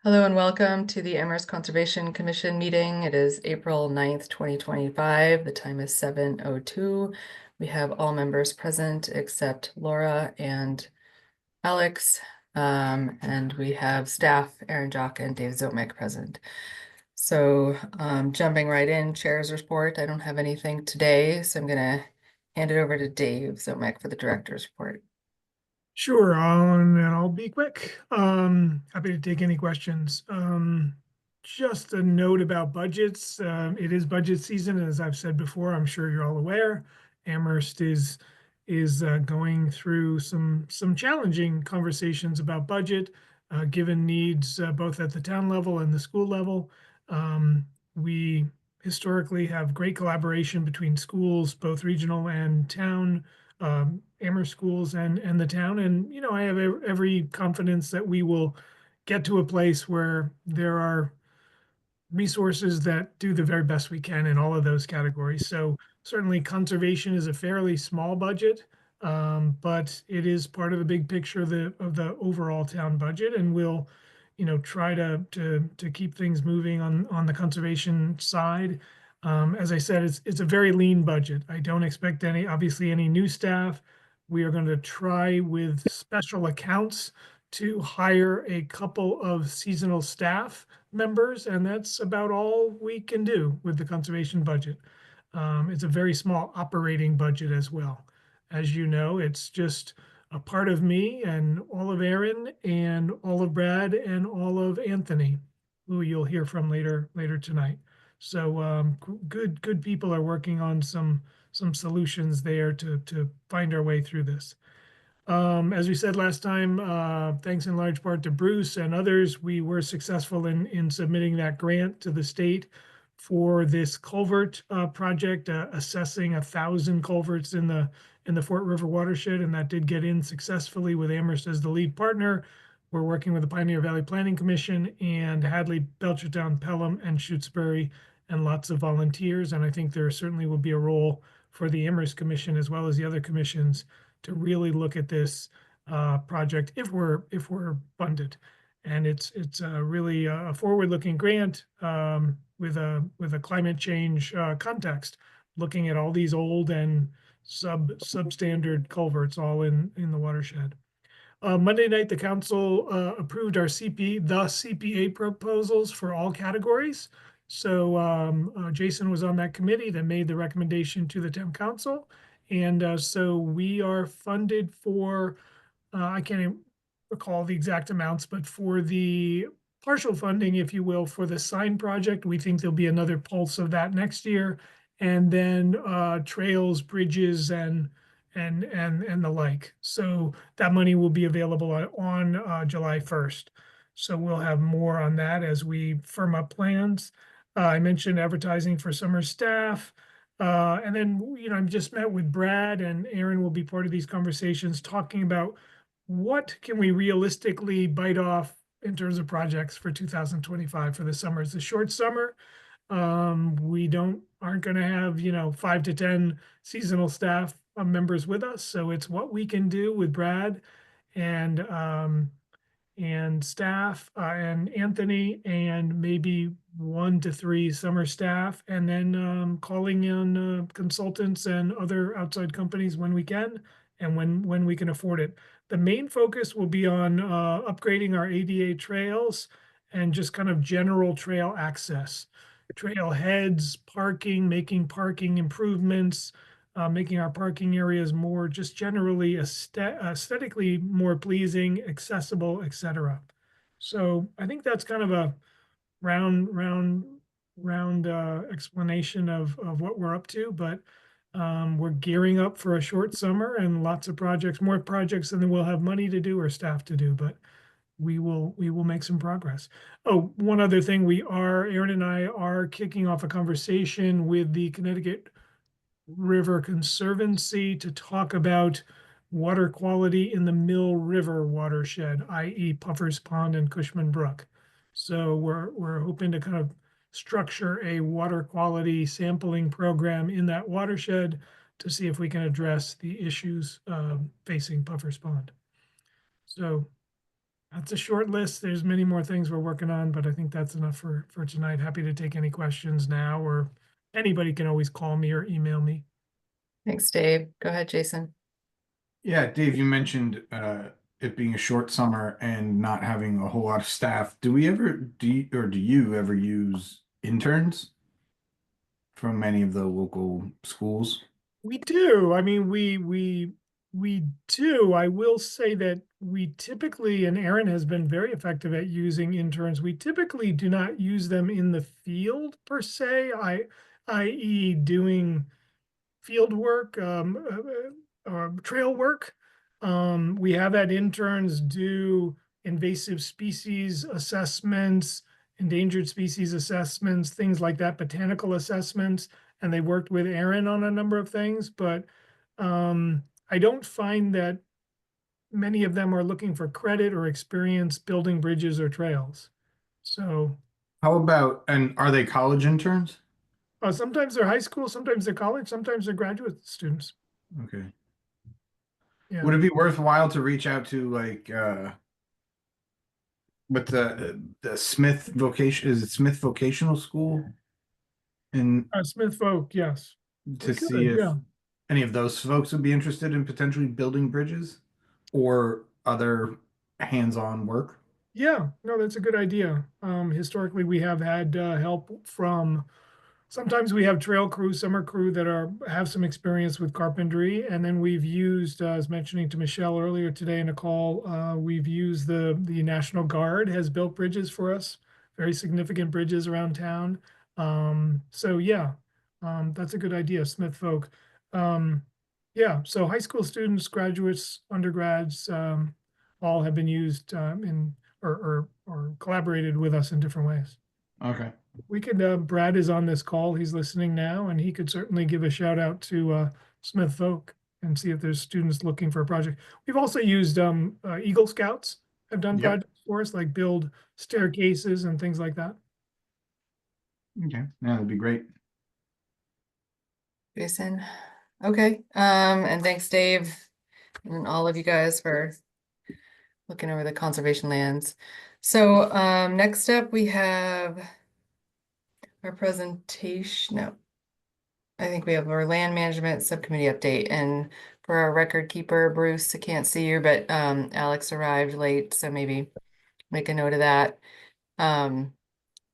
Hello and welcome to the Amherst Conservation Commission meeting. It is April 9th, 2025. The time is 7:02. We have all members present except Laura and Alex. And we have staff, Aaron Jock and Dave Zomick present. So jumping right in, chair's report. I don't have anything today, so I'm gonna hand it over to Dave Zomick for the director's report. Sure, and I'll be quick. Happy to take any questions. Just a note about budgets. It is budget season, and as I've said before, I'm sure you're all aware. Amherst is going through some challenging conversations about budget, given needs both at the town level and the school level. We historically have great collaboration between schools, both regional and town, Amherst schools and the town. And, I have every confidence that we will get to a place where there are resources that do the very best we can in all of those categories. So certainly conservation is a fairly small budget, but it is part of the big picture of the overall town budget, and we'll, try to keep things moving on the conservation side. As I said, it's a very lean budget. I don't expect obviously any new staff. We are going to try with special accounts to hire a couple of seasonal staff members, and that's about all we can do with the conservation budget. It's a very small operating budget as well. As you know, it's just a part of me and all of Aaron and all of Brad and all of Anthony, who you'll hear from later tonight. So good people are working on some solutions there to find our way through this. As we said last time, thanks in large part to Bruce and others, we were successful in submitting that grant to the state for this culvert project, assessing 1,000 culverts in the Fort River watershed, and that did get in successfully with Amherst as the lead partner. We're working with the Pioneer Valley Planning Commission and Hadley, Belchertown, Pelham, and Shutesbury, and lots of volunteers. And I think there certainly will be a role for the Amherst Commission as well as the other commissions to really look at this project if we're funded. And it's really a forward-looking grant with a climate change context, looking at all these old and substandard culverts all in the watershed. Monday night, the council approved our the CPA proposals for all categories. So Jason was on that committee that made the recommendation to the town council. And so we are funded for, I can't even recall the exact amounts, but for the partial funding, if you will, for the sign project, we think there'll be another pulse of that next year. And then trails, bridges, and the like. So that money will be available on July 1st. So we'll have more on that as we firm up plans. I mentioned advertising for summer staff. And then, I've just met with Brad, and Aaron will be part of these conversations talking about what can we realistically bite off in terms of projects for 2025 for the summer. It's a short summer. We aren't going to have, 5 to 10 seasonal staff members with us. So it's what we can do with Brad and staff and Anthony, and maybe 1 to 3 summer staff, and then calling in consultants and other outside companies when we can and when we can afford it. The main focus will be on upgrading our ADA trails and just kind of general trail access, trail heads, parking, making parking improvements, making our parking areas more just generally aesthetically more pleasing, accessible, etc. So I think that's kind of a round explanation of what we're up to, but we're gearing up for a short summer and lots of projects, more projects than we'll have money to do or staff to do, but we will make some progress. Oh, one other thing, Aaron and I are kicking off a conversation with the Connecticut River Conservancy to talk about water quality in the Mill River watershed, i.e. Puffers Pond and Cushman Brook. So we're hoping to kind of structure a water quality sampling program in that watershed to see if we can address the issues facing Puffers Pond. So That's a short list. There's many more things we're working on, but I think that's enough for tonight. Happy to take any questions now, or anybody can always call me or email me. Thanks, Dave. Go ahead, Jason. Yeah, Dave, you mentioned it being a short summer and not having a whole lot of staff. Do you ever use interns from any of the local schools? We do. I mean, we do. I will say that we typically, and Aaron has been very effective at using interns. We typically do not use them in the field per se, i.e. doing field work, trail work. We have had interns do invasive species assessments, endangered species assessments, things like that, botanical assessments, and they worked with Aaron on a number of things, but I don't find that many of them are looking for credit or experience building bridges or trails. So How about, and are they college interns? sometimes they're high school, sometimes they're college, sometimes they're graduate students. Okay. Yeah. Would it be worthwhile to reach out to like with the Smith vocation, is it Smith Vocational School? And Smith Folk, yes. to We see could, if yeah. any of those folks would be interested in potentially building bridges or other hands-on work. Yeah, no, that's a good idea. Historically, we have had help from, sometimes we have trail crew, summer crew that have some experience with carpentry. And then we've used, I was mentioning to Michelle earlier today in a call, we've used the National Guard has built bridges for us, very significant bridges around town. So yeah, that's a good idea, Smith Folk. Um, yeah, so high school students, graduates, undergrads, all have been used in or collaborated with us in different ways. Okay. We could, Brad is on this call. He's listening now, and he could certainly give a shout out to Smith Folk and see if there's students looking for a project. We've also used Eagle Scouts have done Yep. projects for us, like build staircases and things like that. Okay. Yeah, that'd be great. Jason. Okay, and thanks, Dave, and all of you guys for looking over the conservation lands. So, next up we have our presentation. No, I think we have our land management subcommittee update, and for our record keeper, Bruce, I can't see you, but Alex arrived late, so maybe make a note of that.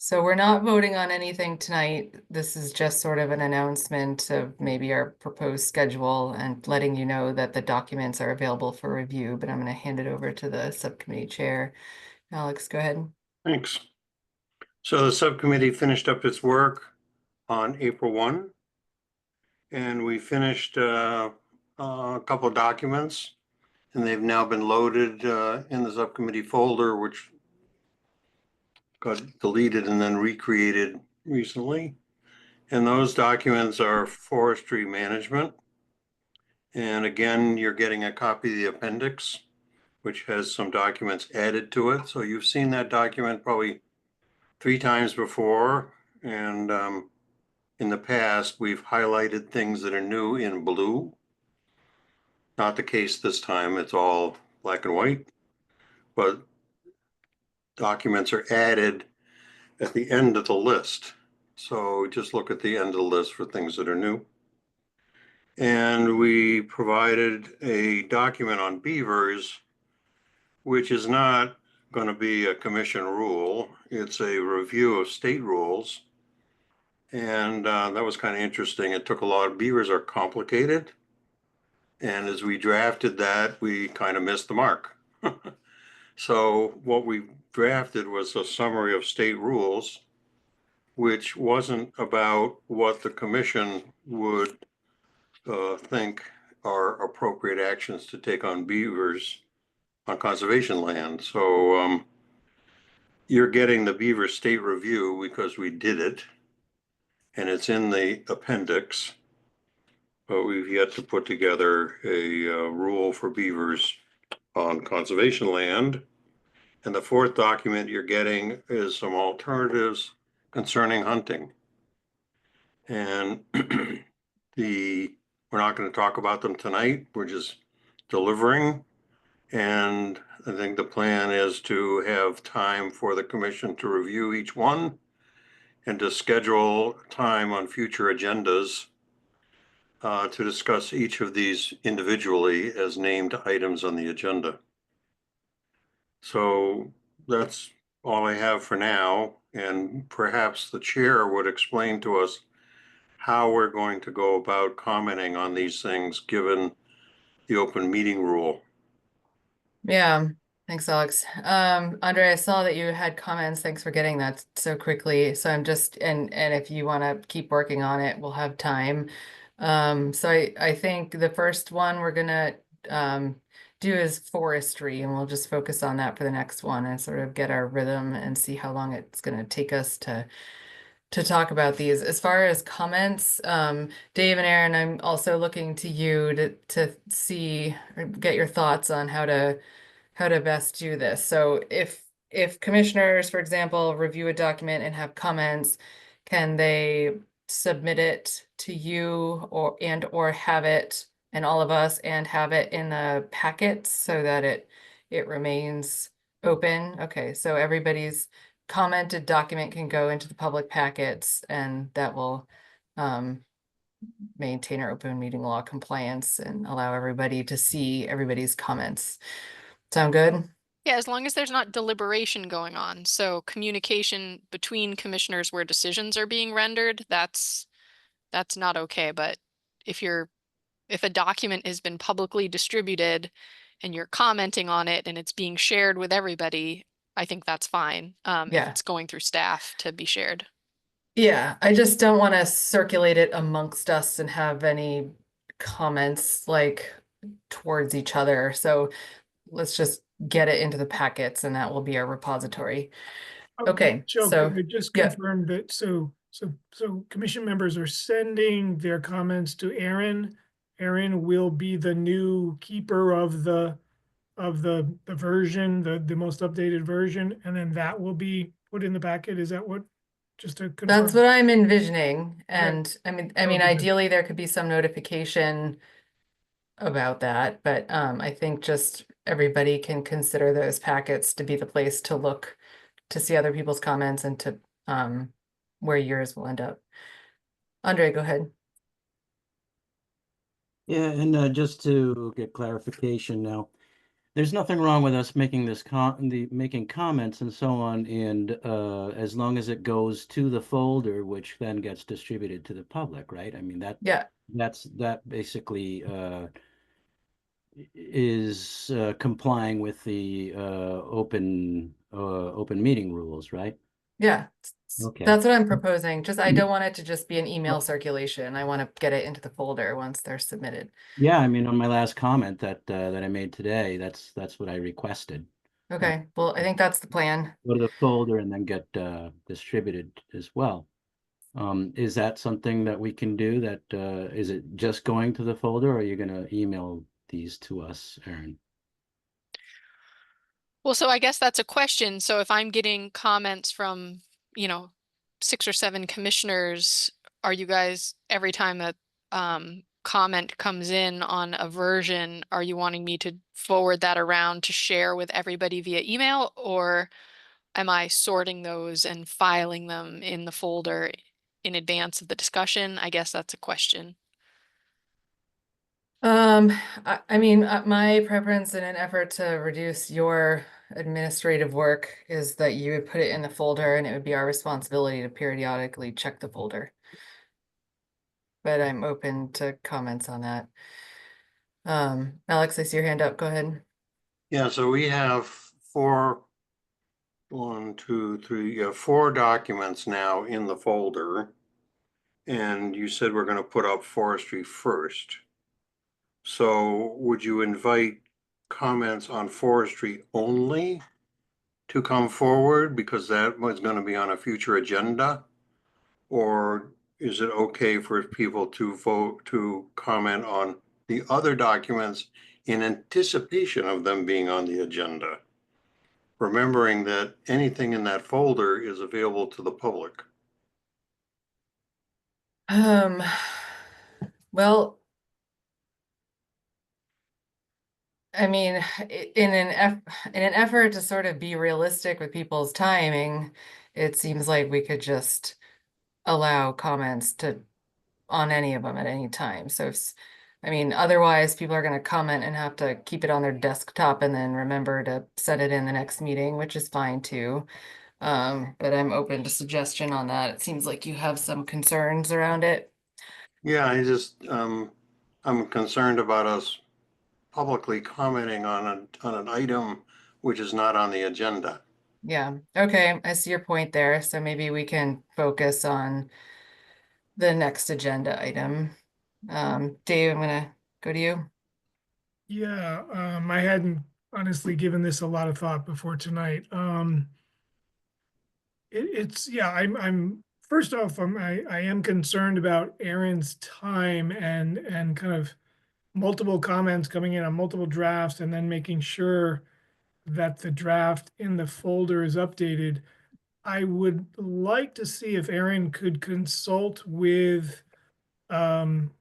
So we're not voting on anything tonight. This is just sort of an announcement of maybe our proposed schedule and letting you know that the documents are available for review, but I'm going to hand it over to the subcommittee chair. Alex, go ahead. Thanks. So the subcommittee finished up its work on April 1. And we finished a couple of documents, and they've now been loaded in the subcommittee folder, which got deleted and then recreated recently. And those documents are forestry management. And again, you're getting a copy of the appendix, which has some documents added to it. So you've seen that document probably 3 times before. And in the past, we've highlighted things that are new in blue. Not the case this time, it's all black and white, but documents are added at the end of the list. So just look at the end of the list for things that are new. And we provided a document on beavers, which is not going to be a commission rule. It's a review of state rules. And that was kind of interesting. It took a lot of beavers are complicated. And as we drafted that, we kind of missed the mark. So what we drafted was a summary of state rules, which wasn't about what the commission would think are appropriate actions to take on beavers on conservation land. So you're getting the beaver state review because we did it, and it's in the appendix. But we've yet to put together a rule for beavers on conservation land. And the 4th document you're getting is some alternatives concerning hunting. And we're not going to talk about them tonight. We're just delivering. And I think the plan is to have time for the commission to review each one and to schedule time on future agendas to discuss each of these individually as named items on the agenda. So that's all I have for now, and perhaps the chair would explain to us how we're going to go about commenting on these things, given the open meeting rule. Yeah, thanks, Alex. Andre, I saw that you had comments. Thanks for getting that so quickly. So I'm just, and if you want to keep working on it, we'll have time. So I think the first one we're gonna do is forestry, and we'll just focus on that for the next one and sort of get our rhythm and see how long it's gonna take us to talk about these. As far as comments, Dave and Aaron, I'm also looking to you to see or get your thoughts on how to best do this. So if commissioners, for example, review a document and have comments, can they submit it to you or have it and all of us and have it in the packets so that it remains open? Okay, so everybody's commented document can go into the public packets, and that will maintain our open meeting law compliance and allow everybody to see everybody's comments. Sound good? Yeah, as long as there's not deliberation going on. So communication between commissioners where decisions are being rendered, that's not okay. But if a document has been publicly distributed and you're commenting on it and it's being shared with everybody, I think that's fine. If Yeah. it's going through staff to be shared. Yeah, I just don't want to circulate it amongst us and have any comments like towards each other. So let's just get it into the packets, and that will be our repository. Okay, Joe, so can I just yeah. confirm that, so commission members are sending their comments to Aaron. Aaron will be the new keeper of the version, the most updated version, and then that will be put in the packet. Is that what, just to confirm? That's what I'm envisioning. And I mean, That'll be good. ideally there could be some notification about that, but I think just everybody can consider those packets to be the place to look to see other people's comments and to where yours will end up. Andre, go ahead. Yeah, and just to get clarification now, there's nothing wrong with us making making comments and so on, and as long as it goes to the folder, which then gets distributed to the public, right? I mean Yeah, that basically is complying with the open meeting rules, right? yeah. Okay. That's what I'm proposing. Just I don't want it to just be an email circulation. I want to get it into the folder once they're submitted. Yeah, I mean, on my last comment that I made today, that's what I requested. Okay, well, I think that's the plan. Go to the folder and then get distributed as well. Is that something that we can do? That is it just going to the folder, or are you going to email these to us, Aaron? Well, so I guess that's a question. So if I'm getting comments from, 6 or 7 commissioners, are you guys, every time that comment comes in on a version, are you wanting me to forward that around to share with everybody via email, or am I sorting those and filing them in the folder in advance of the discussion? I guess that's a question. I mean, my preference in an effort to reduce your administrative work is that you would put it in the folder, and it would be our responsibility to periodically check the folder. But I'm open to comments on that. Alex, I see your hand up. Go ahead. Yeah, so we have 4 documents now in the folder. And you said we're gonna put up forestry first. So would you invite comments on forestry only to come forward because that was gonna be on a future agenda? Or is it okay for people to vote to comment on the other documents in anticipation of them being on the agenda? Remembering that anything in that folder is available to the public. Well, I mean, in an effort to sort of be realistic with people's timing, it seems like we could just allow comments on any of them at any time. So I mean, otherwise people are going to comment and have to keep it on their desktop and then remember to set it in the next meeting, which is fine too. But I'm open to suggestion on that. It seems like you have some concerns around it. Yeah, I'm concerned about us publicly commenting on an item which is not on the agenda. Yeah, okay, I see your point there. So maybe we can focus on the next agenda item. Dave, I'm gonna go to you. Yeah, I hadn't honestly given this a lot of thought before tonight. Yeah, I'm first off, I am concerned about Aaron's time and kind of multiple comments coming in on multiple drafts and then making sure that the draft in the folder is updated. I would like to see if Aaron could consult with um,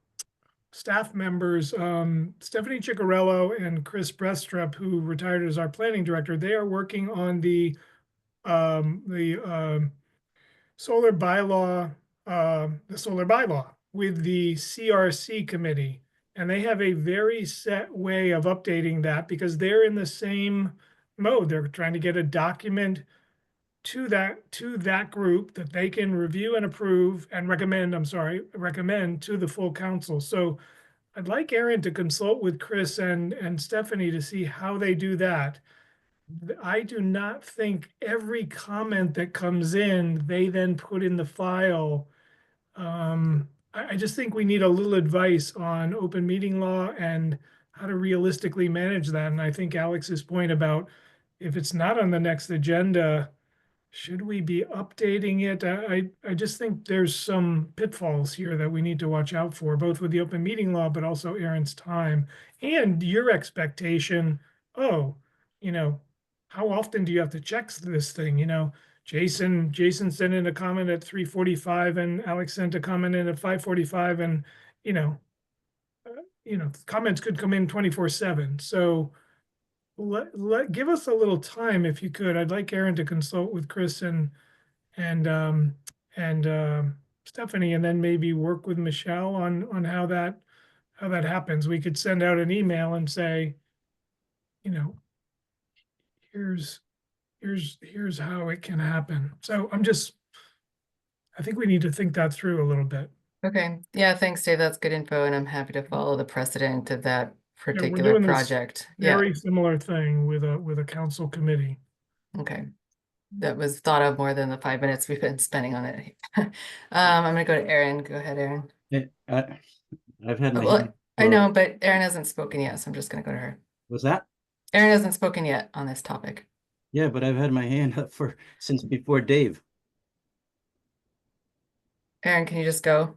staff members, Stephanie Ciccarello and Chris Brestrup, who retired as our planning director. They are working on the solar bylaw, the solar bylaw with the CRC committee. And they have a very set way of updating that because they're in the same mode. They're trying to get a document to that group that they can review and approve and recommend to the full council. So I'd like Aaron to consult with Chris and Stephanie to see how they do that. I do not think every comment that comes in, they then put in the file. I just think we need a little advice on open meeting law and how to realistically manage that. And I think Alex's point about if it's not on the next agenda, should we be updating it? I just think there's some pitfalls here that we need to watch out for, both with the open meeting law, but also Aaron's time and your expectation. Oh, you know, how often do you have to check this thing? Jason sent in a comment at 3:45 and Alex sent a comment in at 5:45 and, you know, comments could come in 24/7. So give us a little time if you could. I'd like Aaron to consult with Chris and Stephanie, and then maybe work with Michelle on how that happens. We could send out an email and say, you know, here's how it can happen. So I think we need to think that through a little bit. Okay, yeah, thanks, Dave. That's good info, and I'm happy to follow the precedent of that We're particular doing this project. Yeah, very similar thing with a council committee. okay. That was thought of more than the 5 minutes we've been spending on it. I'm gonna go to Aaron. Go ahead, Aaron. I've had my Well, hand I for- know, but Erin hasn't spoken yet, so I'm just gonna go to her. Was that? Erin hasn't spoken yet on this topic. Yeah, but I've had my hand up since before Dave. Erin, can you just go?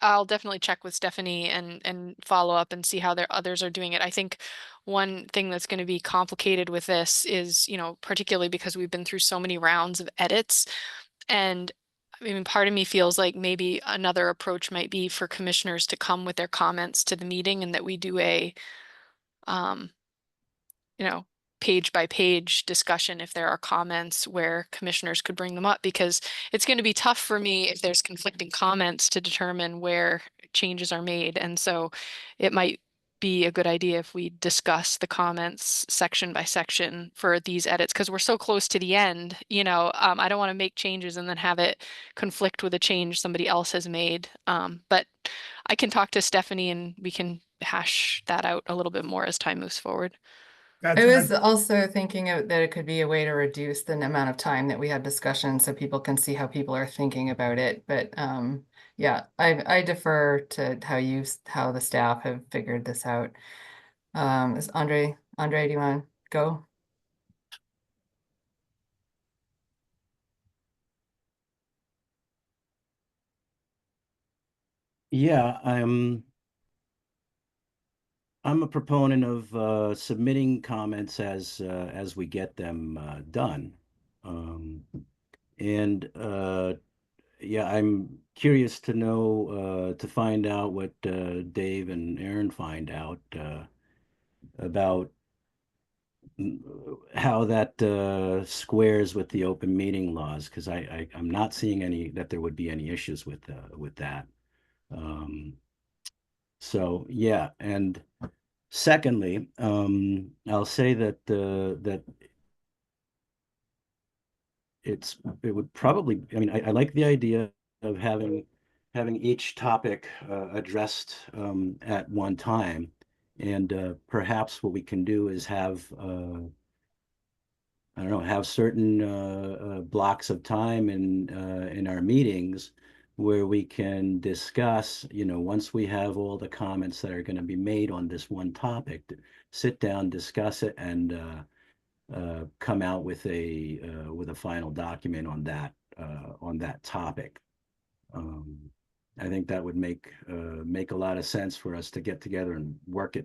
I'll definitely check with Stephanie and follow up and see how their others are doing it. I think one thing that's going to be complicated with this is, particularly because we've been through so many rounds of edits. And I mean, part of me feels like maybe another approach might be for commissioners to come with their comments to the meeting and that we do a, page by page discussion if there are comments where commissioners could bring them up, because it's going to be tough for me if there's conflicting comments to determine where changes are made. And so it might be a good idea if we discuss the comments section by section for these edits, because we're so close to the end. I don't want to make changes and then have it conflict with a change somebody else has made. But I can talk to Stephanie and we can hash that out a little bit more as time moves forward. That's I was also thinking that it could be a way to reduce the amount of time that we have discussion so people can see how people are thinking about it. But yeah, I defer to how the staff have figured this out. Is Andre, do you want to go? Yeah, I'm a proponent of submitting comments as we get them done. And yeah, curious to know, to find out what Dave and Aaron find out about how that squares with the open meeting laws, because I'm not seeing that there would be any issues with that. So yeah, and secondly, I'll say that that it would probably, I mean, I like the idea of having each topic addressed at one time. And perhaps what we can do is have I don't know, have certain blocks of time in our meetings where we can discuss, once we have all the comments that are going to be made on this one topic, sit down, discuss it, and come out with a final document on that topic. I think that would make a lot of sense for us to get together and work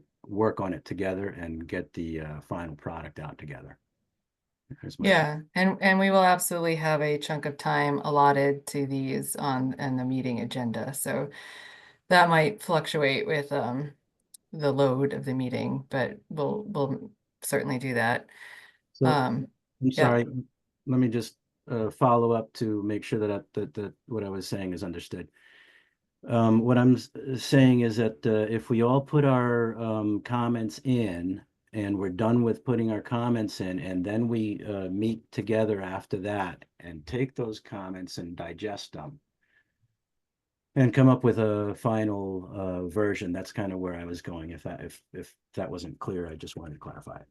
on it together and get the final product out together. Yeah, and we will absolutely have a chunk of time allotted to these on the meeting agenda. So that might fluctuate with the load of the meeting, but we'll certainly do that. So Um, I'm yeah. sorry, let me just follow up to make sure that what I was saying is understood. What I'm saying is that if we all put our comments in and we're done with putting our comments in, and then we meet together after that and take those comments and digest them and come up with a final version. That's kind of where I was going. If that wasn't clear, I just wanted to clarify it.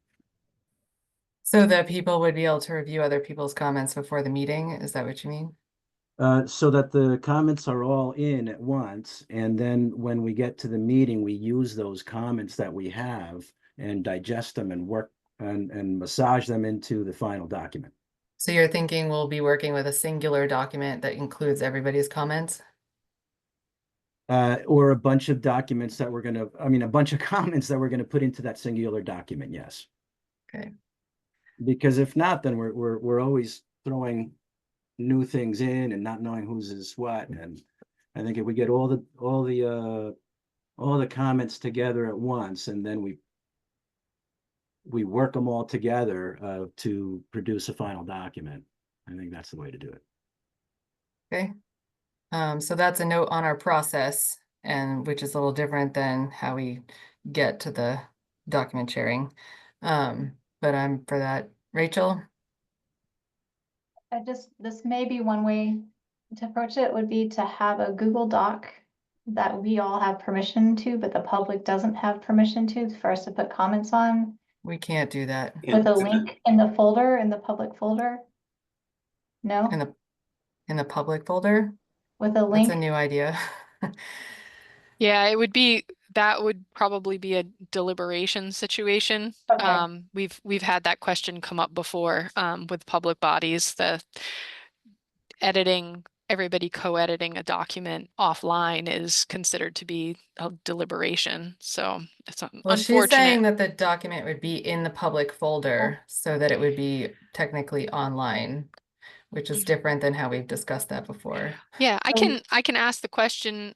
So that people would be able to review other people's comments before the meeting, is that what you mean? So that the comments are all in at once, and then when we get to the meeting, we use those comments that we have and digest them and work and massage them into the final document. So you're thinking we'll be working with a singular document that includes everybody's comments? Or a bunch of documents that a bunch of comments that we're gonna put into that singular document, yes. Okay. Because if not, then we're always throwing new things in and not knowing whose is what. And I think if we get all the comments together at once, and then we work them all together to produce a final document, I think that's the way to do it. Okay. So that's a note on our process, and which is a little different than how we get to the document sharing. But I'm for that. Rachel? This may be one way to approach it, would be to have a Google Doc that we all have permission to, but the public doesn't have permission to, for us to put comments on, We can't do that with a link in the folder, in the public folder. No, in the public folder. with a That's a link. new idea. Yeah, that would probably be a deliberation situation. Okay. We've had that question come up before with public bodies, the everybody co-editing a document offline is considered to be a deliberation. So it's Well, she's saying unfortunate. that the document would be in the public folder so that it would be technically online, which is different than how we've discussed that before. Yeah, I can ask the question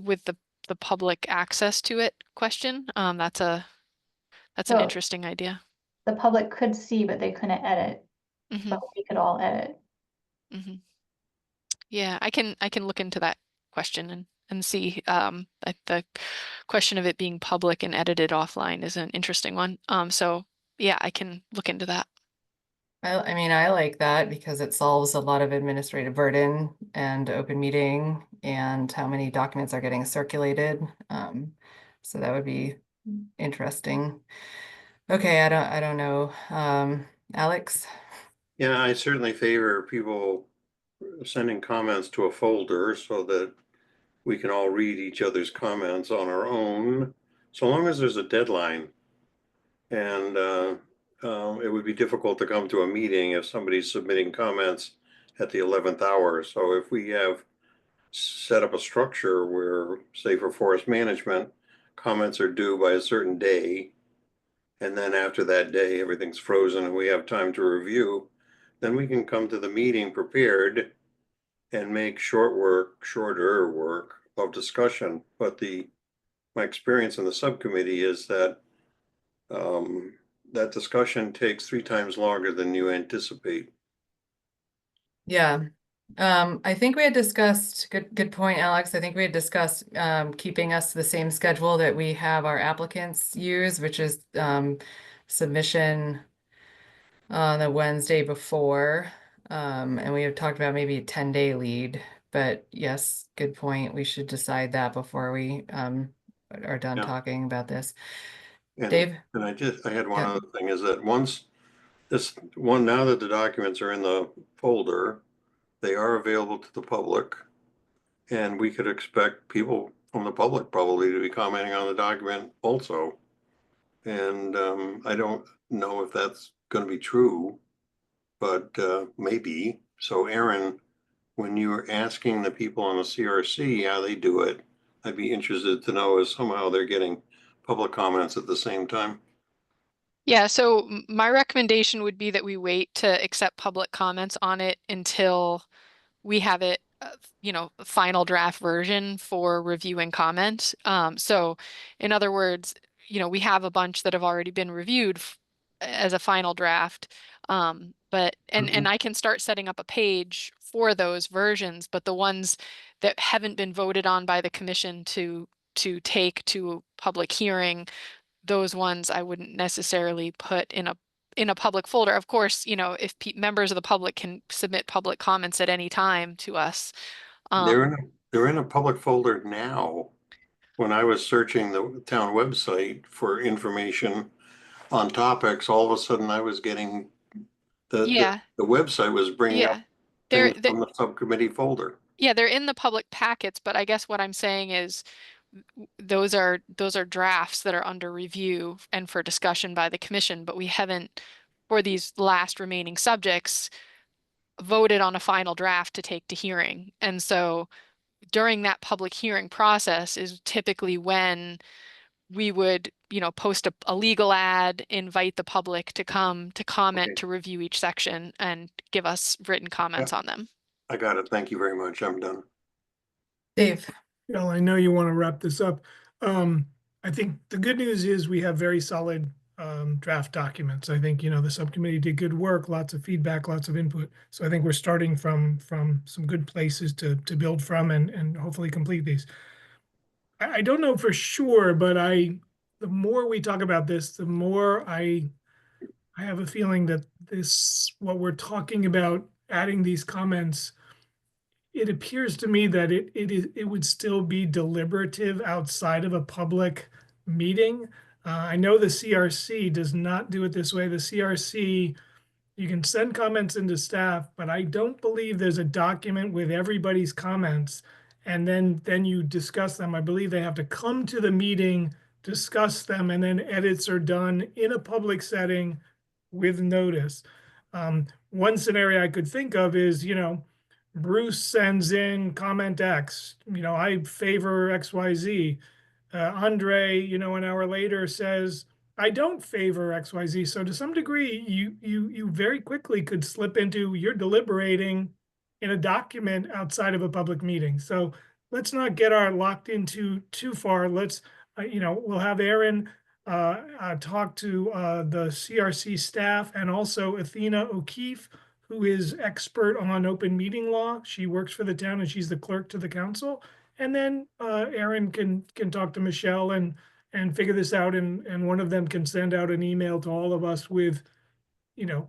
with the public access to it question. That's an So interesting idea. the public could see, but they couldn't edit, Hmm. but we could all edit. Hmm. Yeah, I can look into that question and see. The question of it being public and edited offline is an interesting one. So yeah, I can look into that. I mean, I like that because it solves a lot of administrative burden and open meeting and how many documents are getting circulated. So that would be interesting. Okay, I don't know. Alex? Yeah, I certainly favor people sending comments to a folder so that we can all read each other's comments on our own, so long as there's a deadline. And it would be difficult to come to a meeting if somebody's submitting comments at the 11th hour. So if we have set up a structure where, say for forest management, comments are due by a certain day, and then after that day, everything's frozen and we have time to review, then we can come to the meeting prepared and make shorter work of discussion, but my experience in the subcommittee is that that discussion takes 3 times longer than you anticipate. Yeah. I think we had discussed, good point, Alex. I think we had discussed keeping us to the same schedule that we have our applicants use, which is submission on the Wednesday before. And we have talked about maybe a 10-day lead, but yes, good point. We should decide that before we are done Yeah. talking about this. And, Dave? and I had one Yeah. other thing is that now that the documents are in the folder, they are available to the public. And we could expect people from the public probably to be commenting on the document also. And I don't know if that's gonna be true, but maybe. So Aaron, when you were asking the people on the CRC how they do it, I'd be interested to know if somehow they're getting public comments at the same time. Yeah, so my recommendation would be that we wait to accept public comments on it until we have it, a final draft version for review and comment. So in other words, we have a bunch that have already been reviewed as a final draft. But Mhm. I can start setting up a page for those versions, but the ones that haven't been voted on by the commission to take to public hearing, those ones I wouldn't necessarily put in a public folder. Of course, if members of the public can submit public comments at any time to us. They're in a public folder now. When I was searching the town website for information on topics, all of a sudden I was getting Yeah, the website was bringing up yeah. They're, things from the subcommittee folder. yeah, they're in the public packets, but I guess what I'm saying is those are drafts that are under review and for discussion by the commission, but we haven't, for these last remaining subjects, voted on a final draft to take to hearing. And so during that public hearing process is typically when we would, post a legal ad, invite the public to come to comment, Okay. to review each section and give us written comments on them. I got it. Thank you very much. I'm done. Dave? Well, I know you want to wrap this up. I think the good news is we have very solid draft documents. I think, the subcommittee did good work, lots of feedback, lots of input. So I think we're starting from some good places to build from and hopefully complete these. I don't know for sure, but the more we talk about this, the more I have a feeling that what we're talking about, adding these comments, it appears to me that it would still be deliberative outside of a public meeting. I know the CRC does not do it this way. The CRC, you can send comments into staff, but I don't believe there's a document with everybody's comments. And then you discuss them. I believe they have to come to the meeting, discuss them, and then edits are done in a public setting with notice. One scenario I could think of is, Bruce sends in comment X, I favor XYZ. Andre, an hour later says, I don't favor XYZ. So to some degree, you very quickly could slip into you're deliberating in a document outside of a public meeting. So let's not get locked into too far. Let's, we'll have Aaron talk to the CRC staff and also Athena O'Keefe, who is expert on open meeting law. She works for the town and she's the clerk to the council. And then Aaron can talk to Michelle and figure this out, and one of them can send out an email to all of us with,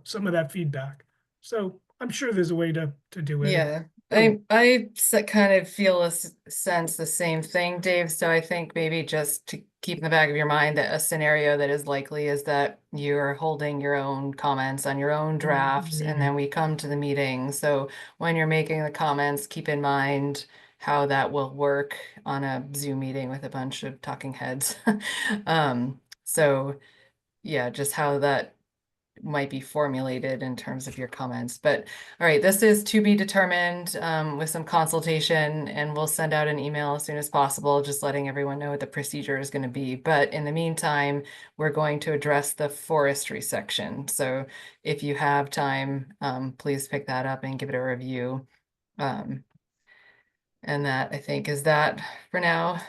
some of that feedback. So I'm sure there's a way to do it. Yeah, I kind of feel sense the same thing, Dave. So I think maybe just to keep in the back of your mind that a scenario that is likely is that you're holding your own comments on your own drafts, and then we come to the meeting. So when you're making the comments, keep in mind how that will work on a Zoom meeting with a bunch of talking heads. So yeah, just how that might be formulated in terms of your comments. But all right, this is to be determined with some consultation, and we'll send out an email as soon as possible, just letting everyone know what the procedure is going to be. But in the meantime, we're going to address the forestry section. So if you have time, please pick that up and give it a review. And that, I think, is that for now.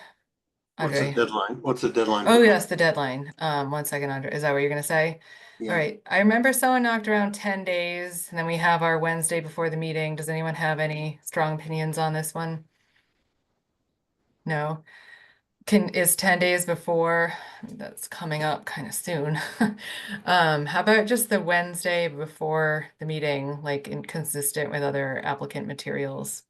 What's the Andre? deadline? What's the deadline? Oh, for- yes, the deadline. 1 second, Andre. Is that what you're gonna say? All Yeah. right. I remember someone knocked around 10 days, and then we have our Wednesday before the meeting. Does anyone have any strong opinions on this one? No? Is 10 days before, that's coming up kind of soon. How about just the Wednesday before the meeting, like inconsistent with other applicant materials?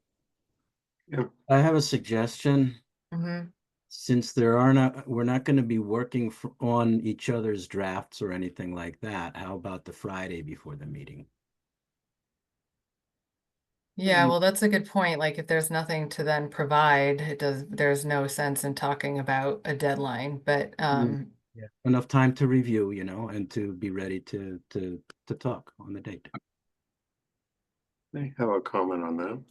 I have a suggestion. Mm-hmm. Since we're not going to be working on each other's drafts or anything like that, how about the Friday before the meeting? Yeah, Mm. well, that's a good point. Like if there's nothing to then provide, there's no sense in talking about a deadline, but Yeah. Enough time to review, and to be ready to talk on the date. I have a comment on that.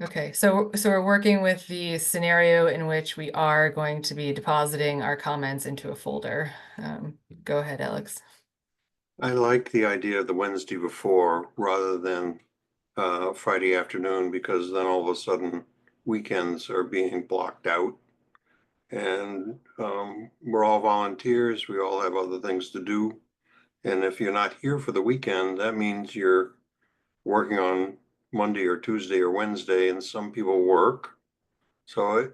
okay, so we're working with the scenario in which we are going to be depositing our comments into a folder. Go ahead, Alex. I like the idea of the Wednesday before rather than Friday afternoon, because then all of a sudden weekends are being blocked out. And we're all volunteers, we all have other things to do. And if you're not here for the weekend, that means you're working on Monday or Tuesday or Wednesday, and some people work. So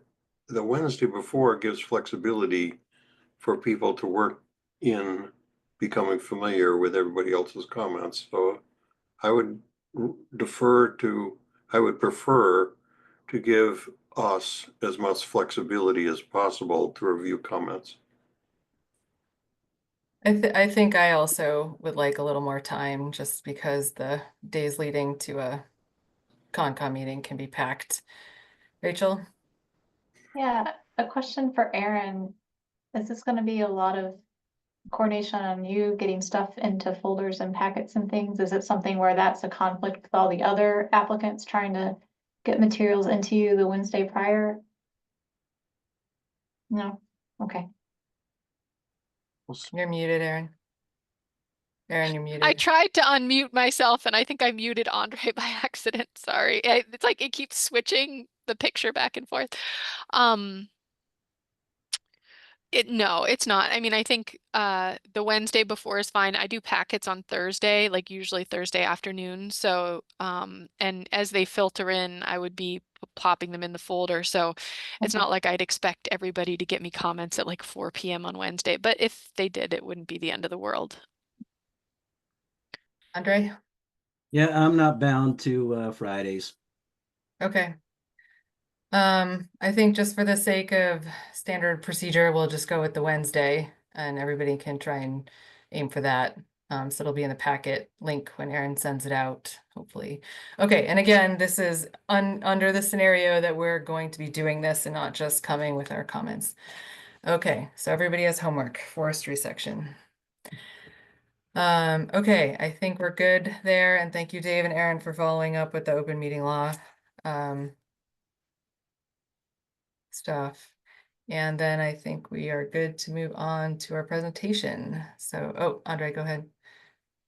the Wednesday before gives flexibility for people to work in becoming familiar with everybody else's comments. So I would I would prefer to give us as much flexibility as possible to review comments. I think I also would like a little more time just because the days leading to a Concom meeting can be packed. Rachel? Yeah, a question for Aaron. Is this gonna be a lot of coordination on you getting stuff into folders and packets and things? Is it something where that's a conflict with all the other applicants trying to get materials into you the Wednesday prior? No? Okay. You're muted, Aaron. Aaron, you're I muted. tried to unmute myself and I think I muted Andre by accident. Sorry. It's like it keeps switching the picture back and forth. No, it's not. I mean, I think the Wednesday before is fine. I do packets on Thursday, like usually Thursday afternoon. So and as they filter in, I would be popping them in the folder. So it's Okay. not like I'd expect everybody to get me comments at like 4 p.m. on Wednesday, but if they did, it wouldn't be the end of the world. Andre? Yeah, I'm not bound to Fridays. Okay. I think just for the sake of standard procedure, we'll just go with the Wednesday and everybody can try and aim for that. So it'll be in the packet link when Aaron sends it out, hopefully. Okay, and again, this is under the scenario that we're going to be doing this and not just coming with our comments. Okay, so everybody has homework, forestry section. Okay, I think we're good there, and thank you, Dave and Aaron, for following up with the open meeting law stuff. And then I think we are good to move on to our presentation. So, oh, Andre, go ahead.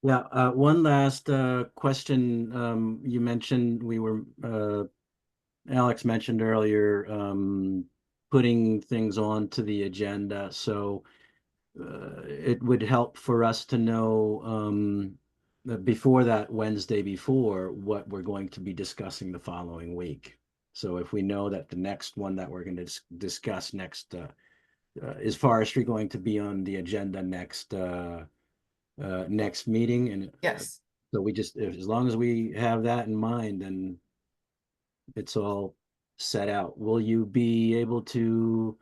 Yeah, one last question. You mentioned Alex mentioned earlier putting things onto the agenda. So it would help for us to know before that Wednesday before what we're going to be discussing the following week. So if we know that the next one that we're going to discuss next is forestry going to be on the agenda next meeting, and Yes. so we just as long as we have that in mind, then it's all set out. Will you be able to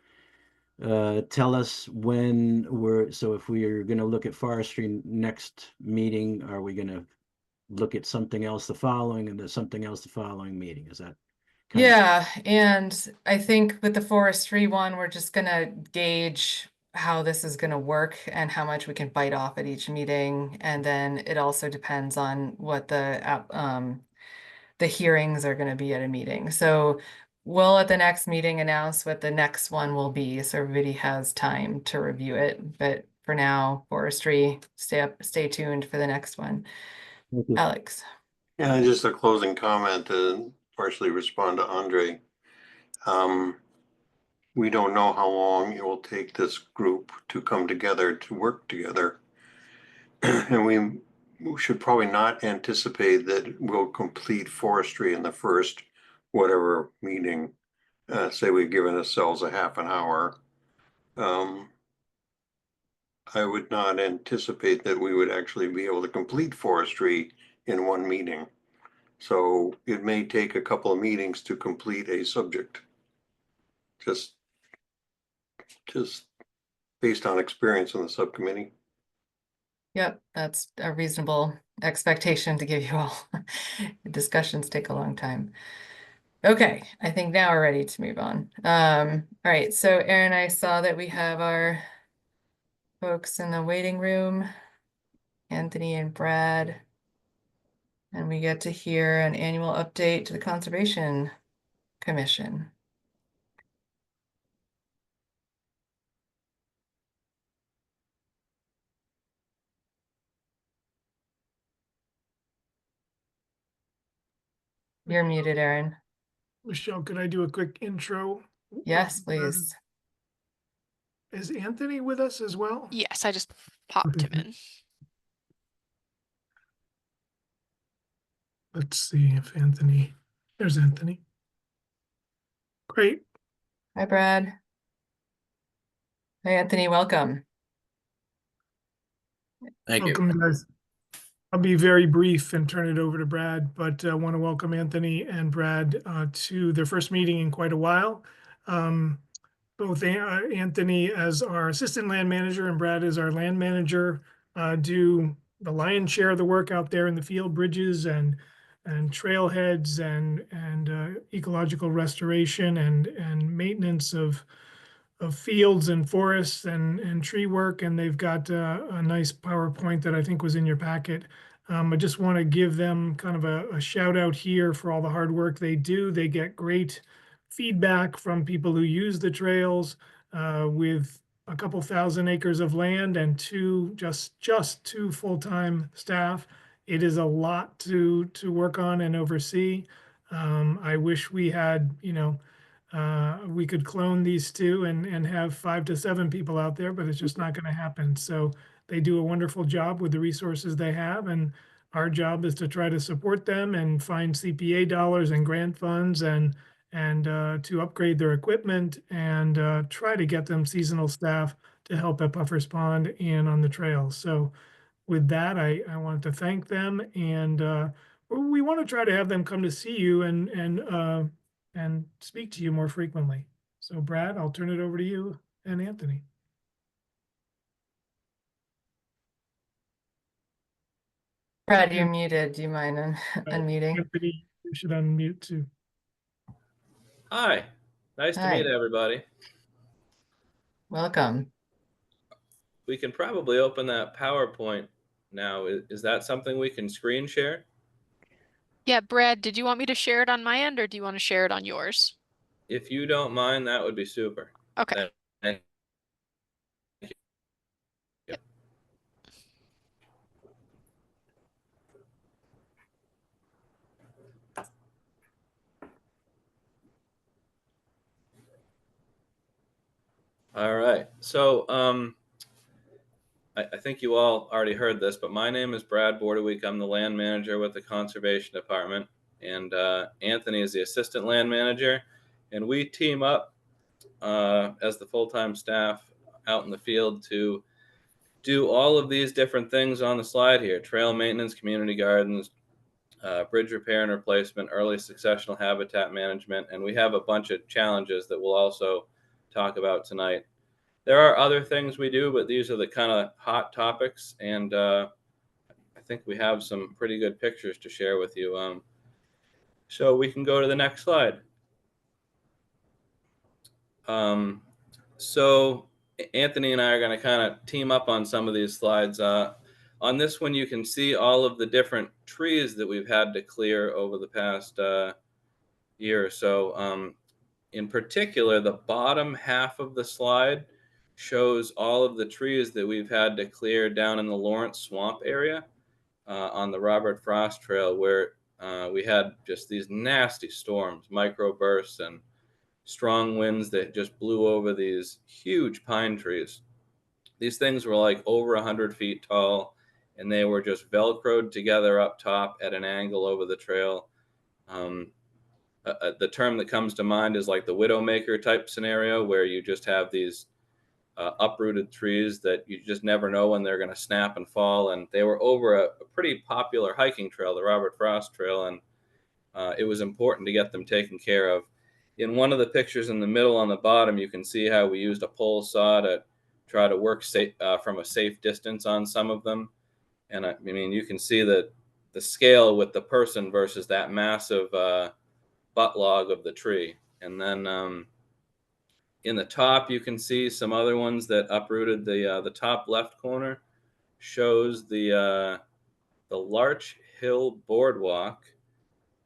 tell us when if we are going to look at forestry next meeting, are we going to look at something else the following and then something else the following meeting? Is that kind of? Yeah, and I think with the forestry one, we're just gonna gauge how this is gonna work and how much we can bite off at each meeting. And then it also depends on what the hearings are gonna be at a meeting. So we'll at the next meeting announce what the next one will be, so everybody has time to review it. But for now, forestry, stay tuned for the next one. Thank you. Alex. Yeah, just a closing comment. partially respond to Andre. We don't know how long it will take this group to come together, to work together. And we should probably not anticipate that we'll complete forestry in the first whatever meeting. Say we've given ourselves a half an hour. I would not anticipate that we would actually be able to complete forestry in one meeting. So it may take a couple of meetings to complete a subject. Just based on experience in the subcommittee. Yep, that's a reasonable expectation to give you all. Discussions take a long time. Okay, I think now we're ready to move on. All right, so Aaron, I saw that we have our folks in the waiting room, Anthony and Brad. And we get to hear an annual update to the Conservation Commission. You're muted, Aaron. Michelle, could I do a quick intro? Yes, please. Is Anthony with us as well? Yes, I just popped him in. Let's see if Anthony, there's Anthony. Great. Hi, Brad. Hi, Anthony, welcome. Thank you. Welcome, guys. I'll be very brief and turn it over to Brad, but I want to welcome Anthony and Brad to their first meeting in quite a while. Both Anthony as our assistant land manager and Brad as our land manager do the lion's share of the work out there in the field, bridges and trailheads and ecological restoration and maintenance of fields and forests and tree work. And they've got a nice PowerPoint that I think was in your packet. I just want to give them kind of a shout out here for all the hard work they do. They get great feedback from people who use the trails with a couple thousand acres of land and just two full-time staff. It is a lot to work on and oversee. I wish we had, we could clone these two and have 5 to 7 people out there, but it's just not going to happen. So they do a wonderful job with the resources they have, and our job is to try to support them and find CPA dollars and grant funds and to upgrade their equipment and try to get them seasonal staff to help at Puffer's Pond and on the trails. So with that, I want to thank them, and we want to try to have them come to see you and speak to you more frequently. So Brad, I'll turn it over to you and Anthony. Brad, you're muted. Do you mind unmuting? Anthony, you should unmute too. Hi, nice to meet everybody. Welcome. We can probably open that PowerPoint now. Is that something we can screen share? Yeah, Brad, did you want me to share it on my end or do you want to share it on yours? If you don't mind, that would be super. Okay. Thank you. Yep. All right. So I think you all already heard this, but my name is Brad Bordeweek. I'm the land manager with the Conservation Department, and Anthony is the assistant land manager. And we team up as the full-time staff out in the field to do all of these different things on the slide here: trail maintenance, community gardens, bridge repair and replacement, early successional habitat management, and we have a bunch of challenges that we'll also talk about tonight. There are other things we do, but these are the kind of hot topics, and I think we have some pretty good pictures to share with you. So we can go to the next slide. So Anthony and I are going to kind of team up on some of these slides. On this one, you can see all of the different trees that we've had to clear over the past year or so. In particular, the bottom half of the slide shows all of the trees that we've had to clear down in the Lawrence Swamp area on the Robert Frost Trail, where we had just these nasty storms, microbursts, and strong winds that just blew over these huge pine trees. These things were like over 100 feet tall, and they were just Velcroed together up top at an angle over the trail. The term that comes to mind is like the Widowmaker type scenario, where you just have these uprooted trees that you just never know when they're going to snap and fall. And they were over a pretty popular hiking trail, the Robert Frost Trail, and it was important to get them taken care of. In one of the pictures in the middle on the bottom, you can see how we used a pole saw to try to work from a safe distance on some of them. And I mean, you can see that the scale with the person versus that massive butt log of the tree. And then in the top, you can see some other ones that uprooted. The top left corner shows the Larch Hill Boardwalk,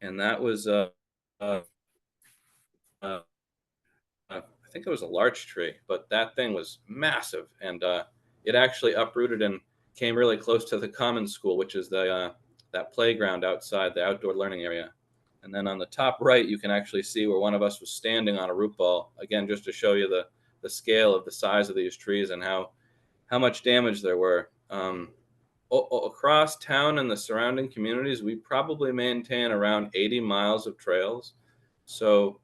and that was I think it was a larch tree, but that thing was massive, and it actually uprooted and came really close to the common school, which is the that playground outside, the outdoor learning area. And then on the top right, you can actually see where one of us was standing on a root ball, again, just to show you the scale of the size of these trees and how much damage there were. Across town and the surrounding communities, we probably maintain around 80 miles of trails. So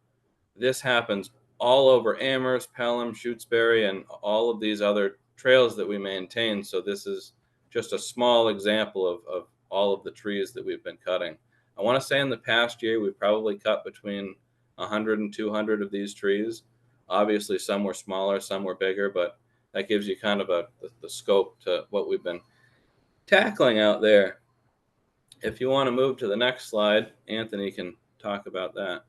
this happens all over Amherst, Pelham, Shutesbury, and all of these other trails that we maintain. So this is just a small example of all of the trees that we've been cutting. I want to say in the past year, we probably cut between 100 and 200 of these trees. Obviously, some were smaller, some were bigger, but that gives you kind of the scope to what we've been tackling out there. If you want to move to the next slide, Anthony can talk about that.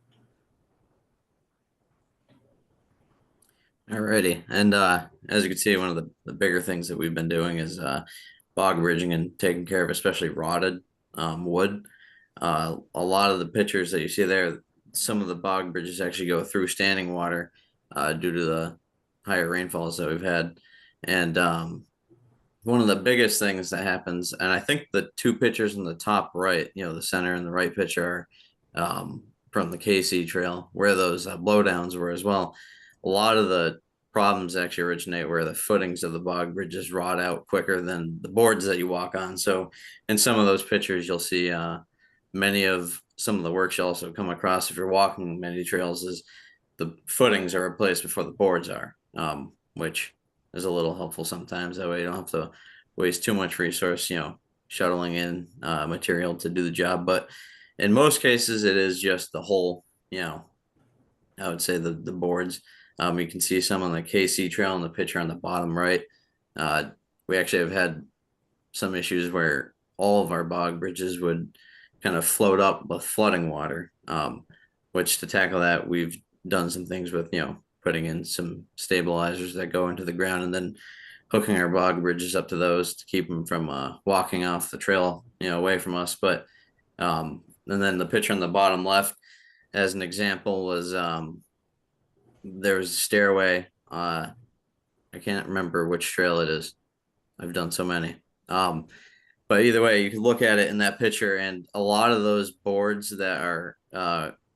Alrighty, and as you can see, one of the bigger things that we've been doing is bog bridging and taking care of especially rotted wood. A lot of the pictures that you see there, some of the bog bridges actually go through standing water due to the higher rainfalls that we've had. And one of the biggest things that happens, and I think the two pictures in the top right, the center and the right picture are from the KC Trail, where those blowdowns were as well. A lot of the problems actually originate where the footings of the bog bridges rot out quicker than the boards that you walk on. So in some of those pictures, you'll see some of the works you also come across if you're walking many trails is the footings are replaced before the boards are, which is a little helpful sometimes. That way you don't have to waste too much resource, shuttling in material to do the job. But in most cases, it is just the whole, I would say the boards. You can see some on the KC Trail in the picture on the bottom right. We actually have had some issues where all of our bog bridges would kind of float up with flooding water, which to tackle that, we've done some things with, putting in some stabilizers that go into the ground and then hooking our bog bridges up to those to keep them from walking off the trail, away from us. But and then the picture on the bottom left, as an example, was there was a stairway. I can't remember which trail it is. I've done so many. But either way, you can look at it in that picture, and a lot of those boards that are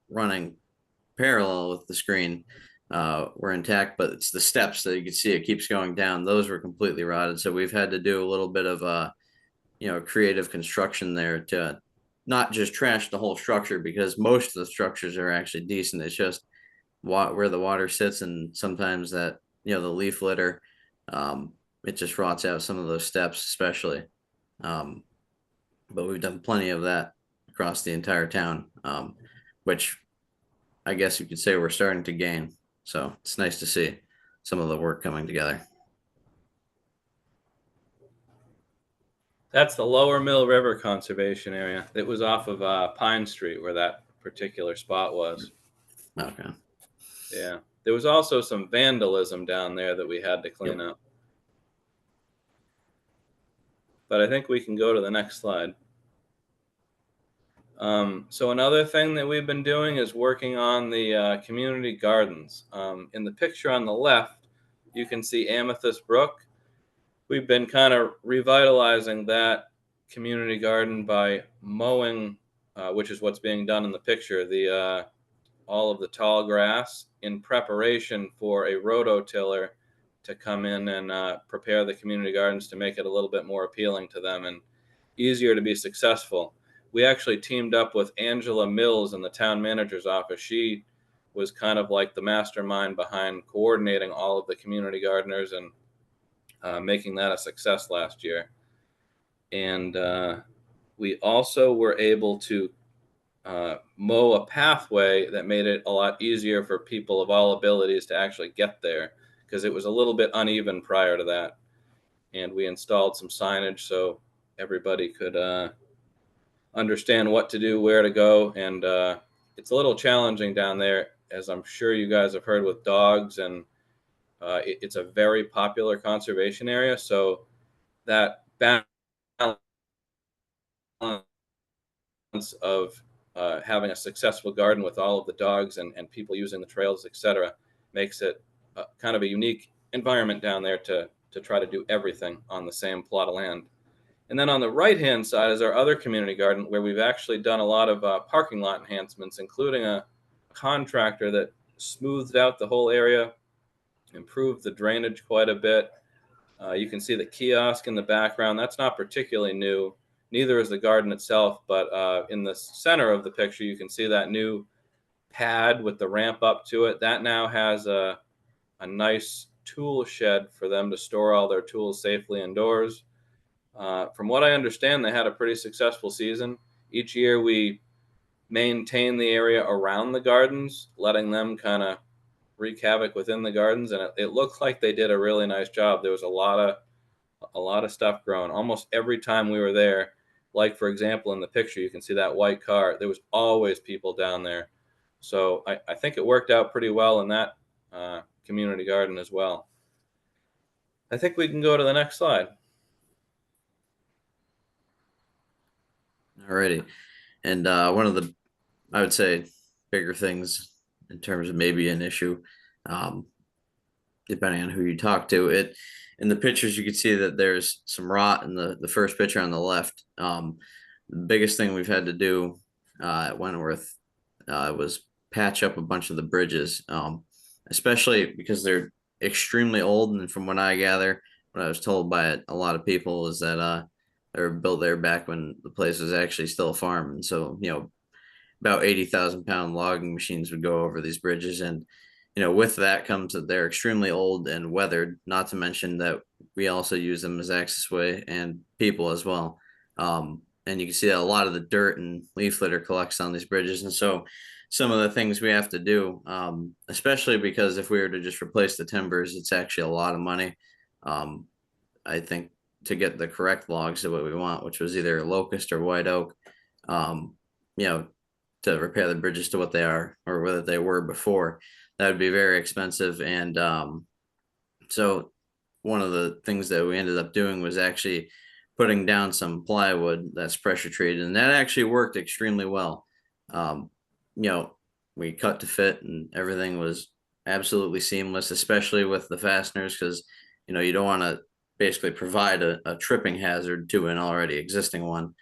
running parallel with the screen were intact, but it's the steps that you can see it keeps going down. Those were completely rotted. So we've had to do a little bit of creative construction there to not just trash the whole structure, because most of the structures are actually decent. It's just where the water sits, and sometimes that the leaf litter, it just rots out some of those steps especially. But we've done plenty of that across the entire town, which I guess you could say we're starting to gain. So it's nice to see some of the work coming together. That's the Lower Mill River Conservation Area. It was off of Pine Street where that particular spot was. Okay. Yeah. There was also some vandalism down there that we had to clean up. But I think we can go to the next slide. So another thing that we've been doing is working on the community gardens. In the picture on the left, you can see Amethyst Brook. We've been kind of revitalizing that community garden by mowing which is what's being done in the picture, all of the tall grass in preparation for a rototiller to come in and prepare the community gardens to make it a little bit more appealing to them and easier to be successful. We actually teamed up with Angela Mills in the town manager's office. She was kind of like the mastermind behind coordinating all of the community gardeners and making that a success last year. And we also were able to mow a pathway that made it a lot easier for people of all abilities to actually get there, because it was a little bit uneven prior to that. And we installed some signage so everybody could understand what to do, where to go. And it's a little challenging down there, as I'm sure you guys have heard, with dogs, and it's a very popular conservation area. So that balance of having a successful garden with all of the dogs and people using the trails, etc., makes it kind of a unique environment down there to try to do everything on the same plot of land. And then on the right-hand side is our other community garden, where we've actually done a lot of parking lot enhancements, including a contractor that smoothed out the whole area, improved the drainage quite a bit. You can see the kiosk in the background. That's not particularly new. Neither is the garden itself, but in the center of the picture, you can see that new pad with the ramp up to it. That now has a nice tool shed for them to store all their tools safely indoors. From what I understand, they had a pretty successful season. Each year we maintain the area around the gardens, letting them kind of wreak havoc within the gardens, and it looked like they did a really nice job. There was a lot of stuff growing almost every time we were there. Like, for example, in the picture, you can see that white car. There was always people down there. So I think it worked out pretty well in that community garden as well. I think we can go to the next slide. Alrighty. And one of the, I would say, bigger things in terms of maybe an issue, depending on who you talk to, in the pictures you can see that there's some rot in the first picture on the left. The biggest thing we've had to do at Wentworth was patch up a bunch of the bridges, especially because they're extremely old. And from what I gather, what I was told by a lot of people is that they were built there back when the place was actually still a farm. And so, about 80,000-pound logging machines would go over these bridges. And, with that comes that they're extremely old and weathered, not to mention that we also use them as access way and people as well. And you can see that a lot of the dirt and leaf litter collects on these bridges. And so some of the things we have to do, especially because if we were to just replace the timbers, it's actually a lot of money. I think to get the correct logs of what we want, which was either locust or white oak, to repair the bridges to what they are or whether they were before, that would be very expensive. And so one of the things that we ended up doing was actually putting down some plywood that's pressure treated, and that actually worked extremely well. We cut to fit and everything was absolutely seamless, especially with the fasteners, because you don't want to basically provide a tripping hazard to an already existing one.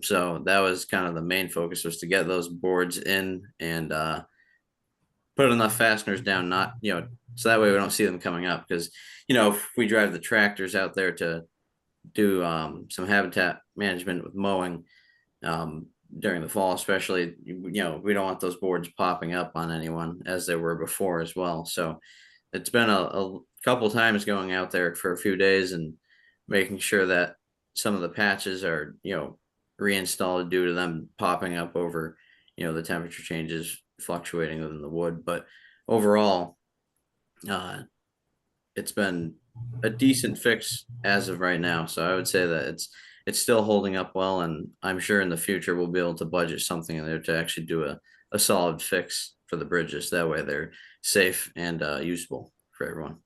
So that was kind of the main focus, was to get those boards in and put enough fasteners down, not so that way we don't see them coming up, because if we drive the tractors out there to do some habitat management with mowing during the fall especially, we don't want those boards popping up on anyone as they were before as well. So it's been a couple times going out there for a few days and making sure that some of the patches are reinstalled due to them popping up over the temperature changes fluctuating within the wood. But overall, it's been a decent fix as of right now. So I would say that it's still holding up well, and I'm sure in the future we'll be able to budget something in there to actually do a solid fix for the bridges. That way they're safe and usable for everyone.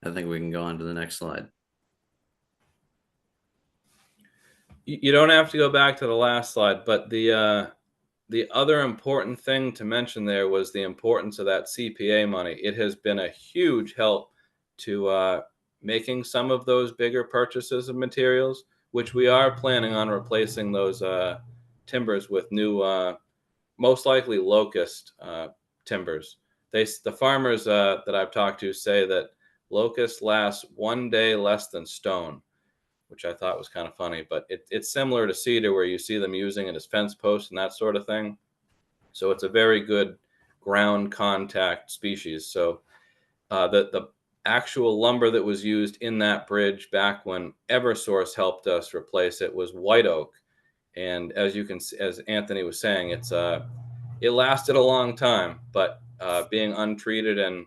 I think we can go on to the next slide. You don't have to go back to the last slide, but the other important thing to mention there was the importance of that CPA money. It has been a huge help to making some of those bigger purchases of materials, which we are planning on replacing those timbers with new, most likely locust timbers. The farmers that I've talked to say that locust lasts 1 day less than stone, which I thought was kind of funny. But it's similar to cedar, where you see them using it as fence posts and that sort of thing. So it's a very good ground contact species. So the actual lumber that was used in that bridge back when Eversource helped us replace it was white oak. And as you can see, as Anthony was saying, it lasted a long time, but being untreated and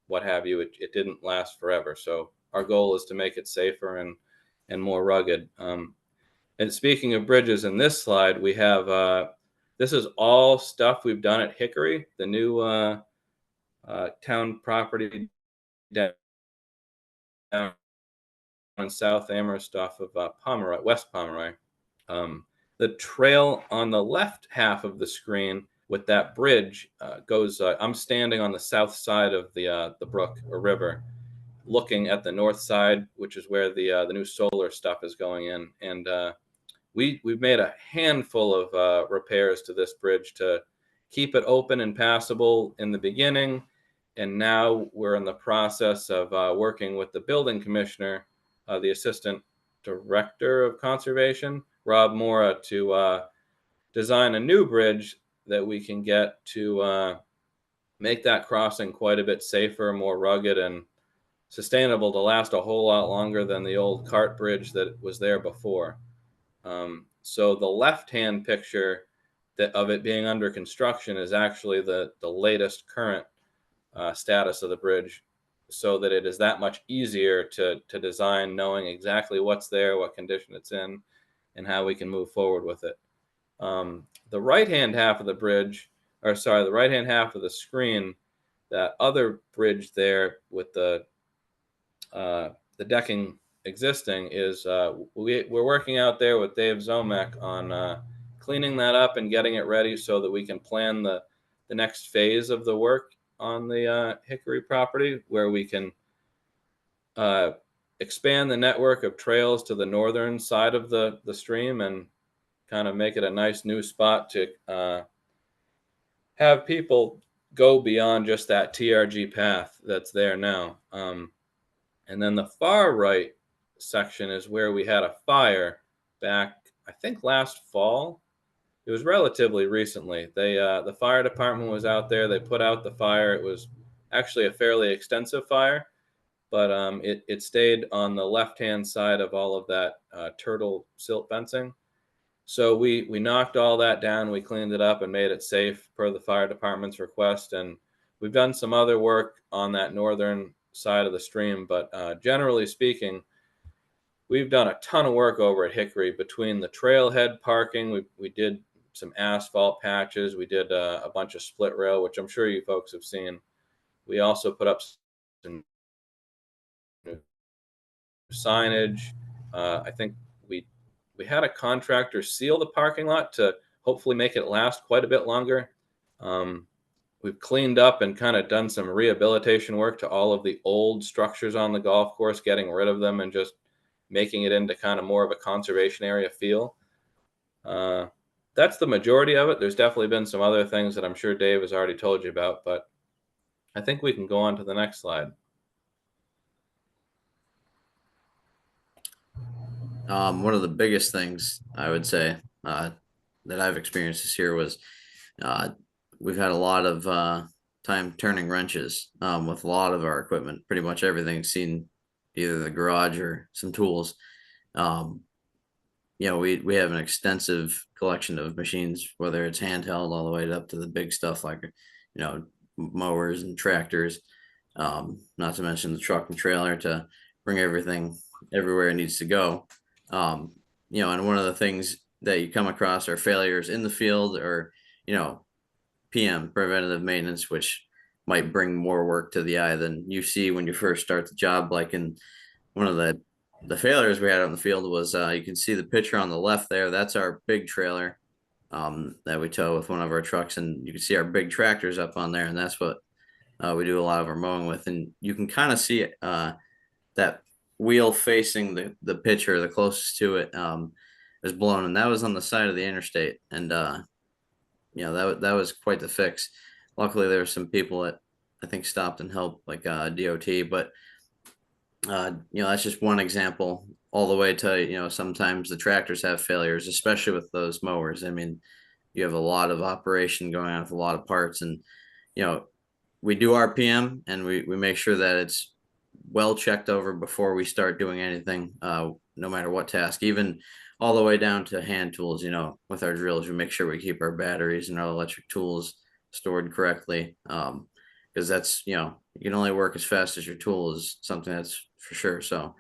what have you, it didn't last forever. So our goal is to make it safer and more rugged. And speaking of bridges, in this slide, we have, this is all stuff we've done at Hickory, the new town property down in South Amherst off of Pomeroy, West Pomeroy. The trail on the left half of the screen with that bridge goes, I'm standing on the south side of the brook or river, looking at the north side, which is where the new solar stuff is going in. And we've made a handful of repairs to this bridge to keep it open and passable in the beginning. And now we're in the process of working with the building commissioner, the assistant director of conservation, Rob Mora, to design a new bridge that we can get to make that crossing quite a bit safer, more rugged, and sustainable to last a whole lot longer than the old cart bridge that was there before. So the left-hand picture of it being under construction is actually the latest current status of the bridge, so that it is that much easier to design, knowing exactly what's there, what condition it's in, and how we can move forward with it. The right-hand half of the bridge, or sorry, the right-hand half of the screen, that other bridge there with the decking existing is we're working out there with Dave Zomek on cleaning that up and getting it ready so that we can plan the next phase of the work on the Hickory property, where we can expand the network of trails to the northern side of the stream and kind of make it a nice new spot to have people go beyond just that TRG path that's there now. And then the far right section is where we had a fire back, I think last fall. It was relatively recently. The fire department was out there. They put out the fire. It was actually a fairly extensive fire, but it stayed on the left-hand side of all of that turtle silt fencing. So we knocked all that down. We cleaned it up and made it safe per the fire department's request. And we've done some other work on that northern side of the stream. But generally speaking, we've done a ton of work over at Hickory between the trailhead parking. We did some asphalt patches. We did a bunch of split rail, which I'm sure you folks have seen. We also put up some signage. I think we had a contractor seal the parking lot to hopefully make it last quite a bit longer. We've cleaned up and kind of done some rehabilitation work to all of the old structures on the golf course, getting rid of them and just making it into kind of more of a conservation area feel. That's the majority of it. There's definitely been some other things that I'm sure Dave has already told you about, but I think we can go on to the next slide. One of the biggest things I would say that I've experienced this year was we've had a lot of time turning wrenches with a lot of our equipment. Pretty much everything's seen either the garage or some tools. You know, we have an extensive collection of machines, whether it's handheld all the way up to the big stuff like, you know, mowers and tractors, not to mention the truck and trailer to bring everything everywhere it needs to go. You know, and one of the things that you come across are failures in the field or, you know, PM, preventative maintenance, which might bring more work to the eye than you see when you first start the job. Like in one of the failures we had out in the field was you can see the picture on the left there. That's our big trailer that we tow with one of our trucks, and you can see our big tractors up on there, and that's what we do a lot of our mowing with. And you can kind of see that wheel facing the picture, the closest to it. was blown, and that was on the side of the interstate. And that was quite the fix. Luckily, there were some people that I think stopped and helped, like DOT. But that's just one example. All the way to sometimes the tractors have failures, especially with those mowers. I mean, you have a lot of operation going on with a lot of parts, and we do RPM and we make sure that it's well checked over before we start doing anything, no matter what task, even all the way down to hand tools. With our drills, we make sure we keep our batteries and our electric tools stored correctly, because that's you can only work as fast as your tool is something that's for sure. So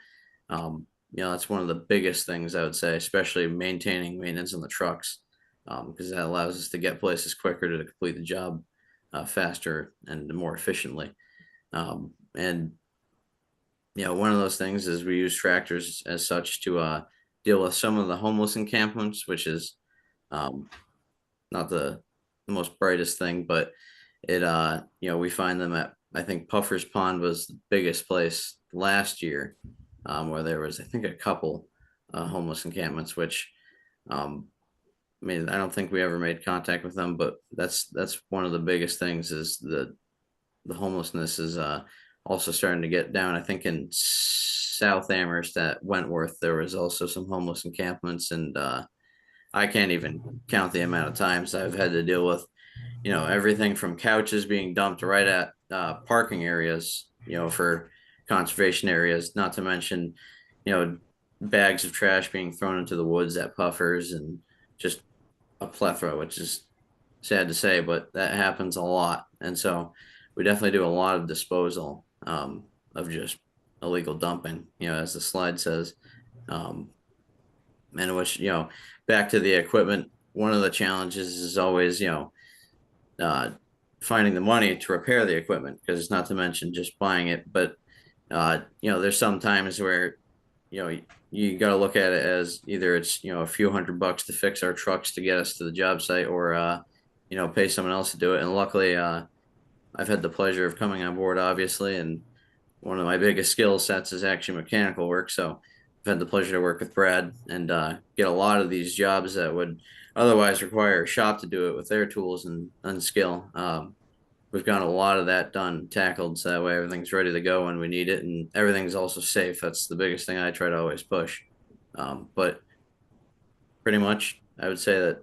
that's one of the biggest things I would say, especially maintaining maintenance on the trucks, because that allows us to get places quicker to complete the job faster and more efficiently. And one of those things is we use tractors as such to deal with some of the homeless encampments, which is not the most brightest thing, but it we find them at, I think Puffer's Pond was the biggest place last year, where there was, I think, a couple homeless encampments, which I don't think we ever made contact with them, but that's one of the biggest things is the homelessness is also starting to get down. I think in South Amherst at Wentworth, there was also some homeless encampments, and I can't even count the amount of times I've had to deal with, everything from couches being dumped right at parking areas, for conservation areas, not to mention, bags of trash being thrown into the woods at Puffers, and just a plethora, which is sad to say, but that happens a lot. And so we definitely do a lot of disposal of just illegal dumping, as the slide says. And which, back to the equipment, one of the challenges is always, finding the money to repair the equipment, because it's not to mention just buying it. But, there's some times where, you got to look at it as either it's, a few $100 to fix our trucks to get us to the job site, or, pay someone else to do it. And luckily, I've had the pleasure of coming on board, obviously, and one of my biggest skill sets is actually mechanical work. So I've had the pleasure to work with Brad and get a lot of these jobs that would otherwise require a shop to do it with their tools and skill. We've got a lot of that done, tackled, so that way everything's ready to go when we need it, and everything's also safe. That's the biggest thing I try to always push. But pretty much, I would say that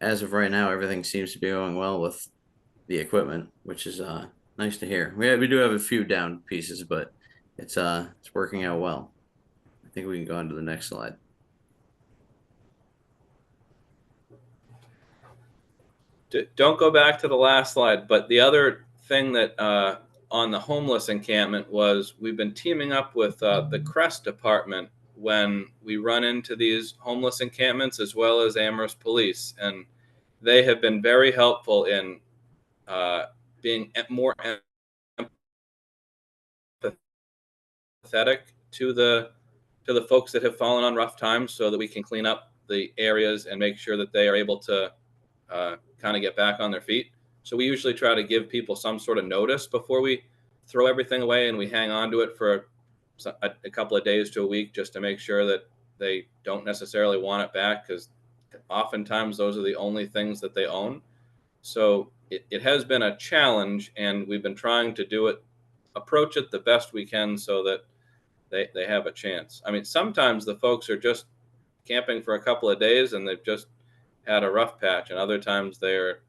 as of right now, everything seems to be going well with the equipment, which is nice to hear. We do have a few down pieces, but it's working out well. I think we can go on to the next slide. Don't go back to the last slide, but the other thing that on the homeless encampment was we've been teaming up with the Crest Department when we run into these homeless encampments, as well as Amherst Police, and they have been very helpful in being more empathetic to the folks that have fallen on rough times, so that we can clean up the areas and make sure that they are able to kind of get back on their feet. So we usually try to give people some sort of notice before we throw everything away, and we hang on to it for a couple of days to a week, just to make sure that they don't necessarily want it back, because oftentimes those are the only things that they own. So it has been a challenge, and we've been trying to approach it the best we can so that they have a chance. I mean, sometimes the folks are just camping for a couple of days and they've just had a rough patch, and other times they're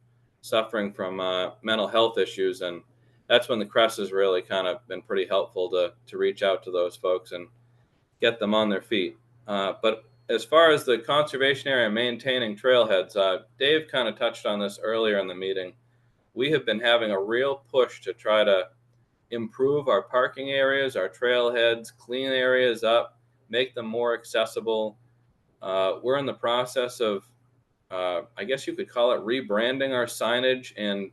suffering from mental health issues, and that's when the Crest has really kind of been pretty helpful to reach out to those folks and get them on their feet. But as far as the conservation area maintaining trailheads, Dave kind of touched on this earlier in the meeting. We have been having a real push to try to improve our parking areas, our trailheads, clean areas up, make them more accessible. We're in the process of, I guess you could call it, rebranding our signage, and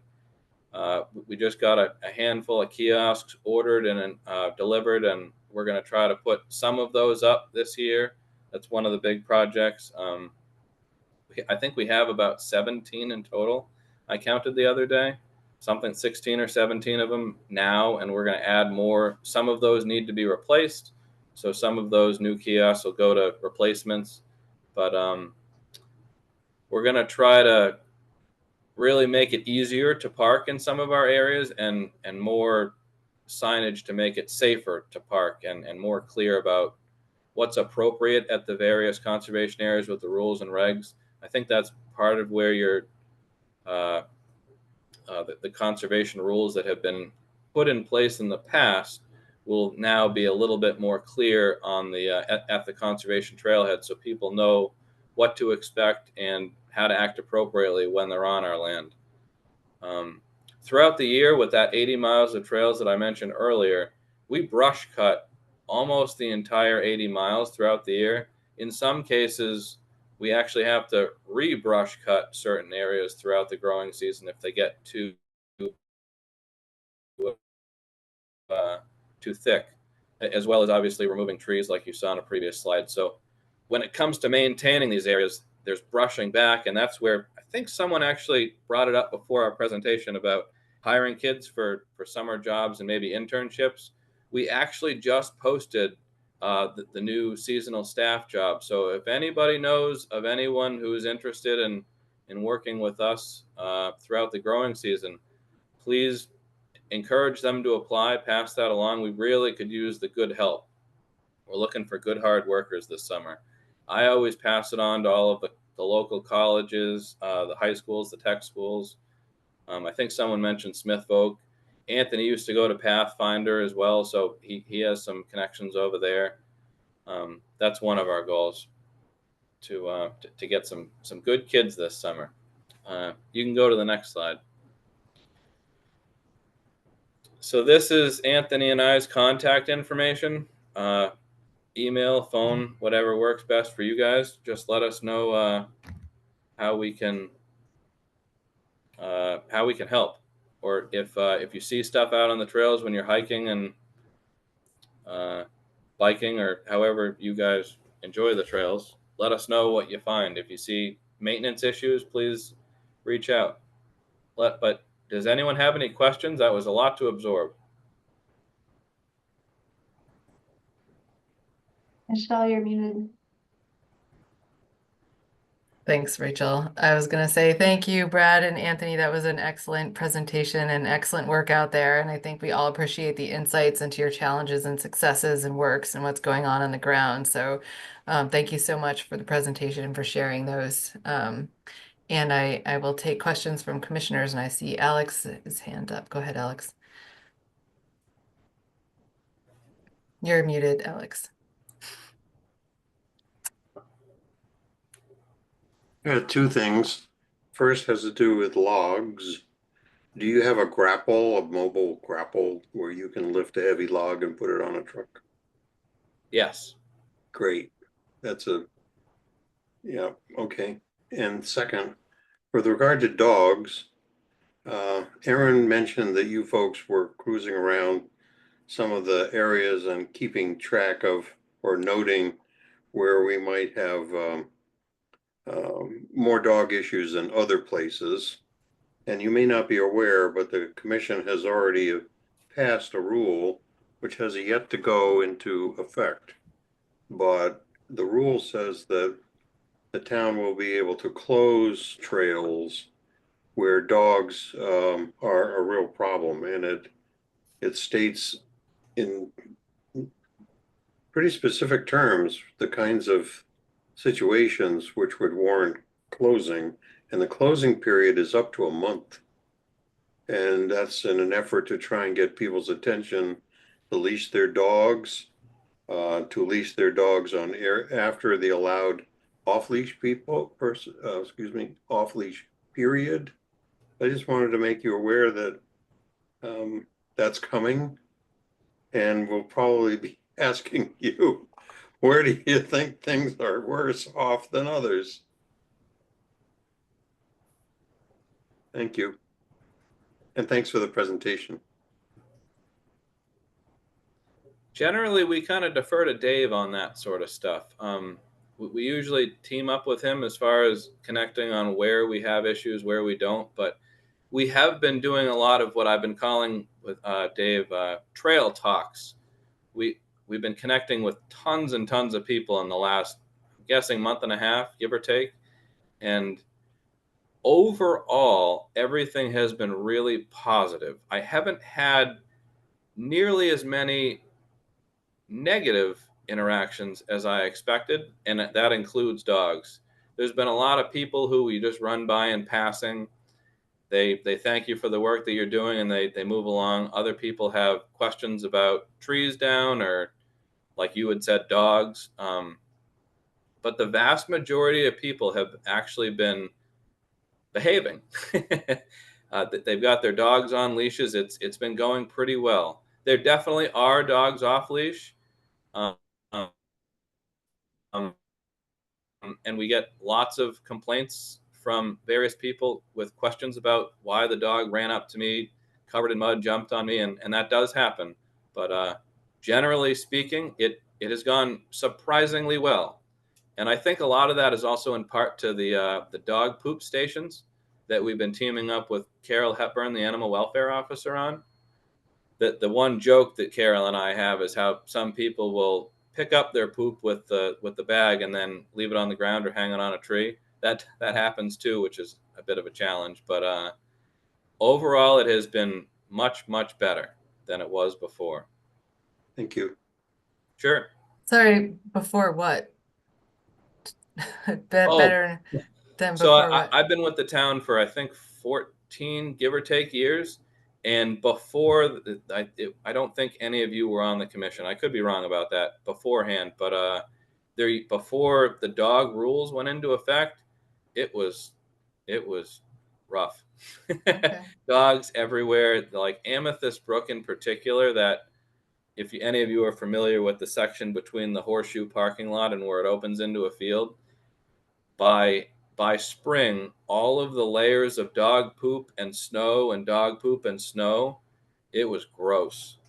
we just got a handful of kiosks ordered and delivered, and we're going to try to put some of those up this year. That's one of the big projects. I think we have about 17 in total. I counted the other day, 16 or 17 of them now, and we're going to add more. Some of those need to be replaced, so some of those new kiosks will go to replacements. but we're going to try to really make it easier to park in some of our areas, and more signage to make it safer to park, and more clear about what's appropriate at the various conservation areas with the rules and regs. I think that's part of where your the conservation rules that have been put in place in the past will now be a little bit more clear on the at the conservation trailhead, so people know what to expect and how to act appropriately when they're on our land. Throughout the year, with that 80 miles of trails that I mentioned earlier, we brush cut almost the entire 80 miles throughout the year. In some cases, we actually have to re-brush cut certain areas throughout the growing season if they get too thick, as well as obviously removing trees like you saw in a previous slide. So when it comes to maintaining these areas, there's brushing back, and that's where I think someone actually brought it up before our presentation about hiring kids for summer jobs and maybe internships. We actually just posted the new seasonal staff job. So if anybody knows of anyone who is interested in working with us throughout the growing season, please encourage them to apply, pass that along. We really could use the good help. We're looking for good, hard workers this summer. I always pass it on to all of the local colleges, the high schools, the tech schools. I think someone mentioned Smith Voc. Anthony used to go to Pathfinder as well, so he has some connections over there. That's one of our goals, to get some good kids this summer. You can go to the next slide. So this is Anthony and I's contact information. Email, phone, whatever works best for you guys. Just let us know how we can help, or if you see stuff out on the trails when you're hiking and biking, or however you guys enjoy the trails, let us know what you find. If you see maintenance issues, please reach out. But does anyone have any questions? That was a lot to absorb. Michelle, you're muted. Thanks, Rachel. I was going to say thank you, Brad and Anthony. That was an excellent presentation and excellent work out there. And I think we all appreciate the insights into your challenges and successes and works and what's going on the ground. So thank you so much for the presentation and for sharing those. And I will take questions from commissioners, and I see Alex's hand up. Go ahead, Alex. You're muted, Alex. I had two things. First has to do with logs. Do you have a mobile grapple, where you can lift a heavy log and put it on a truck? Yes. Great. Yeah, okay. And second, with regard to dogs, Aaron mentioned that you folks were cruising around some of the areas and keeping track of, or noting, where we might have more dog issues than other places. And you may not be aware, but the commission has already passed a rule which has yet to go into effect. But the rule says that the town will be able to close trails where dogs are a real problem. And it states in pretty specific terms the kinds of situations which would warrant closing, and the closing period is up to a month. And that's in an effort to try and get people's attention to leash their dogs, on air after the allowed off-leash off-leash period. I just wanted to make you aware that that's coming, and we'll probably be asking you, where do you think things are worse off than others? Thank you. And thanks for the presentation. Generally, we kind of defer to Dave on that sort of stuff. We usually team up with him as far as connecting on where we have issues, where we don't. But we have been doing a lot of what I've been calling with Dave trail talks. We've been connecting with tons and tons of people in the last guessing month and a half, give or take. And overall, everything has been really positive. I haven't had nearly as many negative interactions as I expected, and that includes dogs. There's been a lot of people who you just run by in passing. They thank you for the work that you're doing, and they move along. Other people have questions about trees down, or like you had said, dogs. But the vast majority of people have actually been behaving. They've got their dogs on leashes. It's been going pretty well. There definitely are dogs off leash. Um, and we get lots of complaints from various people with questions about why the dog ran up to me, covered in mud, jumped on me, and that does happen. But generally speaking, it has gone surprisingly well. And I think a lot of that is also in part to the dog poop stations that we've been teaming up with Carol Hepburn, the animal welfare officer, on. The one joke that Carol and I have is how some people will pick up their poop with the bag and then leave it on the ground or hang it on a tree. That happens too, which is a bit of a challenge. But overall, it has been much, much better than it was before. Thank you. Sure. Sorry, before what? Better than So before what? I've been with the town for, I think, 14, give or take, years. And before, I don't think any of you were on the commission. I could be wrong about that beforehand. But before the dog rules went into effect, it was rough. Okay. Dogs everywhere, like Amethyst Brook in particular, that if any of you are familiar with the section between the horseshoe parking lot and where it opens into a field, by spring, all of the layers of dog poop and snow and dog poop and snow, it was gross.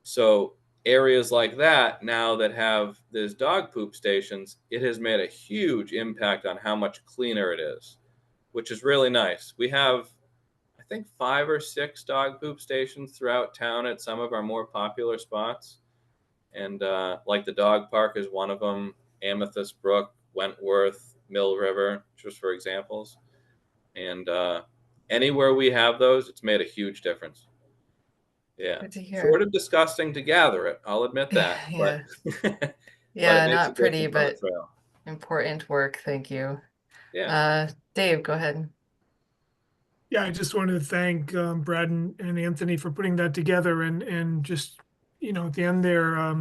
So areas like that, now that have these dog poop stations, it has made a huge impact on how much cleaner it is, which is really nice. We have, I think, 5 or 6 dog poop stations throughout town at some of our more popular spots. And like the dog park is one of them, Amethyst Brook, Wentworth, Mill River, just for examples. And anywhere we have those, it's made a huge difference. Yeah. Good to hear. Sort of disgusting to gather it, I'll admit that. Yeah. But, Yeah, it makes a not pretty, difference on the but trail. important work. Thank you. Yeah. Dave, go ahead. Yeah, I just wanted to thank Brad and Anthony for putting that together, and just, at the end there,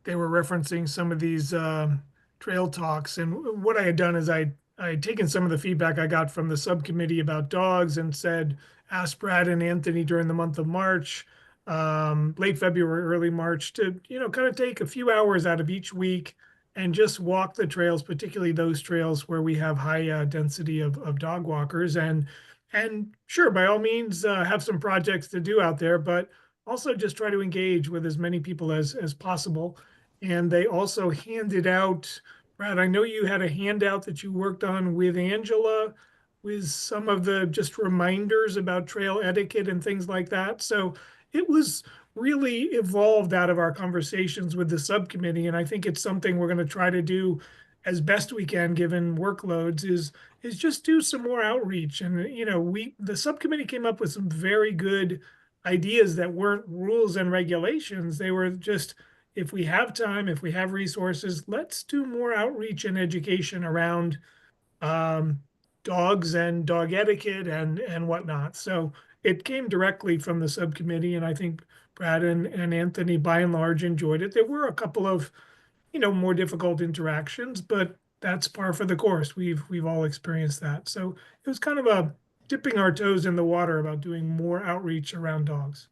they were referencing some of these trail talks, and what I had done is I had taken some of the feedback I got from the subcommittee about dogs and said, ask Brad and Anthony during the month of March, late February, early March, to kind of take a few hours out of each week and just walk the trails, particularly those trails where we have high density of dog walkers, and sure, by all means, have some projects to do out there, but also just try to engage with as many people as possible. And they also handed out, Brad, I know you had a handout that you worked on with Angela with some of the just reminders about trail etiquette and things like that. So it was really evolved out of our conversations with the subcommittee. And I think it's something we're going to try to do as best we can, given workloads, is just do some more outreach. And, the subcommittee came up with some very good ideas that weren't rules and regulations. They were just, if we have time, if we have resources, let's do more outreach and education around dogs and dog etiquette and whatnot. So it came directly from the subcommittee, and I think Brad and Anthony, by and large, enjoyed it. There were a couple of, more difficult interactions, but that's par for the course. We've all experienced that. So it was kind of a dipping our toes in the water about doing more outreach around dogs.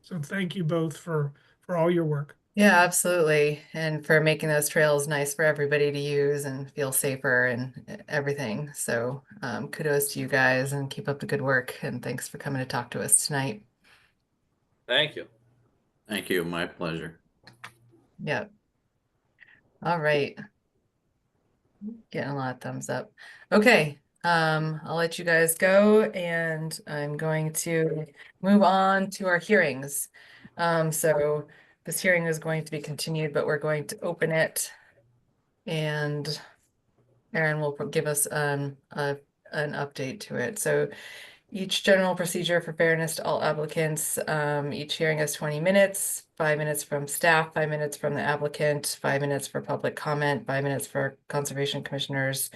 So thank you both for all your work. Yeah, absolutely. And for making those trails nice for everybody to use and feel safer and everything. So kudos to you guys and keep up the good work. And thanks for coming to talk to us tonight. Thank you. Thank you. My pleasure. Yep. All right. Getting a lot of thumbs up. Okay. I'll let you guys go, and I'm going to move on to our hearings. So this hearing is going to be continued, but we're going to open it and Aaron will give us an update to it. So each general procedure for fairness to all applicants, each hearing is 20 minutes, 5 minutes from staff, 5 minutes from the applicant, 5 minutes for public comment, 5 minutes for conservation commissioners.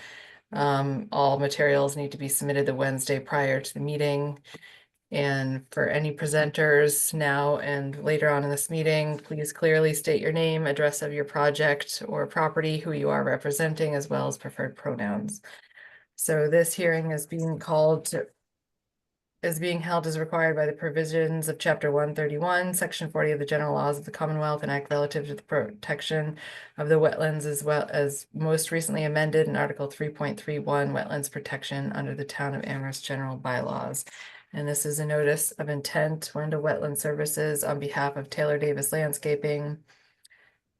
All materials need to be submitted the Wednesday prior to the meeting. And for any presenters now and later on in this meeting, please clearly state your name, address of your project or property, who you are representing, as well as preferred pronouns. So this hearing is being held as required by the provisions of Chapter 131, Section 40 of the General Laws of the Commonwealth, and act relative to the protection of the wetlands, as well as most recently amended in Article 3.31 Wetlands Protection under the Town of Amherst General Bylaws. And this is a notice of intent, Wenda Wetland Services, on behalf of Taylor Davis Landscaping,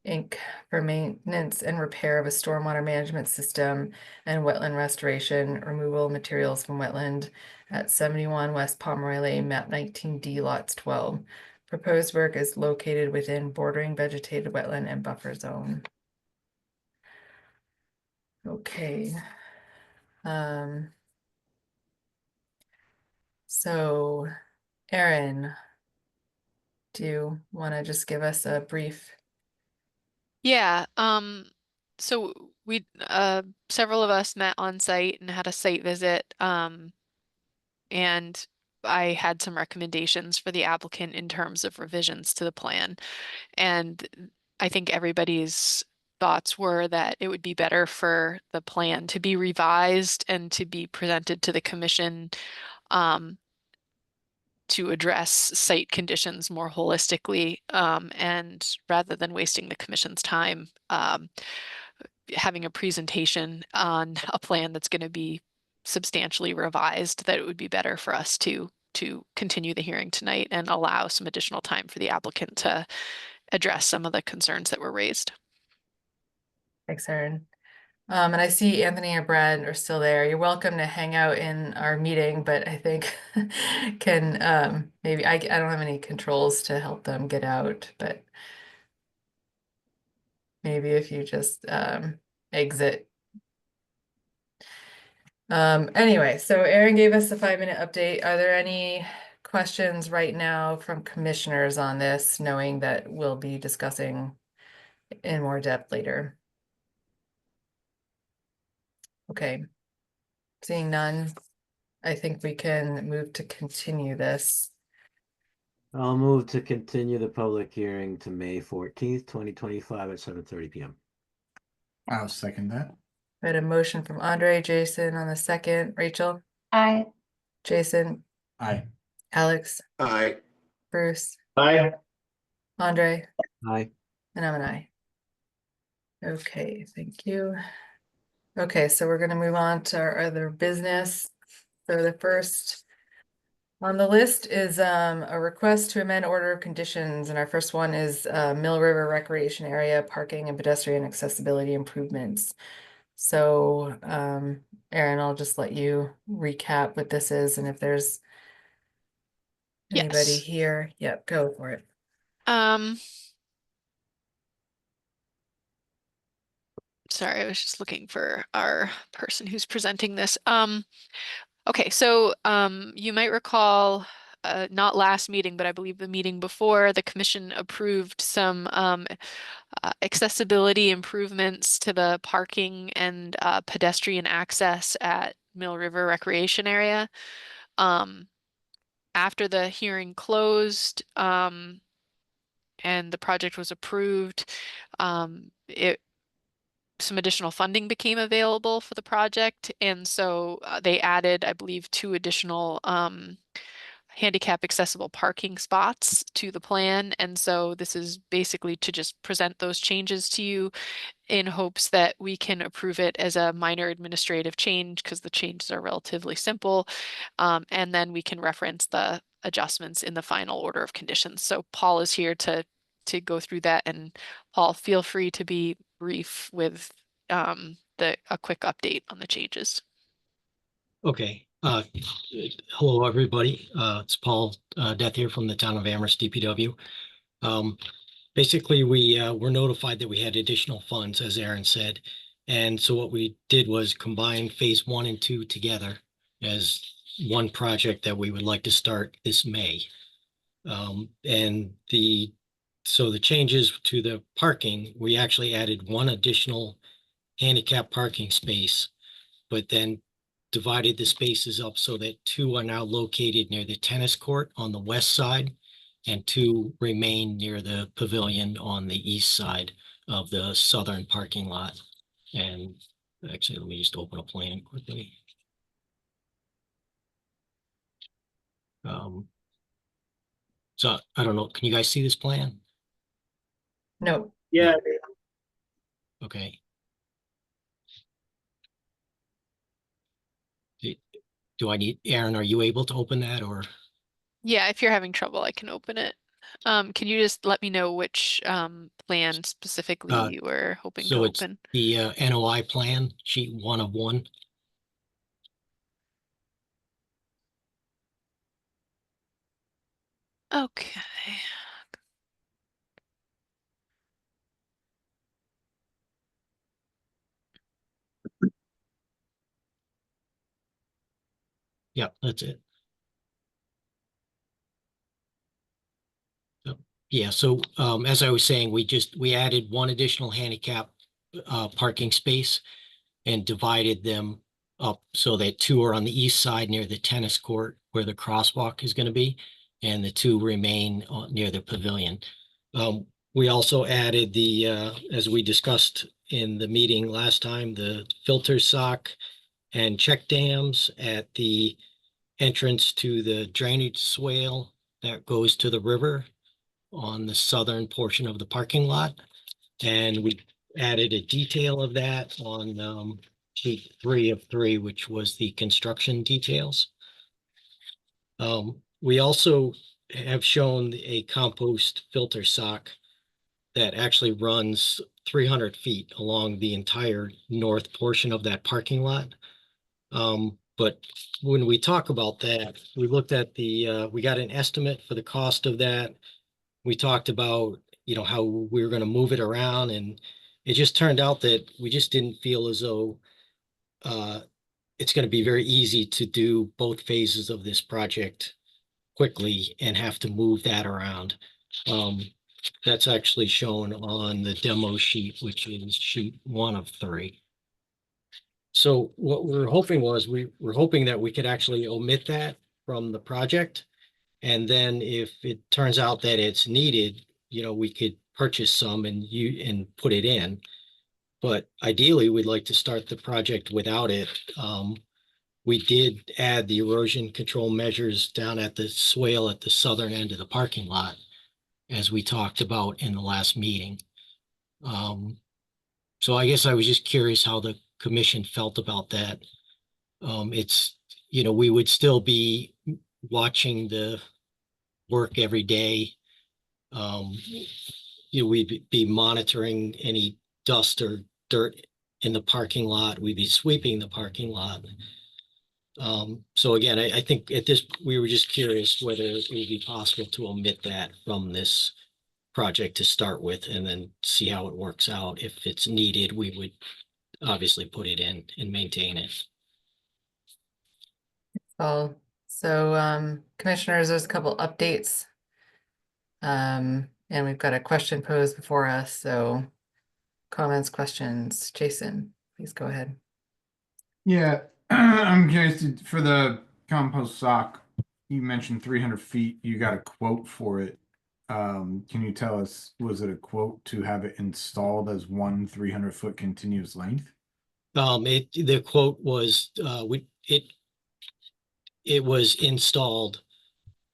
Inc., for maintenance and repair of a stormwater management system and wetland restoration, removal of materials from wetland at 71 West Pomeroy Lane, map 19D, lots 12. Proposed work is located within bordering vegetated wetland and buffer zone. Okay. So Aaron, do you want to just give us a brief? Yeah, so we several of us met on site and had a site visit, and I had some recommendations for the applicant in terms of revisions to the plan. And I think everybody's thoughts were that it would be better for the plan to be revised and to be presented to the commission to address site conditions more holistically, and rather than wasting the commission's time having a presentation on a plan that's going to be substantially revised, that it would be better for us to continue the hearing tonight and allow some additional time for the applicant to address some of the concerns that were raised. Thanks, Aaron. And I see Anthony and Brad are still there. You're welcome to hang out in our meeting, but I think can maybe I don't have any controls to help them get out, but maybe if you just exit. Anyway, so Aaron gave us a 5-minute update. Are there any questions right now from commissioners on this, knowing that we'll be discussing in more depth later? Okay, seeing none, I think we can move to continue this. I'll move to continue the public hearing to May 14th, 2025 at 7:30 p.m. I'll second that. We had a motion from Andre, Jason on the second, Rachel, I, Jason, Aye. Alex, Aye. Bruce, Aye. Andre, Aye. and I'm an aye. Okay, thank you. Okay, so we're gonna move on to our other business. So the first on the list is a request to amend order of conditions, and our first one is Mill River Recreation Area parking and pedestrian accessibility improvements. So Aaron, I'll just let you recap what this is, and if there's anybody Yes. here, yep, go for it. Sorry, I was just looking for our person who's presenting this. Okay, so you might recall, not last meeting, but I believe the meeting before, the commission approved some accessibility improvements to the parking and pedestrian access at Mill River Recreation Area. After the hearing closed, and the project was approved, some additional funding became available for the project. And so they added, I believe, 2 additional handicap accessible parking spots to the plan. And so this is basically to just present those changes to you in hopes that we can approve it as a minor administrative change, because the changes are relatively simple. And then we can reference the adjustments in the final order of conditions. So Paul is here to go through that. And Paul, feel free to be brief with a quick update on the changes. Okay. Hello, everybody. It's Paul Death here from the town of Amherst DPW. basically, we were notified that we had additional funds, as Aaron said. And so what we did was combine phase 1 and 2 together as one project that we would like to start this May. So the changes to the parking, we actually added one additional handicap parking space, but then divided the spaces up so that 2 are now located near the tennis court on the west side and 2 remain near the pavilion on the east side of the southern parking lot. And actually, let me just open a plan quickly. So I don't know, can you guys see this plan? No, Yeah, Okay. Do I need, Aaron, are you able to open that or? Yeah, if you're having trouble, I can open it. Can you just let me know which plan specifically you were hoping to So it's open? the NOI plan, sheet 1 of 1. Okay. Yep, that's it. Yeah, so as I was saying, we added one additional handicap parking space and divided them up so that 2 are on the east side near the tennis court where the crosswalk is going to be, and the 2 remain near the pavilion. We also added as we discussed in the meeting last time, the filter sock and check dams at the entrance to the drainage swale that goes to the river on the southern portion of the parking lot. And we added a detail of that on sheet 3 of 3, which was the construction details. We also have shown a compost filter sock that actually runs 300 feet along the entire north portion of that parking lot. But when we talk about that, we looked at we got an estimate for the cost of that. We talked about, how we were going to move it around, and it just turned out that we just didn't feel as though it's going to be very easy to do both phases of this project quickly and have to move that around. That's actually shown on the demo sheet, which is sheet 1 of 3. So what we're hoping was we're hoping that we could actually omit that from the project. And then if it turns out that it's needed, we could purchase some and put it in. But ideally, we'd like to start the project without it. We did add the erosion control measures down at the swale at the southern end of the parking lot, as we talked about in the last meeting. So I guess I was just curious how the commission felt about that. We would still be watching the work every day. We'd be monitoring any dust or dirt in the parking lot. We'd be sweeping the parking lot. So again, I think we were just curious whether it would be possible to omit that from this project to start with and then see how it works out. If it's needed, we would obviously put it in and maintain it. So commissioners, there's a couple updates. And we've got a question posed before us, so comments, questions. Jason, please go ahead. Yeah, I'm curious for the compost sock. You mentioned 300 feet. You got a quote for it. Can you tell us, was it a quote to have it installed as one 300-foot continuous length? The quote was it was installed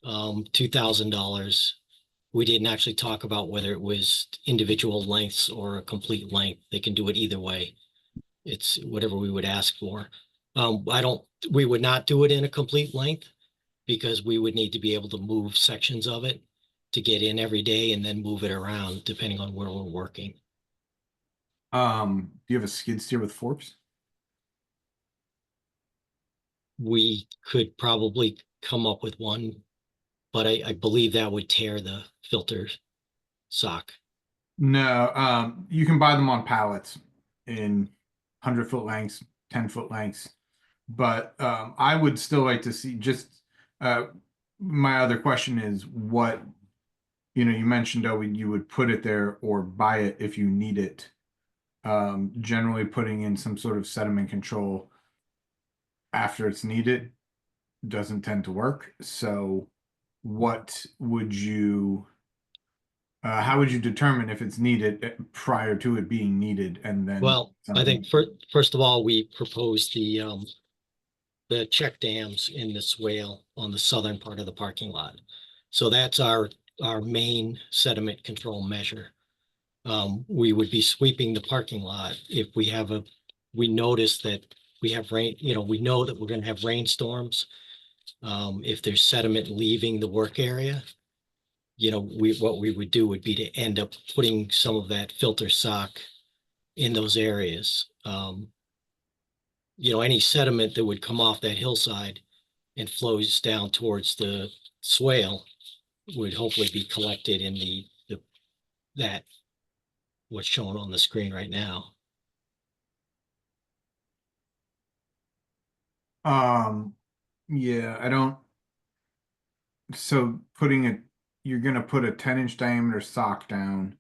$2,000. We didn't actually talk about whether it was individual lengths or a complete length. They can do it either way. It's whatever we would ask for. We would not do it in a complete length because we would need to be able to move sections of it to get in every day and then move it around depending on where we're working. Do you have a skid steer with forks? We could probably come up with one, but I believe that would tear the filter sock. No, you can buy them on pallets in 100-foot lengths, 10-foot lengths. But I would still like to see just my other question is what, you mentioned, oh, you would put it there or buy it if you need it. Generally putting in some sort of sediment control after it's needed doesn't tend to work. So what would you how would you determine if it's needed prior to it being needed and then Well, I think something? first of all, we proposed the check dams in the swale on the southern part of the parking lot. So that's our main sediment control measure. We would be sweeping the parking lot if we notice that we have rain, we know that we're gonna have rainstorms. If there's sediment leaving the work area, what we would do would be to end up putting some of that filter sock in those areas. Any sediment that would come off that hillside and flows down towards the swale would hopefully be collected in that what's shown on the screen right now. Yeah, I don't. So you're gonna put a 10-inch diameter sock down,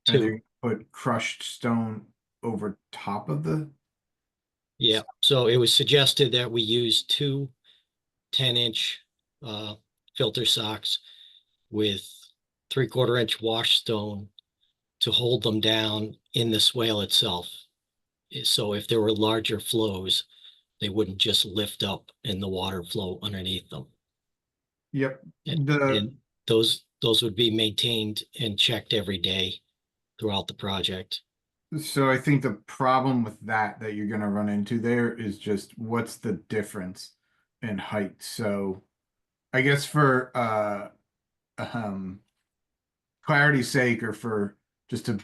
and Two. then put crushed stone over top of the. Yeah, so it was suggested that we use two 10-inch filter socks with 3/4 inch wash stone to hold them down in the swale itself. So if there were larger flows, they wouldn't just lift up and the water flow underneath them. Yep. And those would be maintained and checked every day throughout the project. So I think the problem with that you're gonna run into there is just what's the difference in height. So I guess for um clarity's sake, or for just to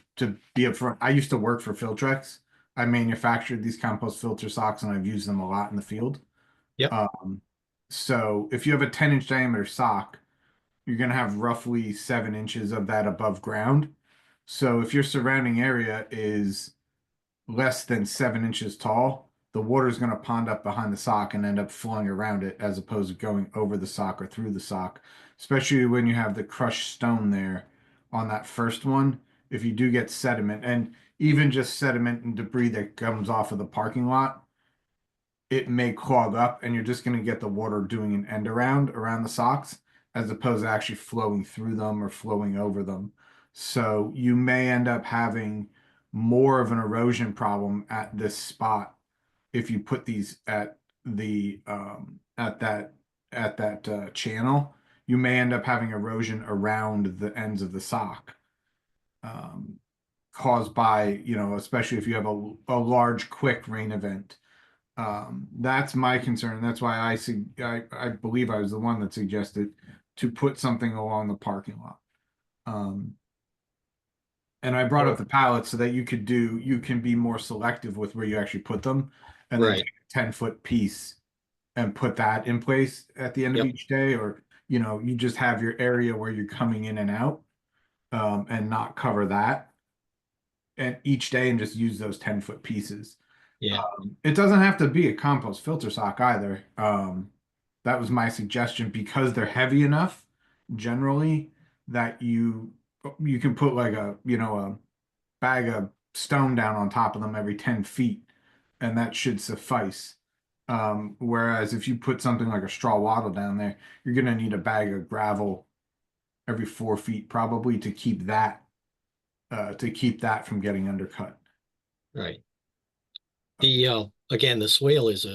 be upfront, I used to work for Filtrex. I manufactured these compost filter socks and I've used them a lot in the field. Yep. So if you have a 10-inch diameter sock, you're gonna have roughly 7 inches of that above ground. So if your surrounding area is less than 7 inches tall, the water is going to pond up behind the sock and end up flowing around it as opposed to going over the sock or through the sock, especially when you have the crushed stone there on that first one. If you do get sediment, and even just sediment and debris that comes off of the parking lot, it may clog up and you're just going to get the water doing an end around the socks as opposed to actually flowing through them or flowing over them. So you may end up having more of an erosion problem at this spot if you put these at the at that channel. You may end up having erosion around the ends of the sock, caused by, especially if you have a large quick rain event. That's my concern. That's why I believe I was the one that suggested to put something along the parking lot. And I brought up the pallets so that you can be more selective with where you actually put them, and then Right. take a 10-foot piece and put that in place at the end of Yep. each day, or you just have your area where you're coming in and out, and not cover that and each day and just use those 10-foot pieces. Yeah. It doesn't have to be a compost filter sock either. That was my suggestion because they're heavy enough generally that you can put like a bag of stone down on top of them every 10 feet, and that should suffice. Whereas if you put something like a straw wattle down there, you're gonna need a bag of gravel every 4 feet probably to keep that from getting undercut. Right. Again, the swale it's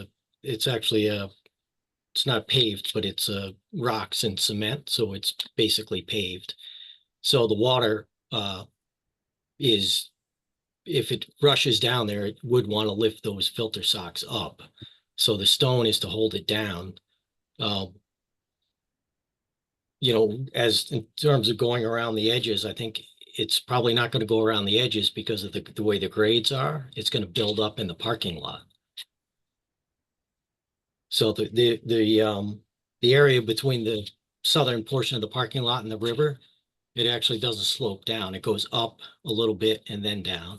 actually it's not paved, but it's rocks and cement, so it's basically paved. So the water if it rushes down there, it would want to lift those filter socks up. So the stone is to hold it down. As in terms of going around the edges, I think it's probably not going to go around the edges because of the way the grades are. It's going to build up in the parking lot. So the area between the southern portion of the parking lot and the river It actually doesn't slope down. It goes up a little bit and then down.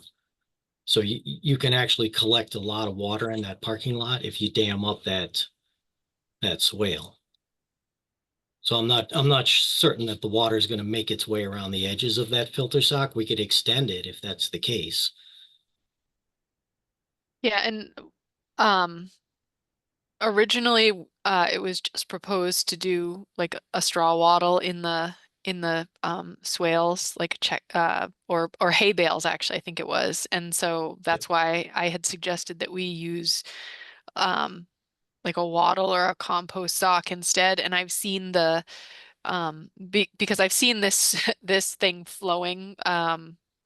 So you can actually collect a lot of water in that parking lot if you dam up that swale. So I'm not certain that the water is going to make its way around the edges of that filter sock. We could extend it if that's the case. Yeah, and um originally it was just proposed to do like a straw wattle in the swales, like check or hay bales actually, I think it was. And so that's why I had suggested that we use like a wattle or a compost sock instead. And I've seen the because I've seen this this thing flowing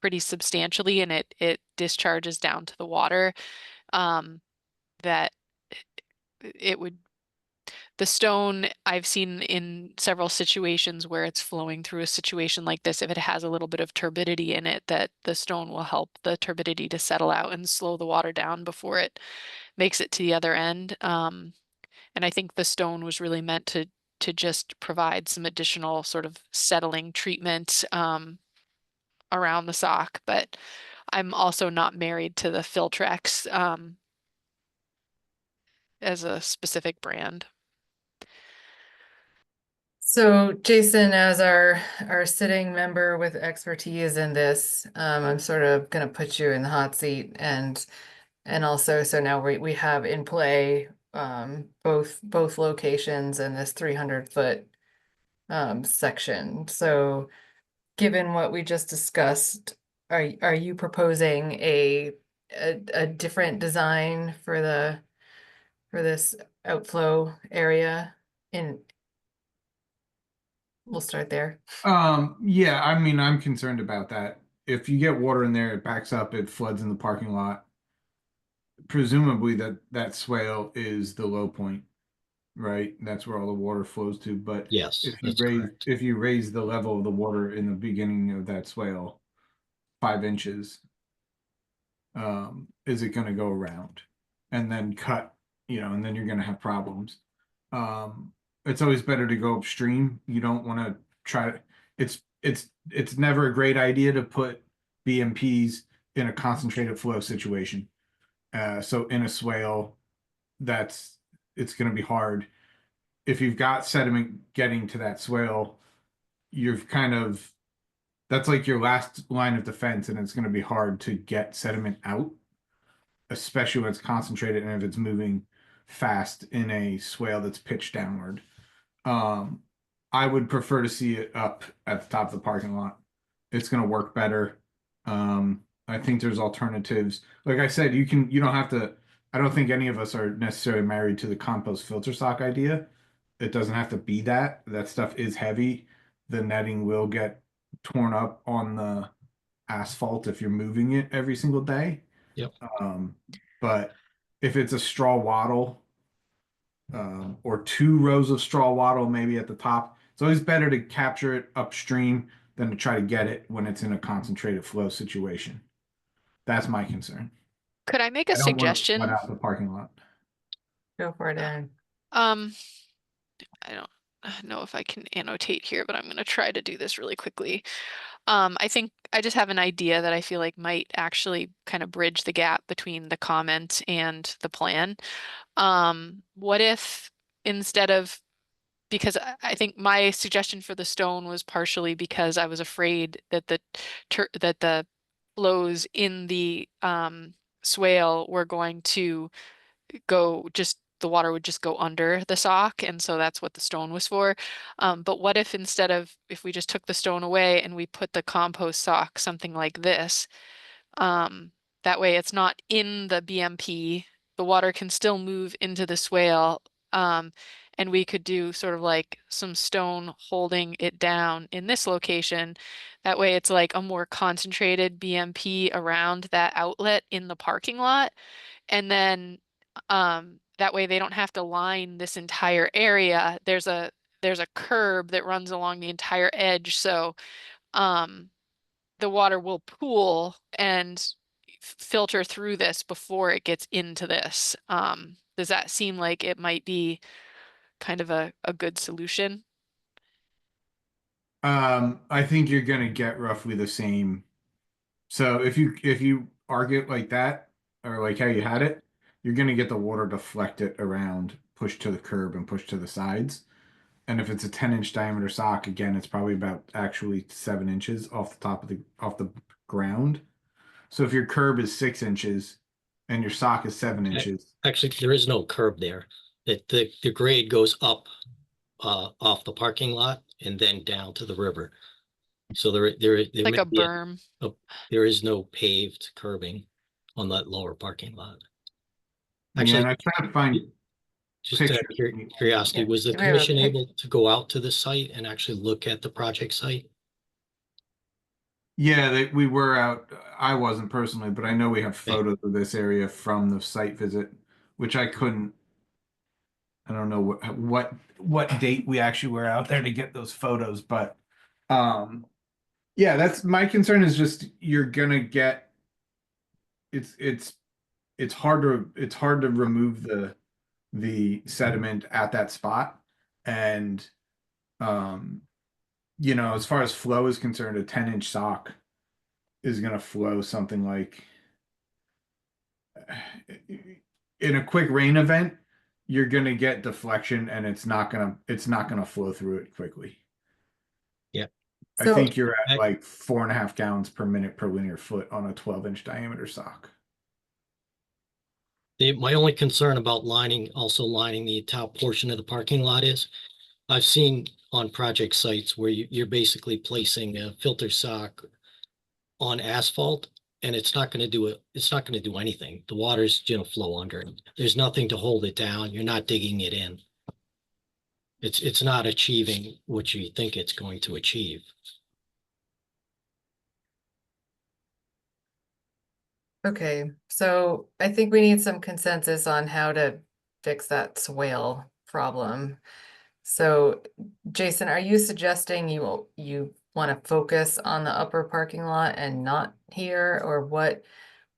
pretty substantially, and it discharges down to the water, that it would, the stone I've seen in several situations where it's flowing through a situation like this, if it has a little bit of turbidity in it, that the stone will help the turbidity to settle out and slow the water down before it makes it to the other end. And I think the stone was really meant to just provide some additional sort of settling treatment around the sock. But I'm also not married to the Filtrex as a specific brand. So Jason, as our sitting member with expertise in this, I'm sort of gonna put you in the hot seat, and also, so now we have in play both locations in this 300-foot section. So given what we just discussed, are you proposing a different design for this outflow area? We'll start there. Yeah, I mean, I'm concerned about that. If you get water in there, it backs up, it floods in the parking lot. Presumably that swale is the low point, right? That's where all the water flows to. But Yes, if you that's raise correct. if you raise the level of the water in the beginning of that swale 5 inches, is it going to go around and then cut, and then you're going to have problems. It's always better to go upstream. You don't want to try to, it's never a great idea to put BMPs in a concentrated flow situation. So in a swale, it's going to be hard. If you've got sediment getting to that swale, you've that's like your last line of defense, and it's going to be hard to get sediment out, especially when it's concentrated and if it's moving fast in a swale that's pitched downward. I would prefer to see it up at the top of the parking lot. It's going to work better. I think there's alternatives. Like I said, you don't have to, I don't think any of us are necessarily married to the compost filter sock idea. It doesn't have to be that. That stuff is heavy. The netting will get torn up on the asphalt if you're moving it every single day. Yep. But if it's a straw wattle, or 2 rows of straw wattle maybe at the top, it's always better to capture it upstream than to try to get it when it's in a concentrated flow situation. That's my concern. Could I make a I don't want to flood suggestion? out the parking lot. Go for it, Aaron. I don't know if I can annotate here, but I'm going to try to do this really quickly. I think I just have an idea that I feel like might actually kind of bridge the gap between the comment and the plan. What if instead of, because I think my suggestion for the stone was partially because I was afraid that the flows in the swale were going to go, just the water would just go under the sock, and so that's what the stone was for. But what if instead of, if we just took the stone away and we put the compost sock something like this, that way it's not in the BMP, the water can still move into the swale, and we could do sort of like some stone holding it down in this location. That way it's like a more concentrated BMP around that outlet in the parking lot. And then that way they don't have to line this entire area. There's a curb that runs along the entire edge. So the water will pool and filter through this before it gets into this. Does that seem like it might be kind of a good solution? I think you're gonna get roughly the same. So if you arc it like that, or like how you had it, you're gonna get the water deflected around, push to the curb and push to the sides. And if it's a 10-inch diameter sock, again, it's probably about actually 7 inches off the top of the ground. So if your curb is 6 inches and your sock is 7 inches, Actually, there is no curb there. The grade goes up off the parking lot and then down to the river. So there Like may a be berm. there is no paved curbing on that lower parking lot. yeah, Actually, and I try to find just out of pictures. curiosity, Yeah, was the do we have a commission pic- able to go out to the site and actually look at the project site? Yeah, we were out. I wasn't personally, but I know we have photos of this area from the site visit, which I couldn't. I don't know what date we actually were out there to get those photos, but yeah, that's my concern is just you're gonna get it's hard to remove the sediment at that spot. And as far as flow is concerned, a 10-inch sock is gonna flow something like in a quick rain event, you're gonna get deflection and it's not gonna flow through it quickly. Yeah. I So- think you're at like 4.5 gallons per minute per linear foot on a 12-inch diameter sock. My only concern about also lining the top portion of the parking lot is I've seen on project sites where you're basically placing a filter sock on asphalt and it's not going to do anything. The water's going to flow under it. There's nothing to hold it down. You're not digging it in. It's not achieving what you think it's going to achieve. Okay, so I think we need some consensus on how to fix that swale problem. So Jason, are you suggesting you want to focus on the upper parking lot and not here? Or what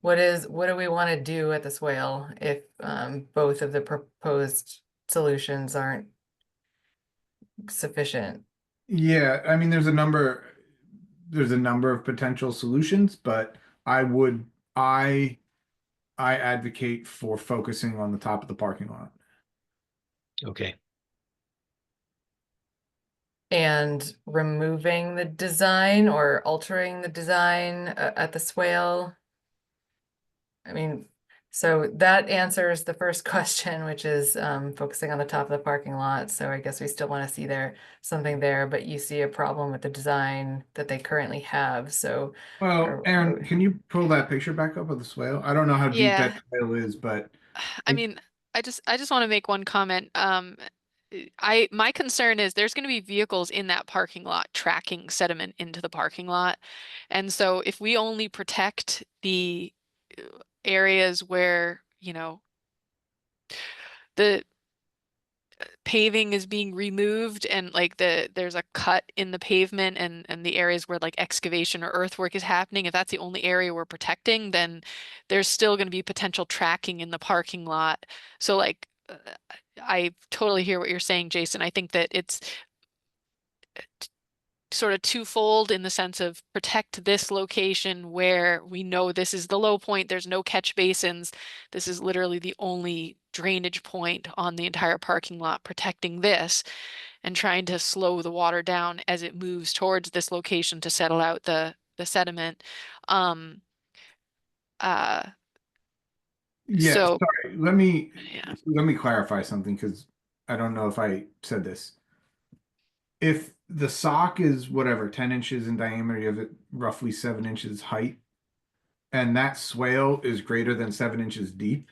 do we want to do at the swale if both of the proposed solutions aren't sufficient? Yeah, I mean, there's a number of potential solutions, but I advocate for focusing on the top of the parking lot. Okay. And removing the design or altering the design at the swale? I mean, so that answers the first question, which is focusing on the top of the parking lot. So I guess we still want to see something there, but you see a problem with the design that they currently have. So Well, Aaron, can you pull that picture back up of the swale? I don't know how deep Yeah. that swale is, but I mean, I just want to make one comment. My concern is there's going to be vehicles in that parking lot tracking sediment into the parking lot. And so if we only protect the areas where, the paving is being removed and like there's a cut in the pavement and the areas where like excavation or earthwork is happening, if that's the only area we're protecting, then there's still going to be potential tracking in the parking lot. So like I totally hear what you're saying, Jason. I think that it's sort of twofold in the sense of protect this location where we know this is the low point, there's no catch basins. This is literally the only drainage point on the entire parking lot, protecting this and trying to slow the water down as it moves towards this location to settle out the sediment. yeah, So sorry. Let me yeah. clarify something because I don't know if I said this. If the sock is whatever 10 inches in diameter, you have it roughly 7 inches height, and that swale is greater than 7 inches deep,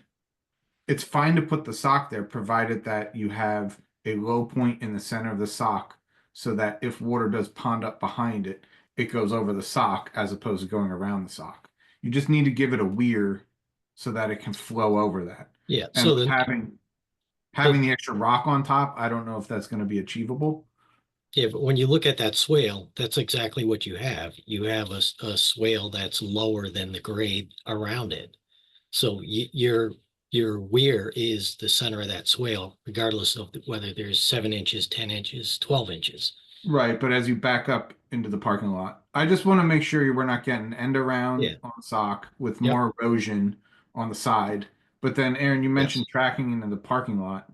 it's fine to put the sock there, provided that you have a low point in the center of the sock so that if water does pond up behind it, it goes over the sock as opposed to going around the sock. You just need to give it a weir so that it can flow over that. Yeah. And So then having the extra rock on top, I don't know if that's going to be achievable. yeah, but when you look at that swale, that's exactly what you have. You have a swale that's lower than the grade around it. So your weir is the center of that swale, regardless of whether there's 7 inches, 10 inches, 12 inches. Right, but as you back up into the parking lot, I just want to make sure we're not getting end around Yeah. on the sock with Yep. more erosion on the side. But then, Aaron, you mentioned Yes. tracking into the parking lot.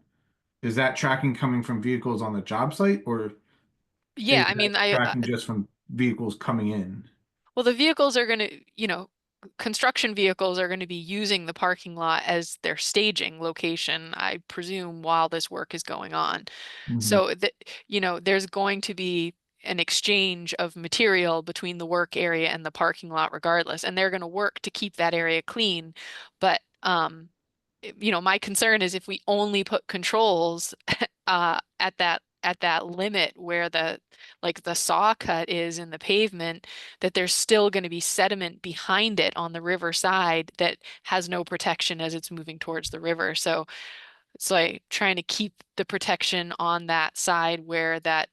Is that tracking coming from vehicles on the job site, or Yeah, is I that mean, tracking just from vehicles coming in? well, the vehicles are gonna, construction vehicles are gonna be using the parking lot as their staging location, I presume, while this work is going on. Mhm. So that, there's going to be an exchange of material between the work area and the parking lot regardless, and they're gonna work to keep that area clean. But, my concern is if we only put controls at that limit where the saw cut is in the pavement, that there's still going to be sediment behind it on the river side that has no protection as it's moving towards the river. So it's like trying to keep the protection on that side where that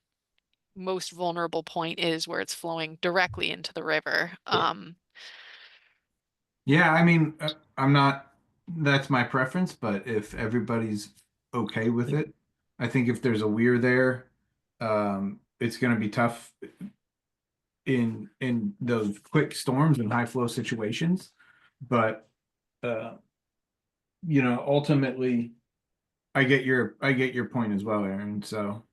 most vulnerable point is, where it's flowing directly into the river. Yeah, I mean, I'm not, that's my preference, but if everybody's okay with it, I think if there's a weir there, it's going to be tough in those quick storms and high flow situations. But ultimately, I get your point as well, Aaron. So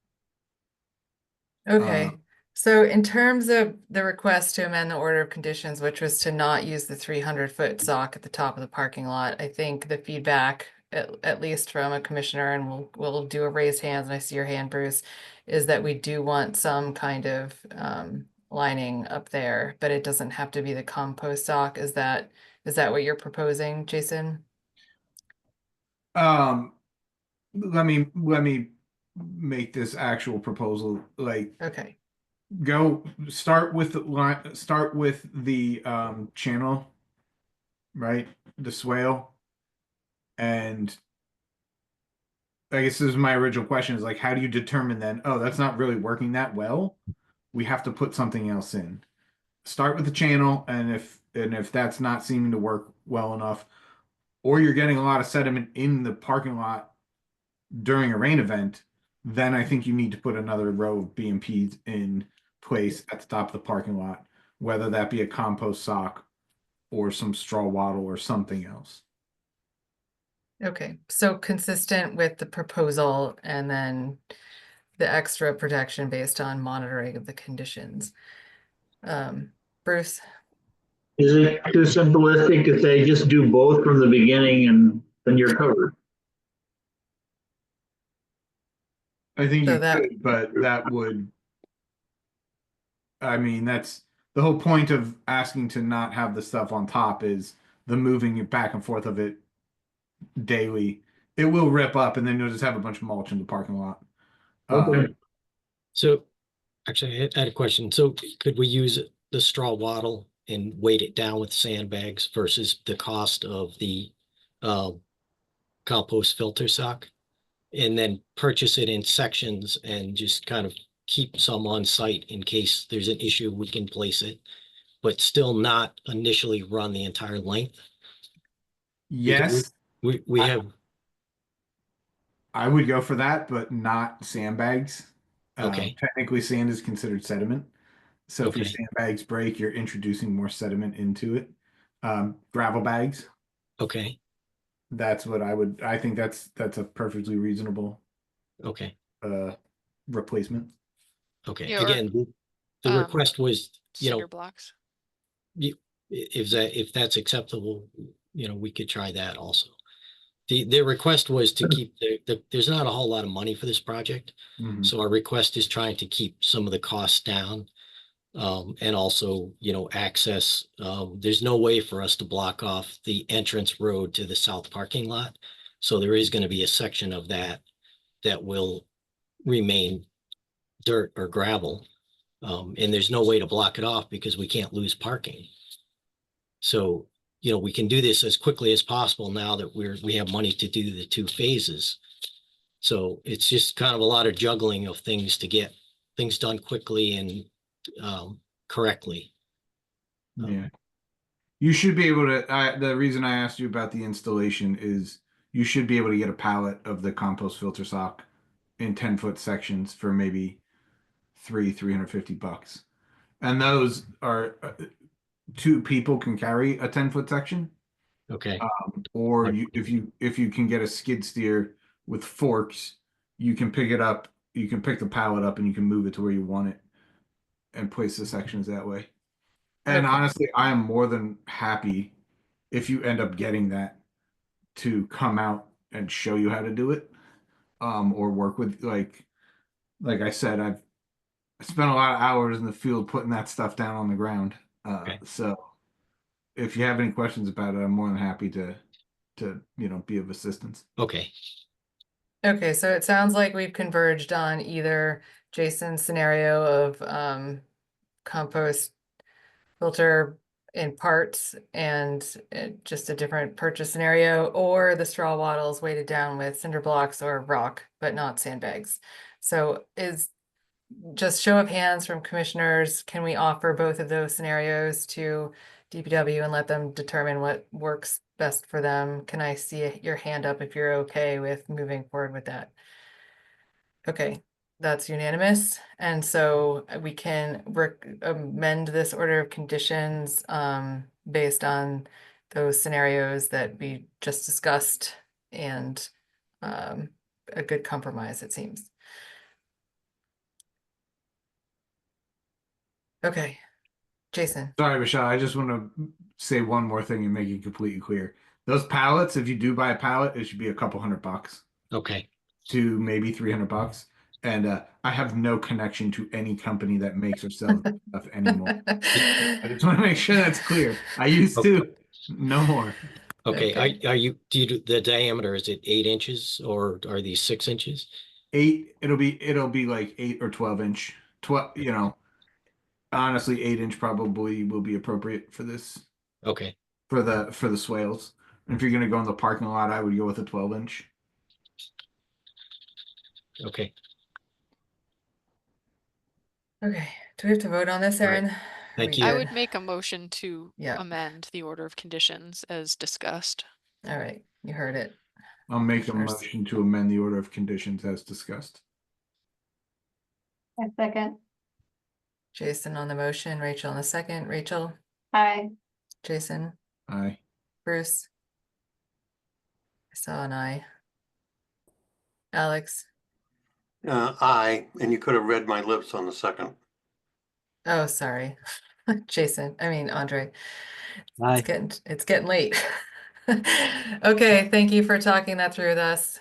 Okay, so in terms of the request to amend the order of conditions, which was to not use the 300-foot sock at the top of the parking lot, I think the feedback, at least from a commissioner, and we'll do a raised hands, and I see your hand, Bruce, is that we do want some kind of lining up there, but it doesn't have to be the compost sock. Is that what you're proposing, Jason? let me make this actual proposal. Like, Okay, go start with the line, start with the channel, right? The swale. And I guess this is my original question, is like, how do you determine then, oh, that's not really working that well? We have to put something else in. Start with the channel, and if that's not seeming to work well enough, or you're getting a lot of sediment in the parking lot during a rain event, then I think you need to put another row of BMPs in place at the top of the parking lot, whether that be a compost sock or some straw wattle or something else. okay, so consistent with the proposal and then the extra protection based on monitoring of the conditions. Bruce? Is it too simplistic if they just do both from the beginning and then you're covered? I think So you that- could, but that would, I mean, that's the whole point of asking to not have the stuff on top, is the moving back and forth of it daily. It will rip up, and then you'll just have a bunch of mulch in the parking lot. Okay. So actually, I had a question. So could we use the straw wattle and weight it down with sandbags versus the cost of the compost filter sock? And then purchase it in sections and just kind of keep some on site in case there's an issue, we can place it, but still not initially run the entire length? Yes, We have, I would go for that, but not sandbags. Okay. Technically, sand is considered sediment. So if your Okay. sandbags break, you're introducing more sediment into it. Gravel bags, okay, that's what I think that's a perfectly reasonable okay, replacement. okay. Yeah, or, Again, the request was, cinder blocks. if that's acceptable, we could try that also. The request was to keep there's not a whole lot of money for this project. Mhm. So our request is trying to keep some of the costs down. And also, access. There's no way for us to block off the entrance road to the south parking lot. So there is going to be a section of that will remain dirt or gravel. And there's no way to block it off because we can't lose parking. So, we can do this as quickly as possible now that we have money to do the 2 phases. So it's just kind of a lot of juggling of things to get things done quickly and correctly. Yeah. You should be able to, the reason I asked you about the installation is you should be able to get a pallet of the compost filter sock in 10-foot sections for maybe $350. And those are 2 people can carry a 10-foot section. Okay, Or if you can get a skid steer with forks, you can pick it up. You can pick the pallet up and you can move it to where you want it, and place the sections that way. And Okay. honestly, I am more than happy if you end up getting that to come out and show you how to do it, or work with like I said, I've spent a lot of hours in the field putting that stuff down on the ground. Okay. So if you have any questions about it, I'm more than happy to be of assistance. okay, Okay, so it sounds like we've converged on either Jason's scenario of compost filter in parts and just a different purchase scenario, or the straw wattles weighted down with cinder blocks or rock, but not sandbags. So is just show of hands from commissioners, can we offer both of those scenarios to DPW and let them determine what works best for them? Can I see your hand up if you're okay with moving forward with that? Okay, that's unanimous. And so we can amend this order of conditions based on those scenarios that we just discussed, and a good compromise, it seems. Okay, Jason. Sorry, Michelle. I just want to say one more thing and make it completely clear. Those pallets, if you do buy a pallet, it should be a couple $100 okay, to maybe $300. And I have no connection to any company that makes or sells that stuff anymore. I just want to make sure that's clear. I used to, no more. okay. Okay. Are you, do you do the diameter, is it 8 inches or are these 6 inches? 8, it'll be like 8 or 12 inch. 12, honestly, 8 inch probably will be appropriate for this, Okay, for the swales. And if you're gonna go in the parking lot, I would go with a 12 inch. okay. Okay, do we have to vote on this, All right. Erin? Thank We you. I good? would make a motion to Yeah. amend the order of conditions as discussed. All right, you heard it. I'll make a Commissioners. motion to amend the order of conditions as discussed. A second. Jason on the motion, Rachel on the second. Rachel, Aye. Jason, Aye. Bruce. I saw an eye. Alex. Aye, and you could have read my lips on the second. Oh, sorry. Jason, I mean, Andre. Aye. It's getting late. Okay, thank you for talking that through with us.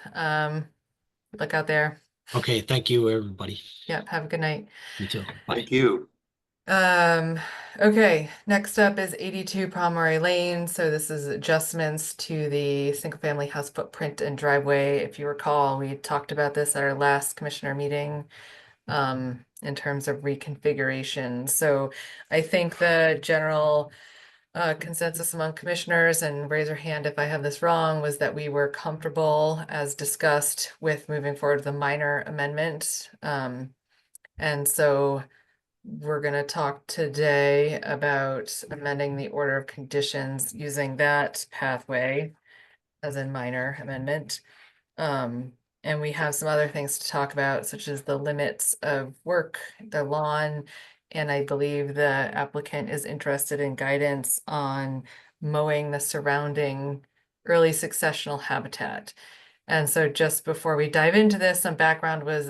Look out there. Okay, thank you, everybody. Yep, have a good night. You too. Bye. Thank you. Okay, next up is 82 Palmary Lane. So this is adjustments to the single family house footprint and driveway. If you recall, we talked about this at our last commissioner meeting in terms of reconfiguration. So I think the general consensus among commissioners, and raise your hand if I have this wrong, was that we were comfortable, as discussed, with moving forward with a minor amendment. And so we're going to talk today about amending the order of conditions using that pathway as a minor amendment. And we have some other things to talk about, such as the limits of work, the lawn, and I believe the applicant is interested in guidance on mowing the surrounding early successional habitat. And so just before we dive into this, some background was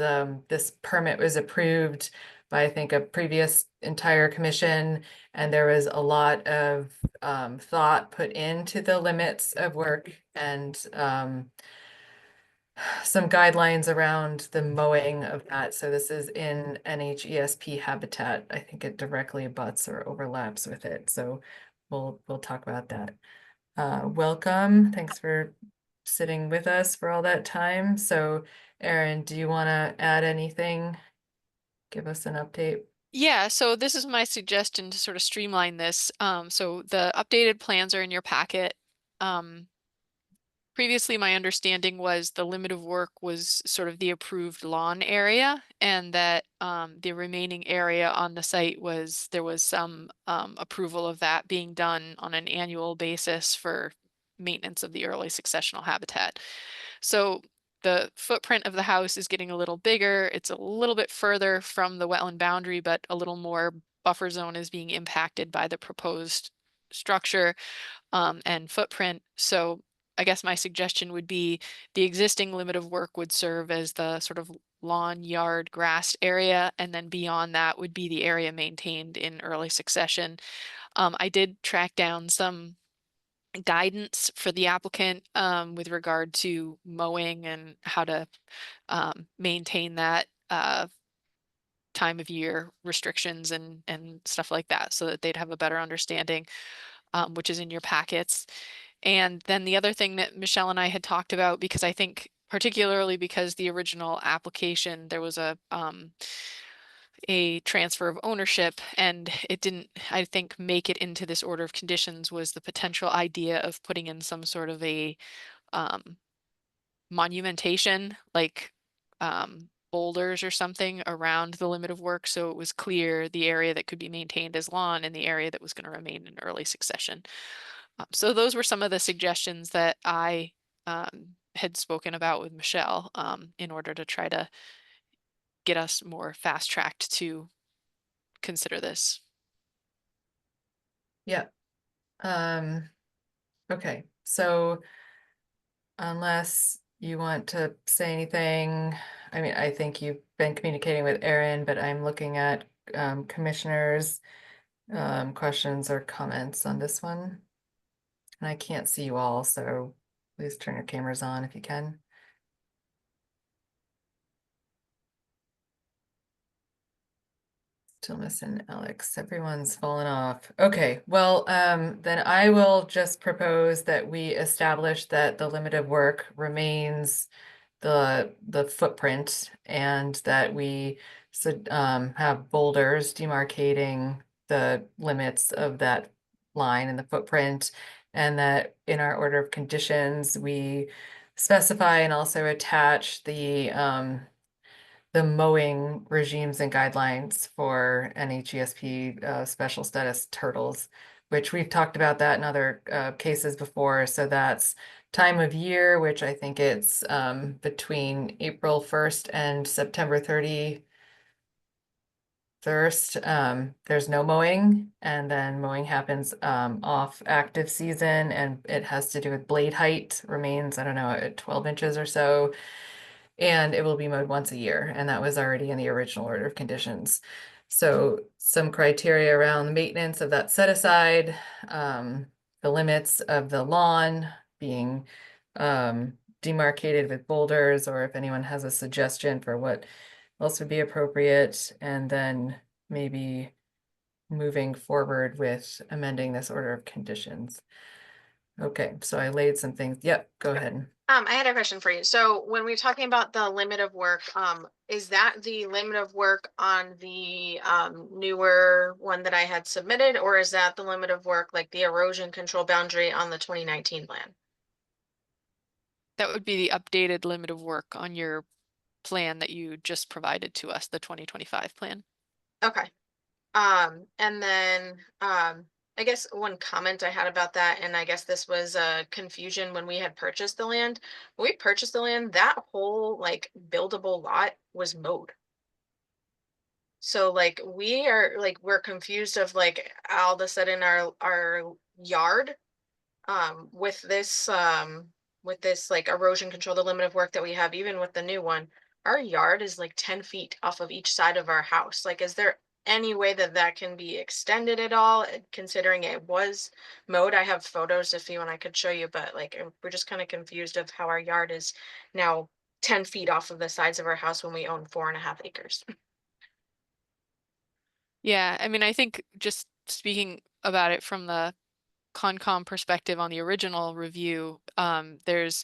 this permit was approved by, I think, a previous entire commission, and there was a lot of thought put into the limits of work and some guidelines around the mowing of that. So this is in NHESP habitat. I think it directly abuts or overlaps with it. So we'll talk about that. Welcome. Thanks for sitting with us for all that time. So Erin, do you want to add anything? Give us an update. Yeah, so this is my suggestion to sort of streamline this. So the updated plans are in your packet. Previously, my understanding was the limit of work was sort of the approved lawn area, and that the remaining area on the site was, there was some approval of that being done on an annual basis for maintenance of the early successional habitat. So the footprint of the house is getting a little bigger. It's a little bit further from the wetland boundary, but a little more buffer zone is being impacted by the proposed structure and footprint. So I guess my suggestion would be the existing limit of work would serve as the sort of lawn, yard, grass area, and then beyond that would be the area maintained in early succession. I did track down some guidance for the applicant with regard to mowing and how to maintain that time of year restrictions and stuff like that, so that they'd have a better understanding, which is in your packets. And then the other thing that Michelle and I had talked about, because I think particularly because the original application, there was a transfer of ownership and it didn't, I think, make it into this order of conditions, was the potential idea of putting in some sort of a monumentation, like boulders or something around the limit of work, so it was clear the area that could be maintained as lawn and the area that was going to remain in early succession. So those were some of the suggestions that I had spoken about with Michelle in order to try to get us more fast tracked to consider this. Yeah. Okay, so unless you want to say anything, I mean, I think you've been communicating with Erin, but I'm looking at commissioners' questions or comments on this one. And I can't see you all, so please turn your cameras on if you can. Still missing Alex. Everyone's fallen off. Okay, well, then I will just propose that we establish that the limit of work remains the footprint, and that we have boulders demarcating the limits of that line and the footprint, and that in our order of conditions, we specify and also attach the mowing regimes and guidelines for NHESP special status turtles, which we've talked about that in other cases before. So that's time of year, which I think it's between April 1st and September 31st. There's no mowing, and then mowing happens off active season, and it has to do with blade height, remains, I don't know, at 12 inches or so. And it will be mowed once a year, and that was already in the original order of conditions. So some criteria around the maintenance of that set aside, the limits of the lawn being demarcated with boulders, or if anyone has a suggestion for what else would be appropriate, and then maybe moving forward with amending this order of conditions. Okay, so I laid some things. Yep, go ahead. I had a question for you. So when we're talking about the limit of work, is that the limit of work on the newer one that I had submitted, or is that the limit of work, like the erosion control boundary on the 2019 plan? That would be the updated limit of work on your plan that you just provided to us, the 2025 plan. Okay. And then I guess one comment I had about that, and I guess this was a confusion when we had purchased the land. When we purchased the land, that whole like buildable lot was mowed. So like we're confused of like all of a sudden our yard with this like erosion control, the limit of work that we have, even with the new one, our yard is like 10 feet off of each side of our house. Like, is there any way that that can be extended at all, considering it was mowed? I have photos if you want, I could show you, but like we're just kind of confused of how our yard is now 10 feet off of the sides of our house when we own 4.5 acres. Yeah, I mean, I think just speaking about it from the Concom perspective on the original review, there's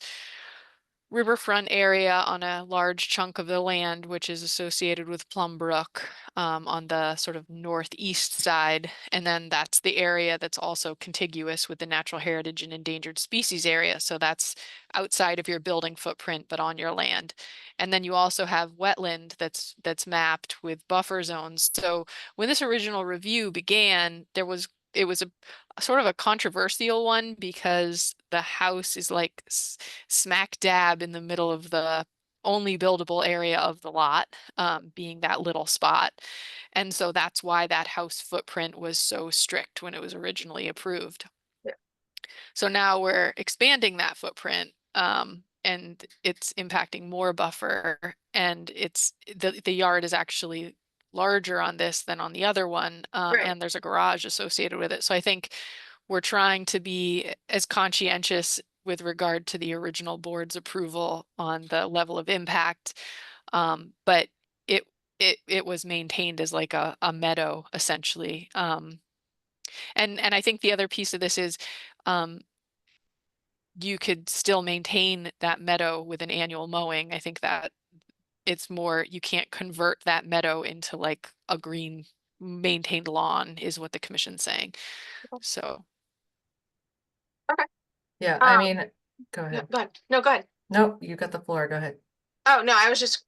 riverfront area on a large chunk of the land, which is associated with Plum Brook on the sort of northeast side. And then that's the area that's also contiguous with the natural heritage and endangered species area. So that's outside of your building footprint, but on your land. And then you also have wetland that's mapped with buffer zones. So when this original review began, there was it was a sort of a controversial one because the house is like smack dab in the middle of the only buildable area of the lot, being that little spot. And so that's why that house footprint was so strict when it was originally approved. Yeah. So now we're expanding that footprint, and it's impacting more buffer, and it's the yard is actually larger on this than on the other one, Right. and there's a garage associated with it. So I think we're trying to be as conscientious with regard to the original board's approval on the level of impact. But it was maintained as like a meadow essentially. And I think the other piece of this is, you could still maintain that meadow with an annual mowing. I think that it's more, you can't convert that meadow into like a green maintained lawn is what the commission's saying. So. Yeah, I Um, mean, go No, ahead. go ahead. No, go ahead. No, you got the floor. Go ahead. Oh, no, I was just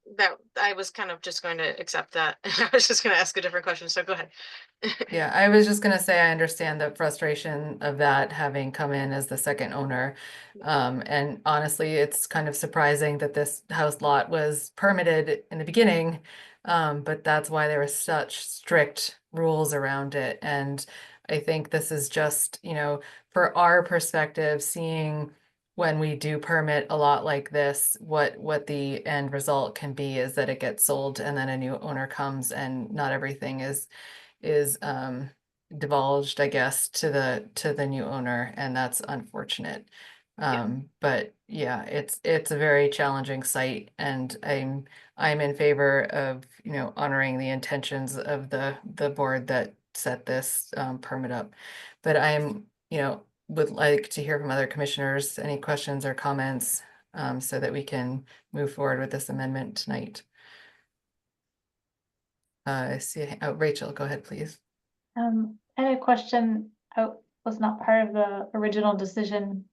I was kind of just going to accept that. I was just going to ask a different question. So go ahead. Yeah, I was just gonna say, I understand the frustration of that having come in as the second owner. And honestly, it's kind of surprising that this house lot was permitted in the beginning. But that's why there were such strict rules around it. And I think this is just, for our perspective, seeing when we do permit a lot like this, what the end result can be is that it gets sold and then a new owner comes and not everything is divulged, I guess, to the new owner, and that's unfortunate. But yeah, it's a very challenging site, and I'm in favor of, honoring the intentions of the board that set this permit up. But would like to hear from other commissioners, any questions or comments, so that we can move forward with this amendment tonight. Rachel, go ahead, please. I had a question. I was not part of the original decision.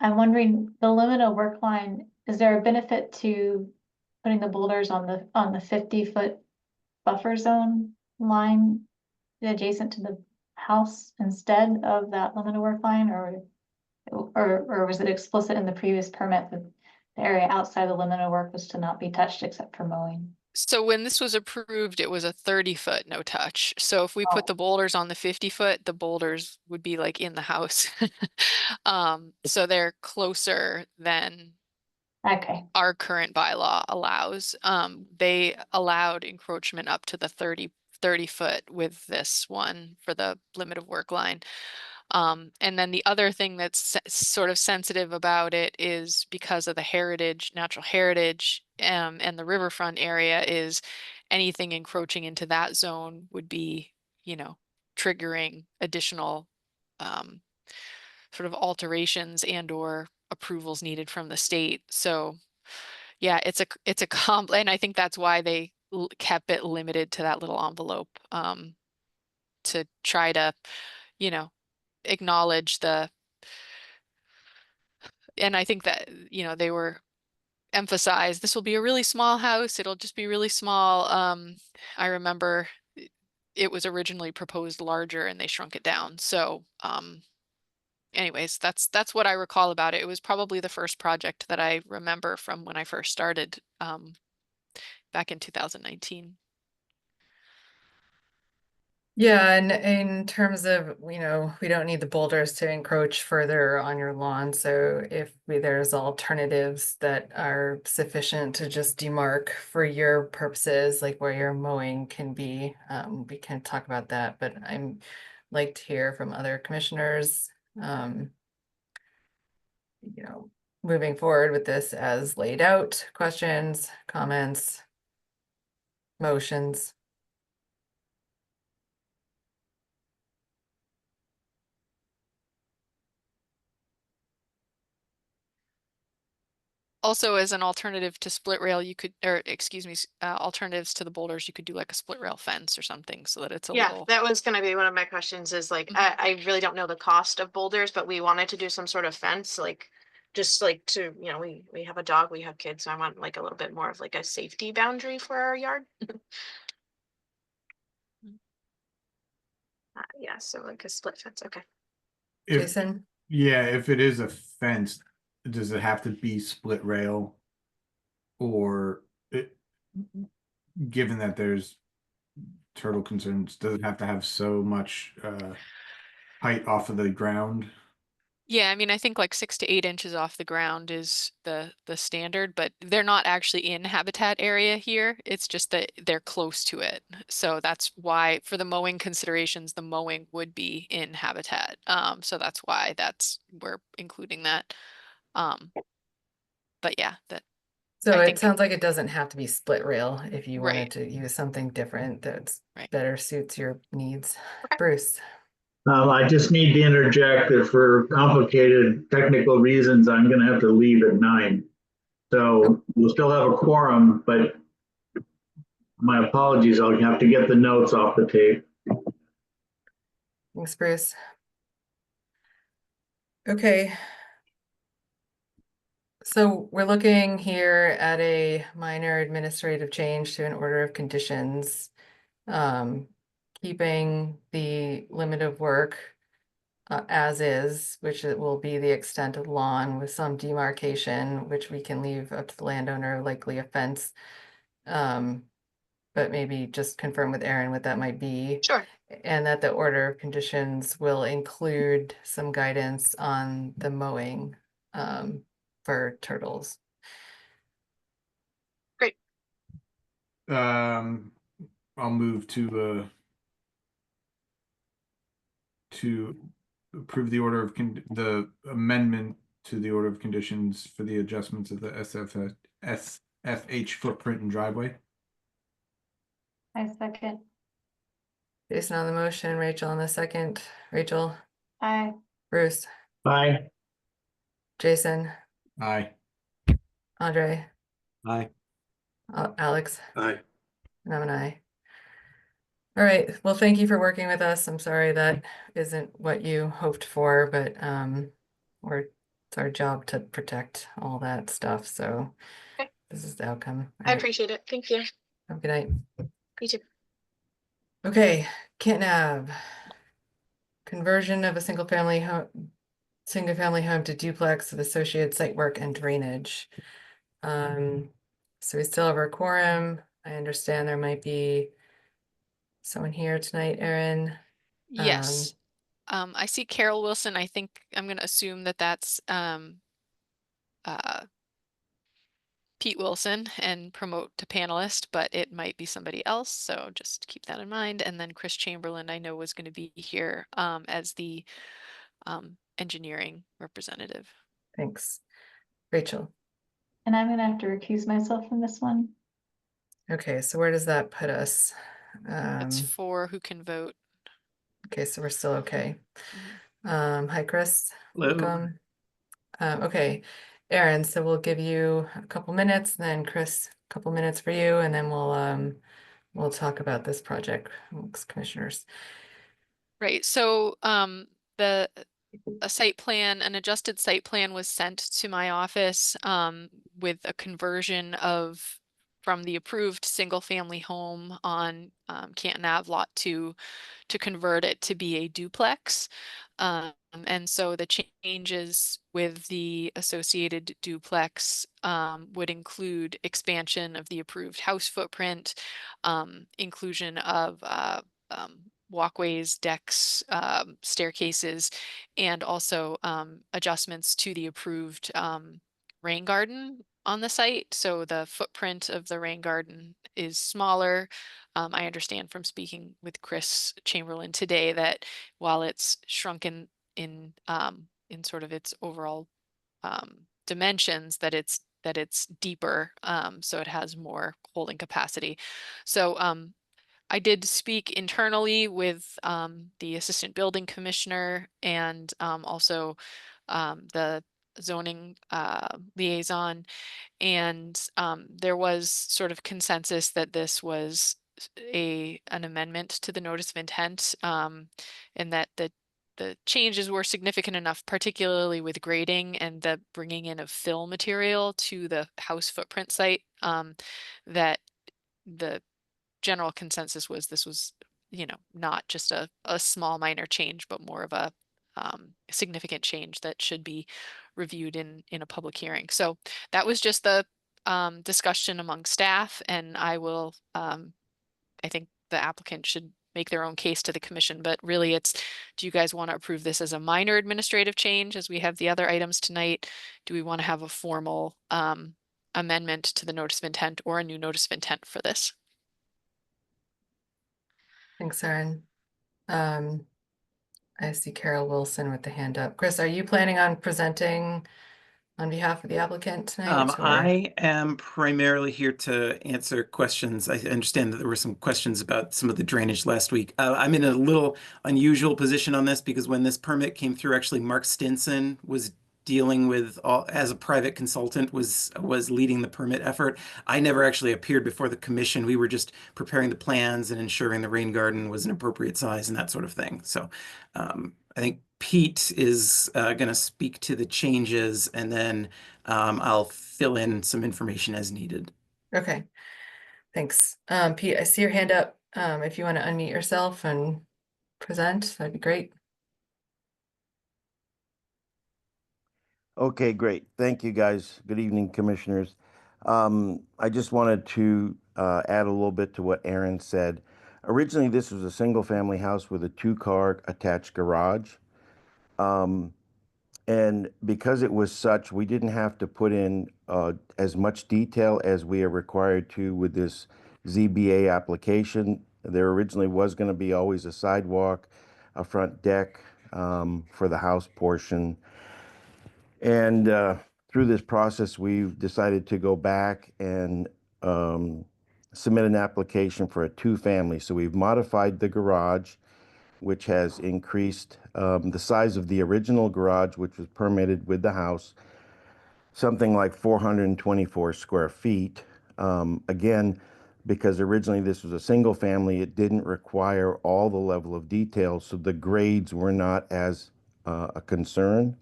I'm wondering, the limit of work line, is there a benefit to putting the boulders on the 50-foot buffer zone line adjacent to the house instead of that limit of work line, or was it explicit in the previous permit that the area outside the limit of work was to not be touched except for mowing? So when this was approved, it was a 30-foot no touch. So if we put Oh. the boulders on the 50-foot, the boulders would be like in the house. So they're closer than Okay, our current bylaw allows. They allowed encroachment up to the 30 foot with this one for the limit of work line. And then the other thing that's sort of sensitive about it is because of the natural heritage, and the riverfront area is anything encroaching into that zone would be, triggering additional, sort of alterations and or approvals needed from the state. So yeah, it's a and I think that's why they kept it limited to that little envelope, to try to, acknowledge and I think that, they were emphasized, this will be a really small house. It'll just be really small. I remember it was originally proposed larger and they shrunk it down. So, anyways, that's what I recall about it. It was probably the first project that I remember from when I first started, back in 2019. Yeah, and in terms of, we don't need the boulders to encroach further on your lawn. So if there's alternatives that are sufficient to just demarc for your purposes, like where your mowing can be, we can talk about that. But I'm like to hear from other commissioners, moving forward with this as laid out, questions, comments, motions. Also, as an alternative to split rail, you could, or excuse me, alternatives to the boulders, you could do like a split rail fence or something so that it's a Yeah, little. that was going to be one of my questions is like, I really don't know the cost of boulders, but we wanted to do some sort of fence, like just like to, we have a dog, we have kids, so I want like a little bit more of like a safety boundary for our yard. Yeah, so like a split fence, okay. If, Jason? yeah, if it is a fence, does it have to be split rail? Or it, given that there's turtle concerns, does it have to have so much height off of the ground? Yeah, I mean, I think like 6 to 8 inches off the ground is the standard, but they're not actually in habitat area here. It's just that they're close to it. So that's why for the mowing considerations, the mowing would be in habitat. So that's why we're including that. But yeah, So I it think, sounds like it doesn't have to be split rail if you wanted right, to use something different that's right. better suits your needs. Okay. Bruce? I just need to interject that for complicated technical reasons, I'm gonna have to leave at 9. So we'll still have a quorum, but my apologies, I'll have to get the notes off the tape. Thanks, Bruce. Okay. So we're looking here at a minor administrative change to an order of conditions. Keeping the limit of work as is, which it will be the extent of lawn with some demarcation, which we can leave up to the landowner, likely a fence. But maybe just confirm with Aaron what that might be. Sure. And that the order of conditions will include some guidance on the mowing for turtles. Great. I'll move to approve the order of the amendment to the order of conditions for the adjustments of the SFH footprint and driveway. I second. Jason on the motion, Rachel on the second. Rachel, Aye. Bruce, Bye. Jason, Aye. Andre, Aye. Alex, Aye. and I'm an aye. All right, well, thank you for working with us. I'm sorry that isn't what you hoped for, but it's our job to protect all that stuff, so Okay. this is the outcome. All I right, appreciate it. Thank you. have a good night. You too. Okay, Canton Ave. Conversion of a single family home to duplex with associated site work and drainage. So we still have our quorum. I understand there might be someone here tonight, Erin. Yes. I see Carol Wilson. I think I'm gonna assume that that's Pete Wilson and promote to panelist, but it might be somebody else. So just keep that in mind. And then Chris Chamberlain, I know, was going to be here as the engineering representative. Thanks. Rachel. And I'm gonna have to recuse myself from this one. Okay, so where does that put us? That's 4 who can vote. Okay, so we're still okay. Hi, Chris. Hello. Welcome. Okay, Aaron, so we'll give you a couple minutes, then Chris, a couple minutes for you, and then we'll talk about this project amongst commissioners. Right. So an adjusted site plan was sent to my office with a conversion from the approved single family home on Canton Ave Lot 2 to convert it to be a duplex. And so the changes with the associated duplex would include expansion of the approved house footprint, inclusion of walkways, decks, staircases, and also adjustments to the approved rain garden on the site. So the footprint of the rain garden is smaller. I understand from speaking with Chris Chamberlain today that while it's shrunken in sort of its overall dimensions, that it's deeper, so it has more holding capacity. So I did speak internally with the assistant building commissioner and also the zoning liaison, and there was sort of consensus that this was an amendment to the notice of intent, and that the changes were significant enough, particularly with grading and the bringing in of fill material to the house footprint site, that the general consensus was this was not just a small minor change, but more of a significant change that should be reviewed in a public hearing. So that was just the discussion among staff, and I think the applicant should make their own case to the commission, but really it's, do you guys want to approve this as a minor administrative change as we have the other items tonight? Do we want to have a formal amendment to the notice of intent or a new notice of intent for this? Thanks, Erin. I see Carol Wilson with the hand up. Chris, are you planning on presenting on behalf of the applicant tonight? or- I am primarily here to answer questions. I understand that there were some questions about some of the drainage last week. I'm in a little unusual position on this because when this permit came through, actually Mark Stinson was dealing with as a private consultant, was leading the permit effort. I never actually appeared before the commission. We were just preparing the plans and ensuring the rain garden was an appropriate size and that sort of thing. So I think Pete is going to speak to the changes, and then I'll fill in some information as needed. Okay, thanks. Pete, I see your hand up. If you want to unmute yourself and present, that'd be great. Okay, great. Thank you, guys. Good evening, commissioners. I just wanted to add a little bit to what Erin said. Originally, this was a single-family house with a two-car attached garage. And because it was such, we didn't have to put in as much detail as we are required to with this ZBA application. There originally was going to be always a sidewalk, a front deck for the house portion. And through this process, we've decided to go back and submit an application for a two-family. So we've modified the garage, which has increased the size of the original garage, which was permitted with the house, something like 424 square feet. Again, because originally this was a single family, it didn't require all the level of detail, so the grades were not as a concern.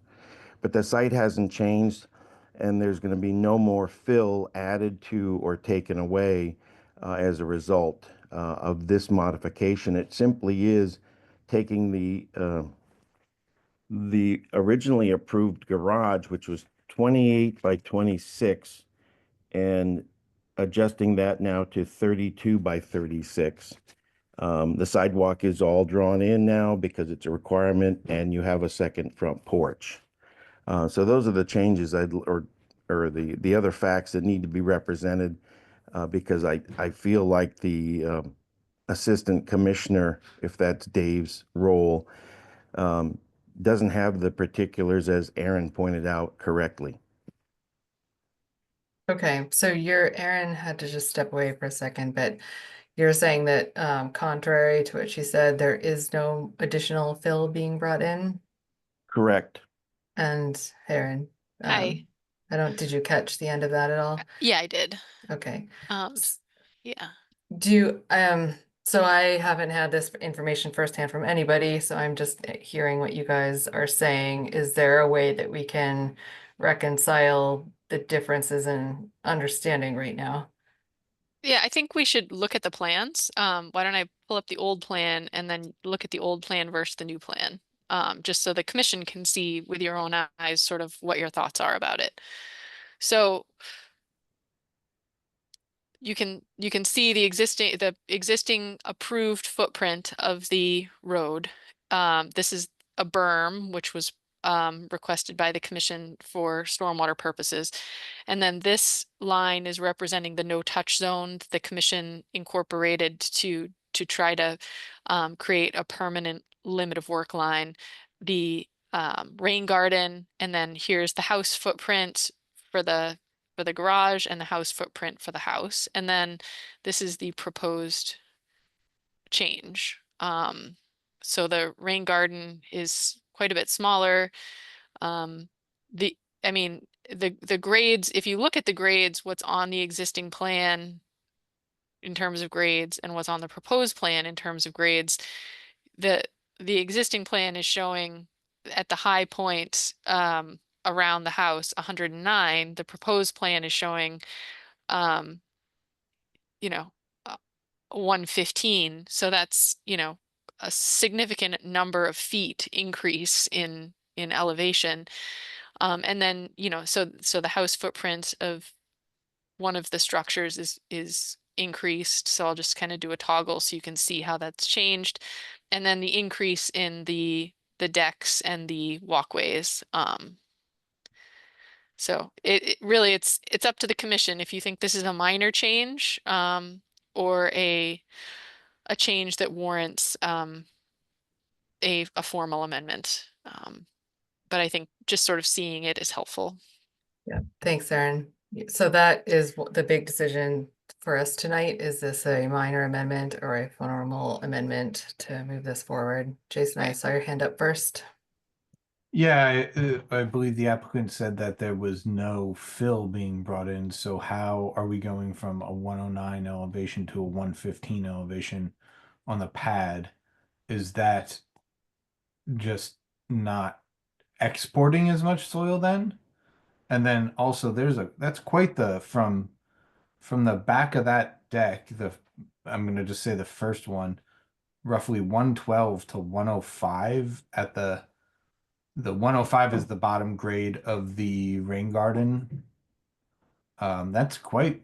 But the site hasn't changed, and there's going to be no more fill added to or taken away as a result of this modification. It simply is taking the originally approved garage, which was 28 by 26, and adjusting that now to 32 by 36. The sidewalk is all drawn in now because it's a requirement, and you have a second front porch. So those are the changes or the other facts that need to be represented because I feel like the assistant commissioner, if that's Dave's role, doesn't have the particulars as Erin pointed out correctly. Okay, so Erin had to just step away for a second, but you're saying that contrary to what she said, there is no additional fill being brought in? Correct. And Erin, did you catch the end of that at all? Yeah, I did. Okay. Yeah. So I haven't had this information firsthand from anybody, so I'm just hearing what you guys are saying. Is there a way that we can reconcile the differences in understanding right now? Yeah, I think we should look at the plans. Why don't I pull up the old plan and then look at the old plan versus the new plan? Just so the commission can see with your own eyes sort of what your thoughts are about it. So you can see the existing approved footprint of the road. This is a berm, which was requested by the commission for stormwater purposes. And then this line is representing the no-touch zone the commission incorporated to try to create a permanent limit of work line. The rain garden, and then here's the house footprint for the garage and the house footprint for the house. And then this is the proposed change. So the rain garden is quite a bit smaller. The grades, if you look at the grades, what's on the existing plan in terms of grades and what's on the proposed plan in terms of grades, the existing plan is showing at the high point around the house 109. The proposed plan is showing 115. So that's, you know, a significant number of feet increase in elevation. And then, you know, so the house footprint of one of the structures is increased. So I'll just kind of do a toggle so you can see how that's changed. And then the increase in the decks and the walkways. So it really it's up to the commission if you think this is a minor change or a change that warrants a formal amendment. But I think just sort of seeing it is helpful. Yeah, thanks, Erin. So that is the big decision for us tonight. Is this a minor amendment or a formal amendment to move this forward? Jason, I saw your hand up first. Yeah, I believe the applicant said that there was no fill being brought in. So how are we going from a 109 elevation to a 115 elevation on the pad? Is that just not exporting as much soil then? And then also that's quite the from the back of that deck, I'm gonna just say the first one, roughly 112 to 105 at the 105 is the bottom grade of the rain garden. That's quite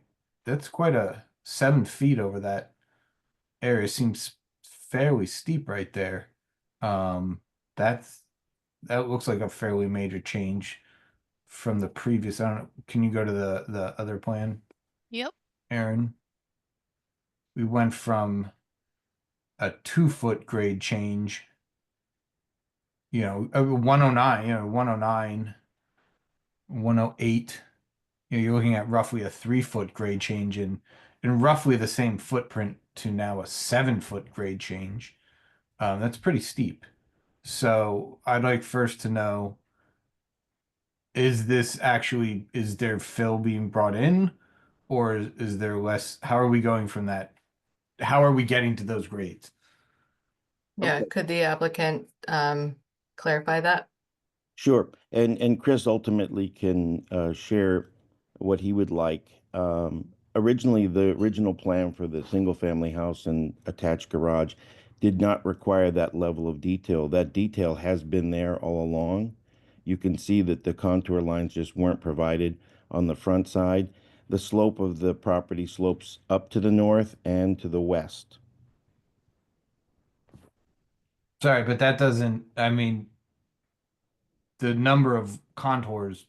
a 7 feet over that area. Seems fairly steep right there. That looks like a fairly major change from the previous. I don't know. Can you go to the other plan, Yep. Erin? We went from a 2-foot grade change, 109, 109, 108. You're looking at roughly a 3-foot grade change in roughly the same footprint to now a 7-foot grade change. That's pretty steep. So I'd like first to know, is there fill being brought in, or is there less? How are we going from that? How are we getting to those grades? Yeah, could the applicant clarify that? Sure. And Chris ultimately can share what he would like. Originally, the original plan for the single-family house and attached garage did not require that level of detail. That detail has been there all along. You can see that the contour lines just weren't provided on the front side. The slope of the property slopes up to the north and to the west. Sorry, but that doesn't, I mean, the number of contours,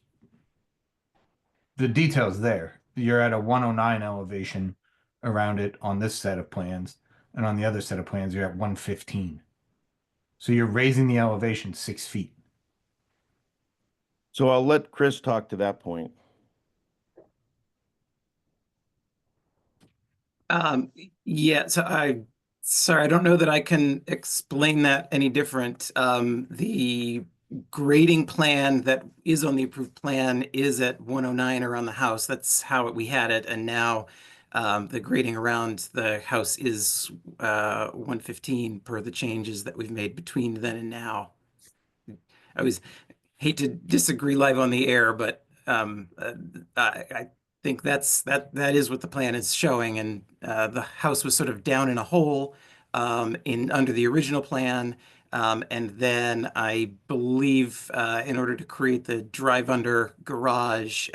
the detail's there. You're at a 109 elevation around it on this set of plans, and on the other set of plans, you're at 115. So you're raising the elevation 6 feet. So I'll let Chris talk to that point. Yeah, so sorry, I don't know that I can explain that any different. The grading plan that is on the approved plan is at 109 around the house. That's how we had it. And now the grading around the house is 115 per the changes that we've made between then and now. I always hate to disagree live on the air, but I think that is what the plan is showing, and the house was sort of down in a hole under the original plan, and then I believe in order to create the drive-under garage,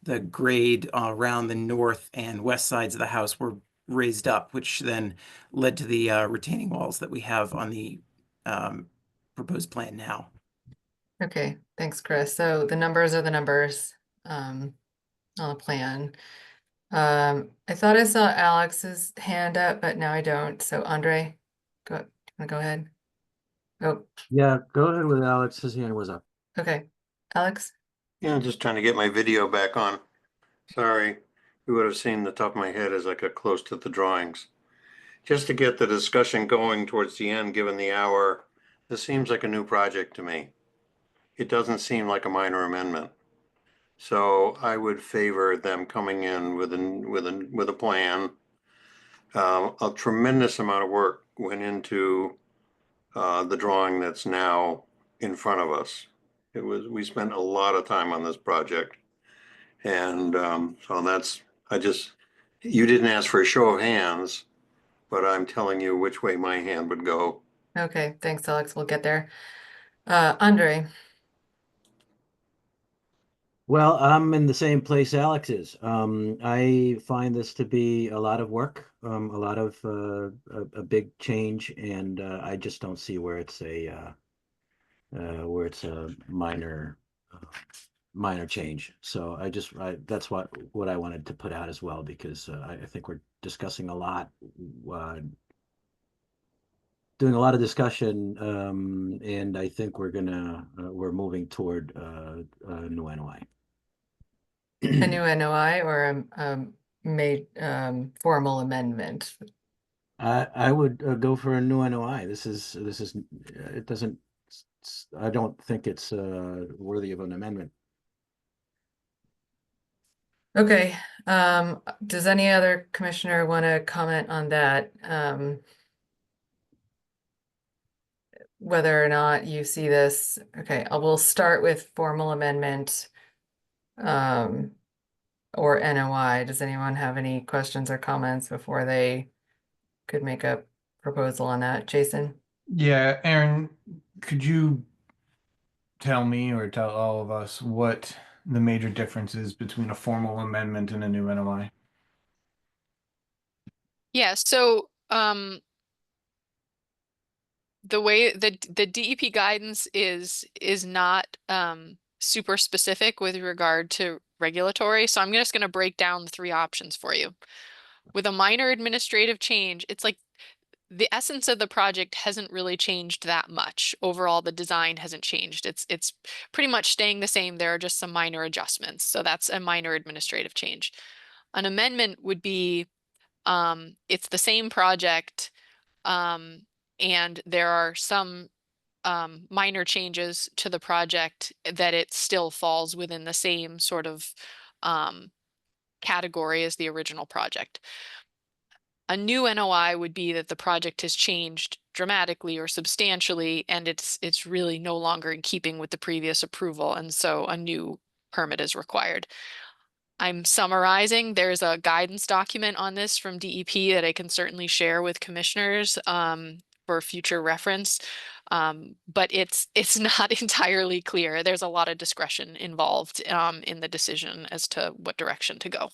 the grade around the north and west sides of the house were raised up, which then led to the retaining walls that we have on the proposed plan now. Okay, thanks, Chris. So the numbers are the numbers on the plan. I thought I saw Alex's hand up, but now I don't. So Andre, wanna go ahead? Oh, Yeah, go ahead with Alex. His hand was up. okay. Alex? Yeah, just trying to get my video back on. Sorry, you would have seen the top of my head as I got close to the drawings. Just to get the discussion going towards the end, given the hour, this seems like a new project to me. It doesn't seem like a minor amendment. So I would favor them coming in with a plan. A tremendous amount of work went into the drawing that's now in front of us. We spent a lot of time on this project. And so you didn't ask for a show of hands, but I'm telling you which way my hand would go. Okay, thanks, Alex. We'll get there. Andre, Well, I'm in the same place Alex is. I find this to be a lot of work, a lot of a big change, and I just don't see where it's a minor change. So that's what I wanted to put out as well, because I think we're discussing a lot, doing a lot of discussion, and I think we're moving toward a new NOI. a new NOI or made formal amendment? I would go for a new NOI. It doesn't, I don't think it's worthy of an amendment. Okay, does any other commissioner want to comment on that? Whether or not you see this, okay, I will start with formal amendment or NOI. Does anyone have any questions or comments before they could make a proposal on that? Jason? Yeah, Aaron, could you tell me or tell all of us what the major difference is between a formal amendment and a new NOI? Yeah, so the way the DEP guidance is not super specific with regard to regulatory. So I'm just going to break down the three options for you. With a minor administrative change, it's like the essence of the project hasn't really changed that much. Overall, the design hasn't changed. It's pretty much staying the same. There are just some minor adjustments. So that's a minor administrative change. An amendment would be it's the same project, and there are some minor changes to the project that it still falls within the same sort of category as the original project. A new NOI would be that the project has changed dramatically or substantially, and it's really no longer in keeping with the previous approval, and so a new permit is required. I'm summarizing. There's a guidance document on this from DEP that I can certainly share with commissioners for future reference, but it's not entirely clear. There's a lot of discretion involved in the decision as to what direction to go.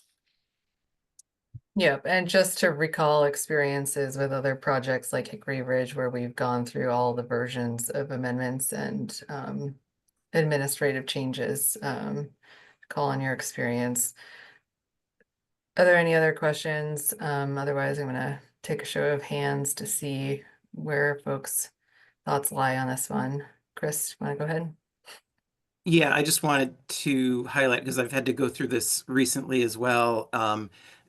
Yep, and just to recall experiences with other projects like Hickory Ridge, where we've gone through all the versions of amendments and administrative changes. Call on your experience. Are there any other questions? Otherwise, I'm gonna take a show of hands to see where folks' thoughts lie on this one. Chris, want to go ahead? Yeah, I just wanted to highlight, because I've had to go through this recently as well.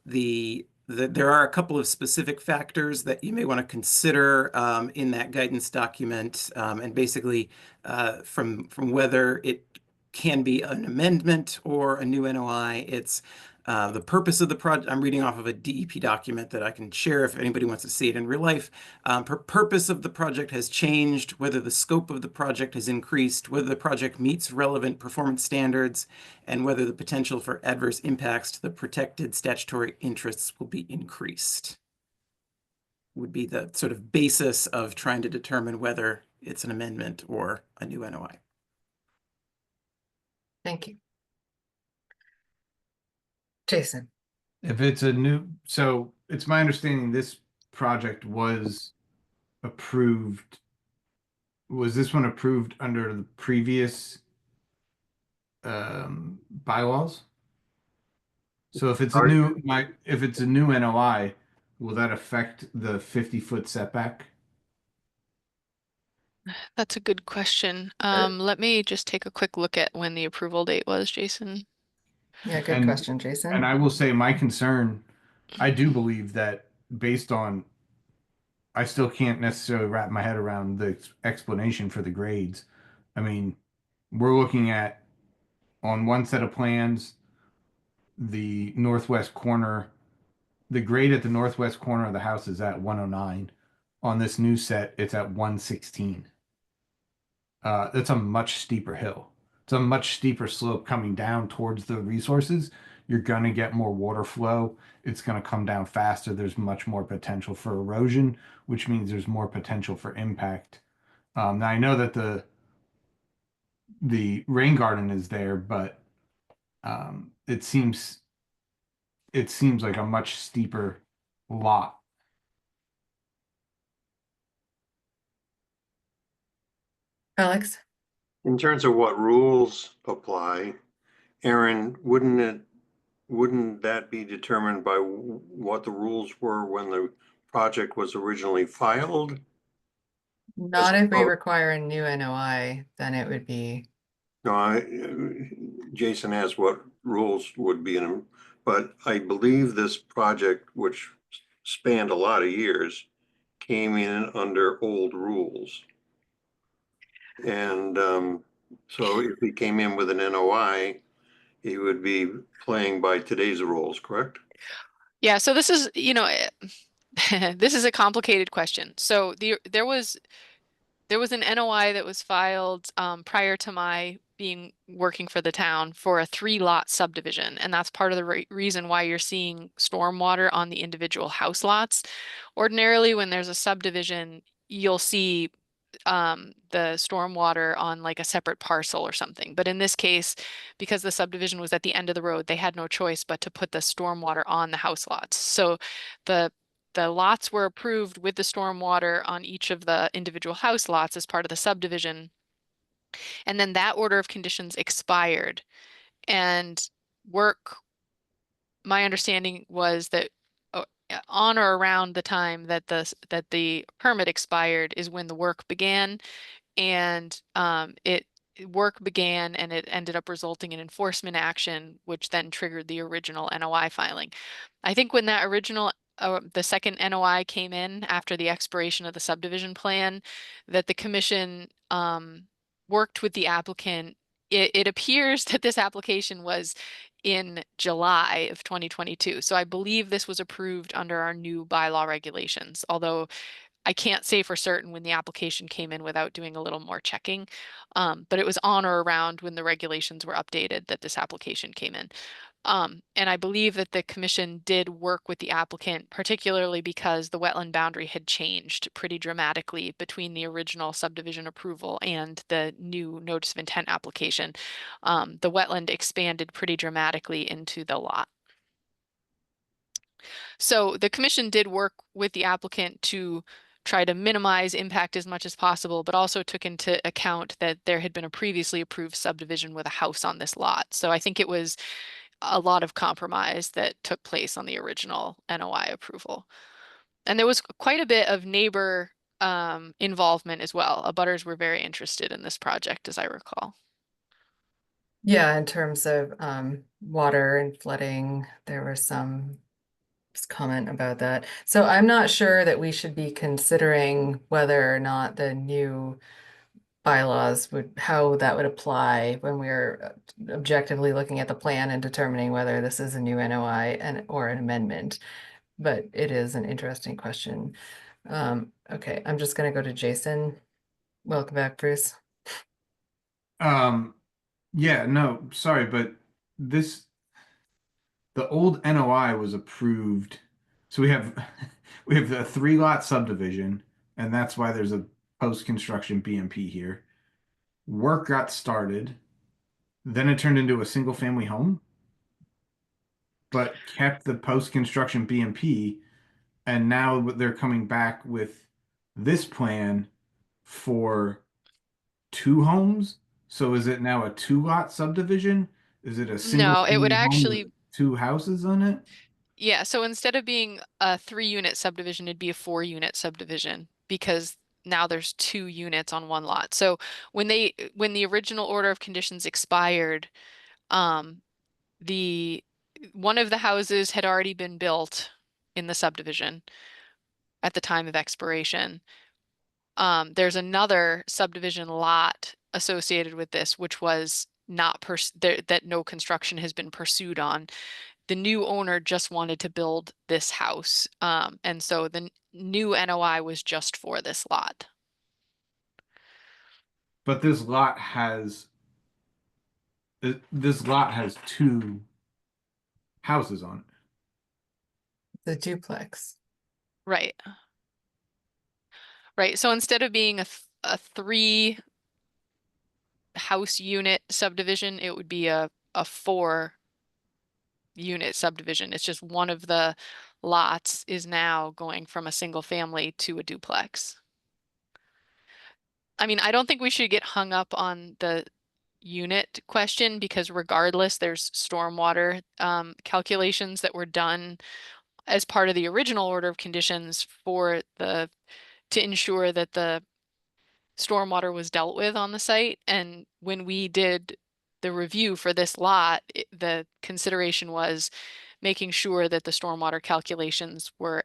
There are a couple of specific factors that you may want to consider in that guidance document, and basically from whether it can be an amendment or a new NOI. It's the purpose of the project. I'm reading off of a DEP document that I can share if anybody wants to see it in real life. Purpose of the project has changed, whether the scope of the project has increased, whether the project meets relevant performance standards, and whether the potential for adverse impacts to the protected statutory interests will be increased. Would be the sort of basis of trying to determine whether it's an amendment or a new NOI. Thank you. Jason? If it's a new, so it's my understanding this project was approved. Was this one approved under the previous bylaws? So if it's a new, if it's a new NOI, will that affect the 50-foot setback? That's a good question. Let me just take a quick look at when the approval date was, Jason. Yeah, good question, Jason. And I will say my concern, I do believe that based on, I still can't necessarily wrap my head around the explanation for the grades. I mean, we're looking at, on one set of plans, the northwest corner, the grade at the northwest corner of the house is at 109. On this new set, it's at 116. That's a much steeper hill. it's a much steeper slope coming down towards the resources. You're going to get more water flow. It's going to come down faster. There's much more potential for erosion, which means there's more potential for impact. Now I know that the rain garden is there, but it seems like a much steeper lot. Alex? In terms of what rules apply, Aaron, wouldn't that be determined by what the rules were when the project was originally filed? Not if we opposed- require a new NOI, then it would be, No, Jason asked what rules would be in them, but I believe this project, which spanned a lot of years, came in under old rules. And so if he came in with an NOI, he would be playing by today's rules, correct? Yeah, so this is, this is a complicated question. So there was an NOI that was filed prior to my working for the town for a 3-lot subdivision, and that's part of the reason why you're seeing stormwater on the individual house lots. Ordinarily, when there's a subdivision, you'll see the stormwater on like a separate parcel or something. But in this case, because the subdivision was at the end of the road, they had no choice but to put the stormwater on the house lots. So the lots were approved with the stormwater on each of the individual house lots as part of the subdivision. And then that order of conditions expired. And my understanding was that on or around the time that the permit expired is when the work began. And work began and it ended up resulting in enforcement action, which then triggered the original NOI filing. I think when that original the second NOI came in after the expiration of the subdivision plan, that the commission worked with the applicant. It appears that this application was in July of 2022. So I believe this was approved under our new bylaw regulations, although I can't say for certain when the application came in without doing a little more checking. But it was on or around when the regulations were updated that this application came in. And I believe that the commission did work with the applicant, particularly because the wetland boundary had changed pretty dramatically between the original subdivision approval and the new notice of intent application. The wetland expanded pretty dramatically into the lot. So the commission did work with the applicant to try to minimize impact as much as possible, but also took into account that there had been a previously approved subdivision with a house on this lot. So I think it was a lot of compromise that took place on the original NOI approval. And there was quite a bit of neighbor involvement as well. Abutters were very interested in this project, as I recall. yeah, in terms of water and flooding, there was some comment about that. So I'm not sure that we should be considering whether or not the new bylaws how that would apply when we're objectively looking at the plan and determining whether this is a new NOI or an amendment. But it is an interesting question. Okay, I'm just gonna go to Jason. Welcome back, Bruce. Yeah, no, sorry, but the old NOI was approved. So we have the 3-lot subdivision, and that's why there's a post-construction BMP here. Work got started, then it turned into a single-family home, but kept the post-construction BMP, and now they're coming back with this plan for 2 homes. So is it now a 2-lot subdivision? Is it a single? No, it would family home actually, with 2 houses on it? yeah, so instead of being a 3-unit subdivision, it'd be a 4-unit subdivision because now there's 2 units on 1 lot. So when the original order of conditions expired, one of the houses had already been built in the subdivision at the time of expiration. There's another subdivision lot associated with this, which was not that no construction has been pursued on. The new owner just wanted to build this house. And so the new NOI was just for this lot. But this lot has this lot has two houses on it. The duplex. Right. Right. So instead of being a 3-house unit subdivision, it would be a 4-unit subdivision. It's just one of the lots is now going from a single family to a duplex. I mean, I don't think we should get hung up on the unit question because regardless, there's stormwater calculations that were done as part of the original order of conditions to ensure that the stormwater was dealt with on the site. And when we did the review for this lot, the consideration was making sure that the stormwater calculations were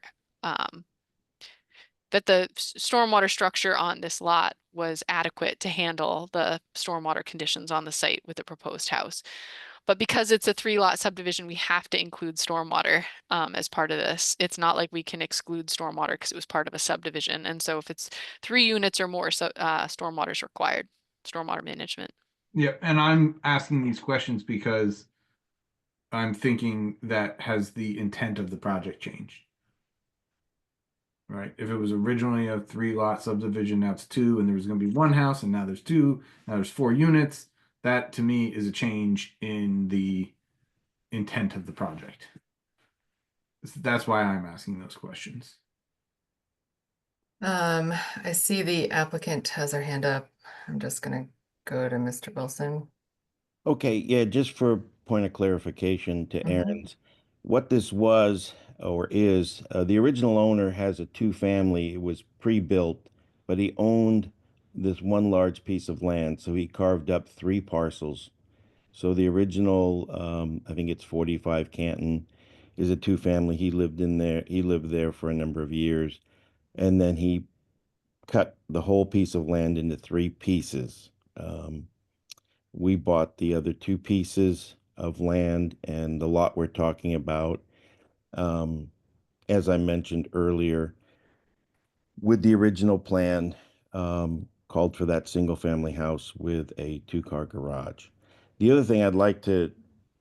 that the stormwater structure on this lot was adequate to handle the stormwater conditions on the site with the proposed house. But because it's a 3-lot subdivision, we have to include stormwater as part of this. It's not like we can exclude stormwater because it was part of a subdivision. And so if it's 3 units or more, so stormwater is required, stormwater management. Yeah, and I'm asking these questions because I'm thinking that has the intent of the project changed? Right? If it was originally a 3-lot subdivision, now it's 2, and there was going to be 1 house, and now there's 2, now there's 4 units. That to me is a change in the intent of the project. That's why I'm asking those questions. I see the applicant has her hand up. I'm just gonna go to Mr. Wilson. Okay, yeah, just for point of clarification to Mhm. Aaron's, what this was or is, the original owner has a 2-family. It was pre-built, but he owned this one large piece of land, so he carved up 3 parcels. So the original, I think it's 45 Canton, is a 2-family. He lived there for a number of years, and then he cut the whole piece of land into 3 pieces. We bought the other 2 pieces of land, and the lot we're talking about, as I mentioned earlier, with the original plan, called for that single-family house with a 2-car garage. The other thing I'd like to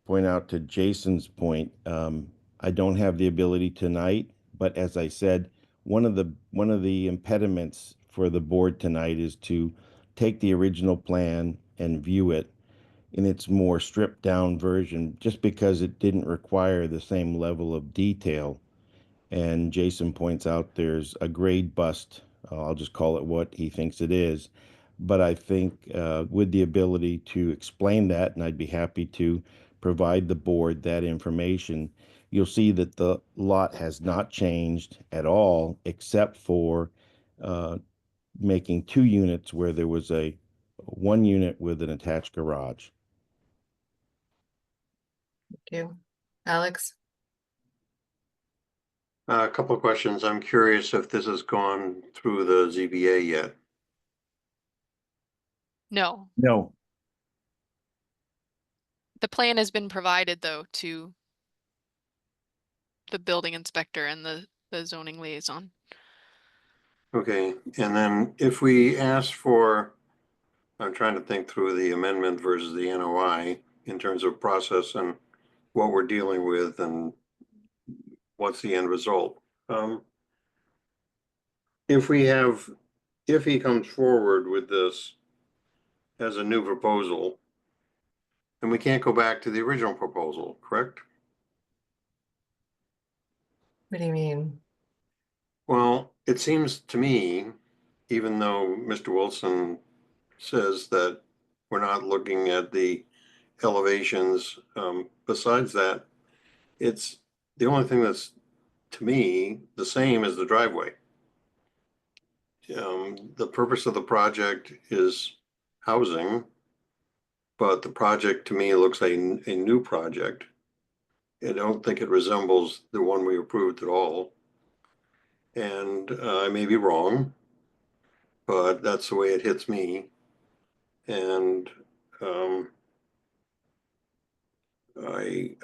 point out to Jason's point, I don't have the ability tonight, but as I said, one of the impediments for the board tonight is to take the original plan and view it in its more stripped down version, just because it didn't require the same level of detail. And Jason points out there's a grade bust. I'll just call it what he thinks it is. But I think with the ability to explain that, and I'd be happy to provide the board that information, you'll see that the lot has not changed at all, except for making 2 units where there was a 1 unit with an attached garage. Thank you. Alex? A couple of questions. I'm curious if this has gone through the ZBA yet. No, No, the plan has been provided though to the building inspector and the zoning liaison. Okay, and then if we ask for, I'm trying to think through the amendment versus the NOI in terms of process and what we're dealing with and what's the end result. If he comes forward with this as a new proposal, then we can't go back to the original proposal, correct? What do you mean? Well, it seems to me, even though Mr. Wilson says that we're not looking at the elevations, besides that, it's the only thing that's, to me, the same as the driveway. The purpose of the project is housing, but the project to me looks a new project. I don't think it resembles the one we approved at all. And I may be wrong, but that's the way it hits me. And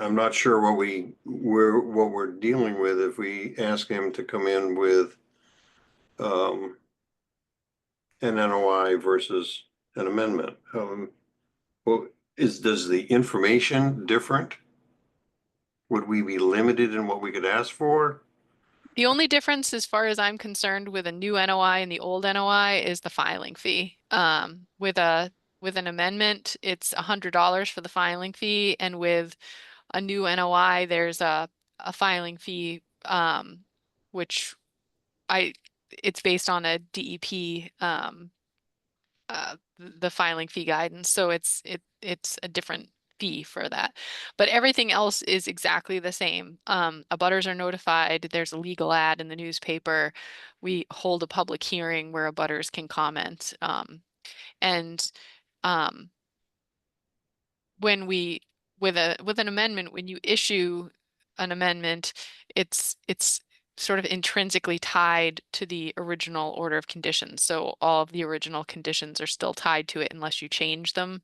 I'm not sure what we're dealing with if we ask him to come in with an NOI versus an amendment. Well, does the information different? Would we be limited in what we could ask for? The only difference, as far as I'm concerned, with a new NOI and the old NOI is the filing fee. With an amendment, it's $100 for the filing fee, and with a new NOI, there's a filing fee, which it's based on a DEP, the filing fee guidance, so it's a different fee for that. But everything else is exactly the same. Abutters are notified, there's a legal ad in the newspaper. We hold a public hearing where abutters can comment. And when we, with an amendment, when you issue an amendment, it's sort of intrinsically tied to the original order of conditions. So all of the original conditions are still tied to it unless you change them,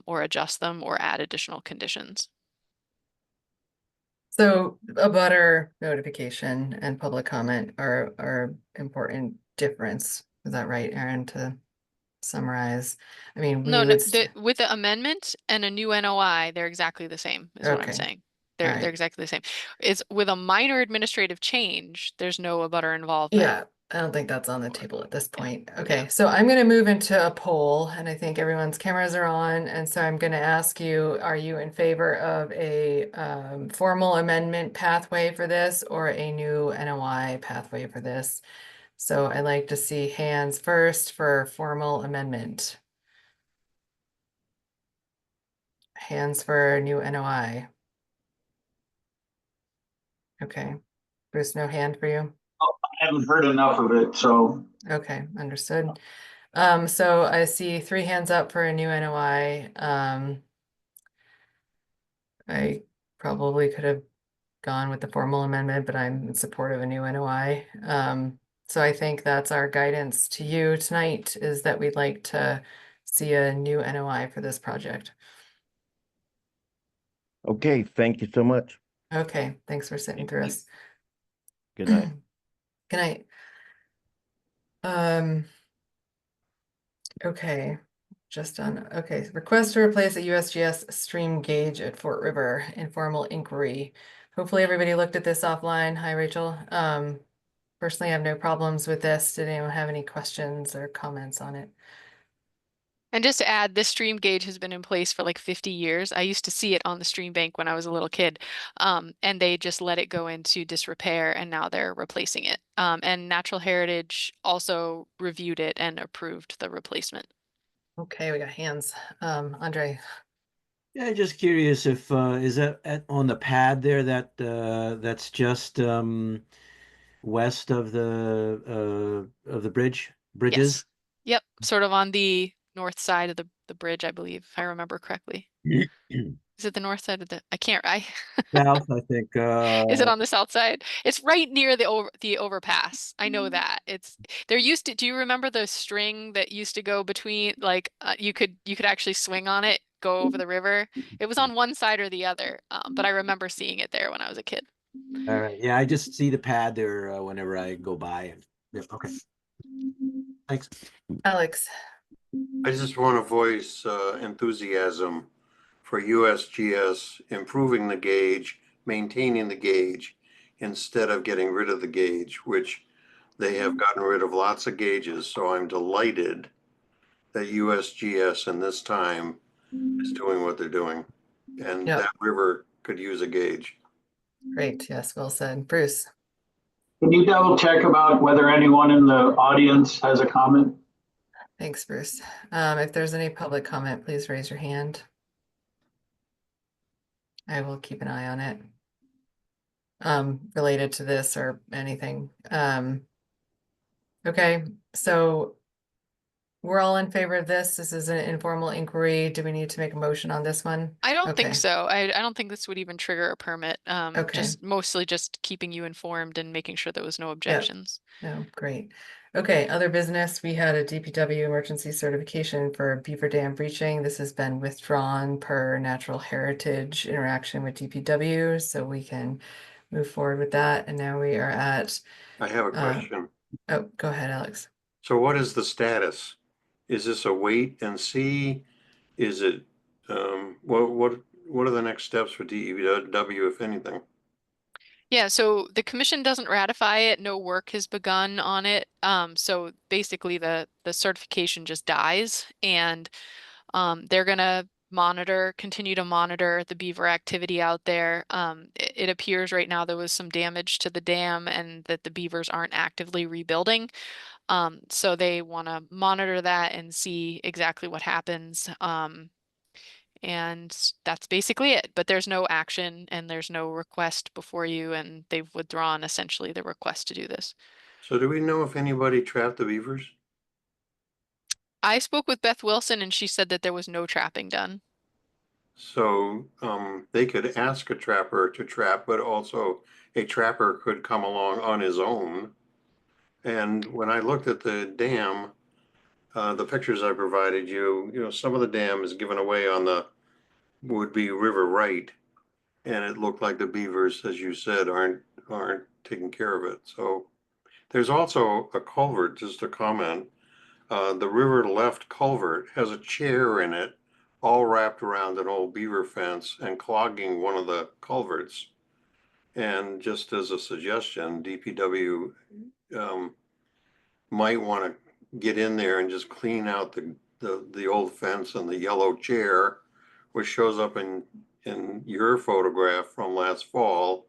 or adjust them or add additional conditions. So a butter notification and public comment are important difference. Is that right, Aaron, to summarize? I mean, we No, would with the amendment and a new NOI, they're exactly the same, is what I'm Okay. saying. All They're right. exactly the same. It's with a minor administrative change, there's no abutter involvement. Yeah, I don't think that's on the table at this point. Okay, so I'm going to move into a poll, and I think everyone's cameras are on. And so I'm going to ask you, are you in favor of a formal amendment pathway for this or a new NOI pathway for this? So I'd like to see hands first for formal amendment. Hands for new NOI. Okay, Bruce, no hand for you? I haven't heard enough of it, so. Okay, understood. So I see 3 hands up for a new NOI. I probably could have gone with the formal amendment, but I'm in support of a new NOI. So I think that's our guidance to you tonight, is that we'd like to see a new NOI for this project. Okay, thank you so much. Okay, thanks for sitting through us. Good night. Good night. Okay, just done. Okay, request to replace a USGS stream gauge at Fort River, informal inquiry. Hopefully everybody looked at this offline. Hi, Rachel. Personally, I have no problems with this. Did anyone have any questions or comments on it? And just to add, this stream gauge has been in place for like 50 years. I used to see it on the stream bank when I was a little kid, and they just let it go into disrepair, and now they're replacing it. And Natural Heritage also reviewed it and approved the replacement. Okay, we got hands. Andre. Yeah, just curious if is that on the pad there that that's just west of the bridges? Yes. Yep, sort of on the north side of the bridge, I believe, if I remember correctly. Is it the north side of South, I think. Is it on the south side? It's right near the overpass. I know that. There used to, do you remember the string that used to go between, like, you could actually swing on it, go over the river? It was on one side or the other, but I remember seeing it there when I was a kid. All right. Yeah, I just see the pad there whenever I go by. And yeah, okay. Thanks. Alex. I just want to voice enthusiasm for USGS improving the gauge, maintaining the gauge, instead of getting rid of the gauge, which they have gotten rid of lots of gauges. So I'm delighted that USGS in this time is doing what they're doing. And Yep. that river could use a gauge. Great. Yes, well said. Bruce. Can you double check about whether anyone in the audience has a comment? Thanks, Bruce. If there's any public comment, please raise your hand. I will keep an eye on it. Related to this or anything. Okay, so we're all in favor of this. This is an informal inquiry. Do we need to make a motion on this one? I don't Okay. think so. I don't think this would even trigger a permit. Okay. Just mostly just keeping you informed and making sure there was no objections. No, great. Okay, other business. We had a DPW emergency certification for Beaver Dam breaching. This has been withdrawn per Natural Heritage interaction with DPW, so we can move forward with that. And now we are at, I have a question. oh, go ahead, Alex. So what is the status? Is this a wait and see? Is it What are the next steps for DEW, if anything? Yeah, so the commission doesn't ratify it, no work has begun on it. So basically the certification just dies, and they're gonna continue to monitor the beaver activity out there. It appears right now there was some damage to the dam and that the beavers aren't actively rebuilding. So they want to monitor that and see exactly what happens. And that's basically it. But there's no action and there's no request before you, and they've withdrawn essentially the request to do this. So do we know if anybody trapped the beavers? I spoke with Beth Wilson and she said that there was no trapping done. So they could ask a trapper to trap, but also a trapper could come along on his own. And when I looked at the dam, the pictures I provided you, some of the dam is given away on the would-be river right, and it looked like the beavers, as you said, aren't taking care of it. So there's also a culvert, just a comment. The river left culvert has a chair in it, all wrapped around an old beaver fence and clogging one of the culverts. And just as a suggestion, DPW might want to get in there and just clean out the old fence and the yellow chair, which shows up in your photograph from last fall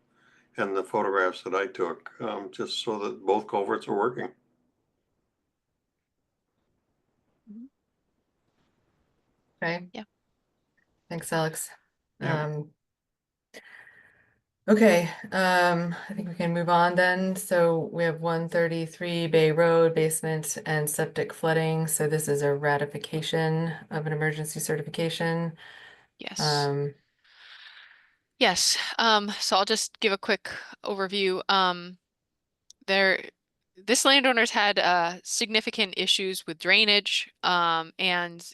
and the photographs that I took, just so that both culverts are working. Okay. Yeah. Thanks, Alex. Yeah. Okay, I think we can move on then. So we have 133 Bay Road basement and septic flooding. So this is a ratification of an emergency certification. Yes. Yes. So I'll just give a quick overview. This landowner's had significant issues with drainage, and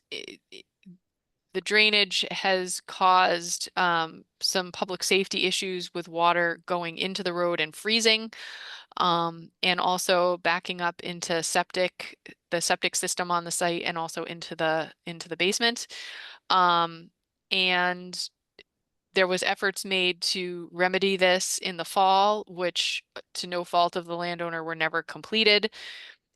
the drainage has caused some public safety issues with water going into the road and freezing, and also backing up into the septic system on the site, and also into the basement. And there was efforts made to remedy this in the fall, which to no fault of the landowner were never completed.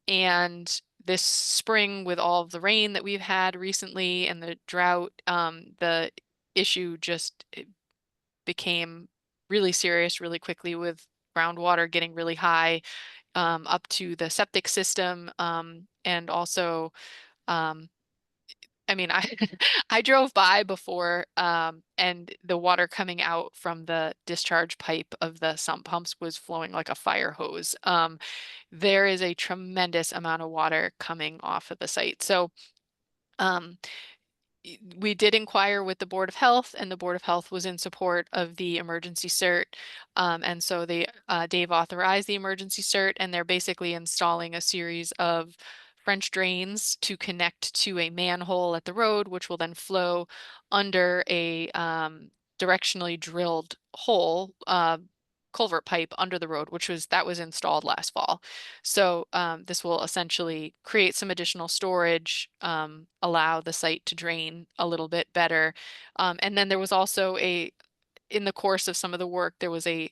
And this spring, with all of the rain that we've had recently and the drought, the issue just became really serious really quickly, with groundwater getting really high up to the septic system, and also I mean, I drove by before, and the water coming out from the discharge pipe of the sump pumps was flowing like a fire hose. There is a tremendous amount of water coming off of the site. So, we did inquire with the Board of Health, and the Board of Health was in support of the emergency cert. And so Dave authorized the emergency cert, and they're basically installing a series of French drains to connect to a manhole at the road, which will then flow under a directionally drilled hole, culvert pipe under the road, that was installed last fall. So this will essentially create some additional storage, allow the site to drain a little bit better. And then there was also in the course of some of the work, there was a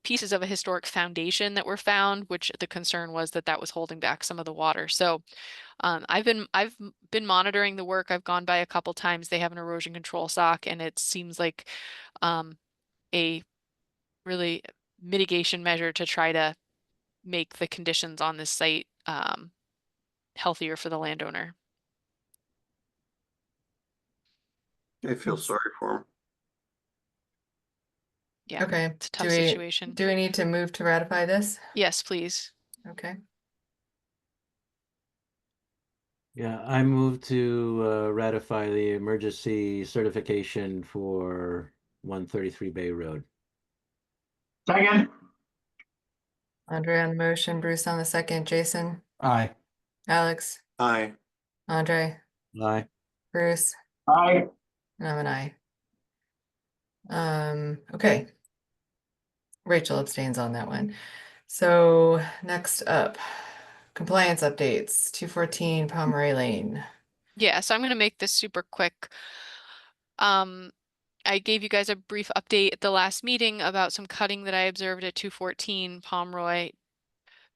pieces of a historic foundation that were found, which the concern was that was holding back some of the water. So I've been monitoring the work. I've gone by a couple times. They have an erosion control sock, and it seems like a really mitigation measure to try to make the conditions on this site healthier for the landowner. I feel sorry for him. Yeah. Okay. It's a tough situation. Do we need to move to ratify this? Yes, please. Okay. Yeah, I move to ratify the emergency certification for 133 Bay Road. Second. Andre on the motion, Bruce on the second, Jason, Aye. Alex, Aye. Andre, Aye. Bruce, Aye. and I'm an aye. Okay. Rachel abstains on that one. So next up, compliance updates, 214 Pomeroy Lane. Yeah, so I'm gonna make this super quick. I gave you guys a brief update at the last meeting about some cutting that I observed at 214 Pomeroy.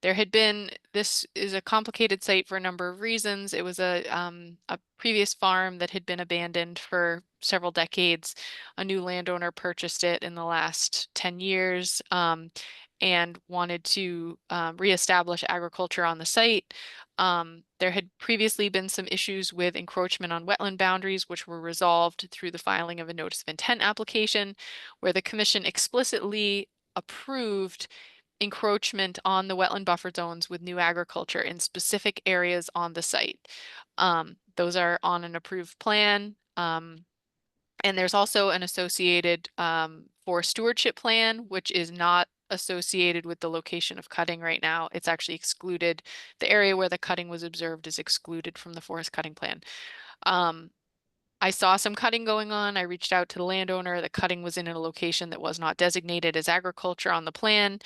This is a complicated site for a number of reasons. It was a previous farm that had been abandoned for several decades. A new landowner purchased it in the last 10 years and wanted to reestablish agriculture on the site. There had previously been some issues with encroachment on wetland boundaries, which were resolved through the filing of a notice of intent application, where the commission explicitly approved encroachment on the wetland buffer zones with new agriculture in specific areas on the site. Those are on an approved plan. And there's also an associated forest stewardship plan, which is not associated with the location of cutting right now. It's actually excluded. The area where the cutting was observed is excluded from the forest cutting plan. I saw some cutting going on. I reached out to the landowner. The cutting was in a location that was not designated as agriculture on the plan.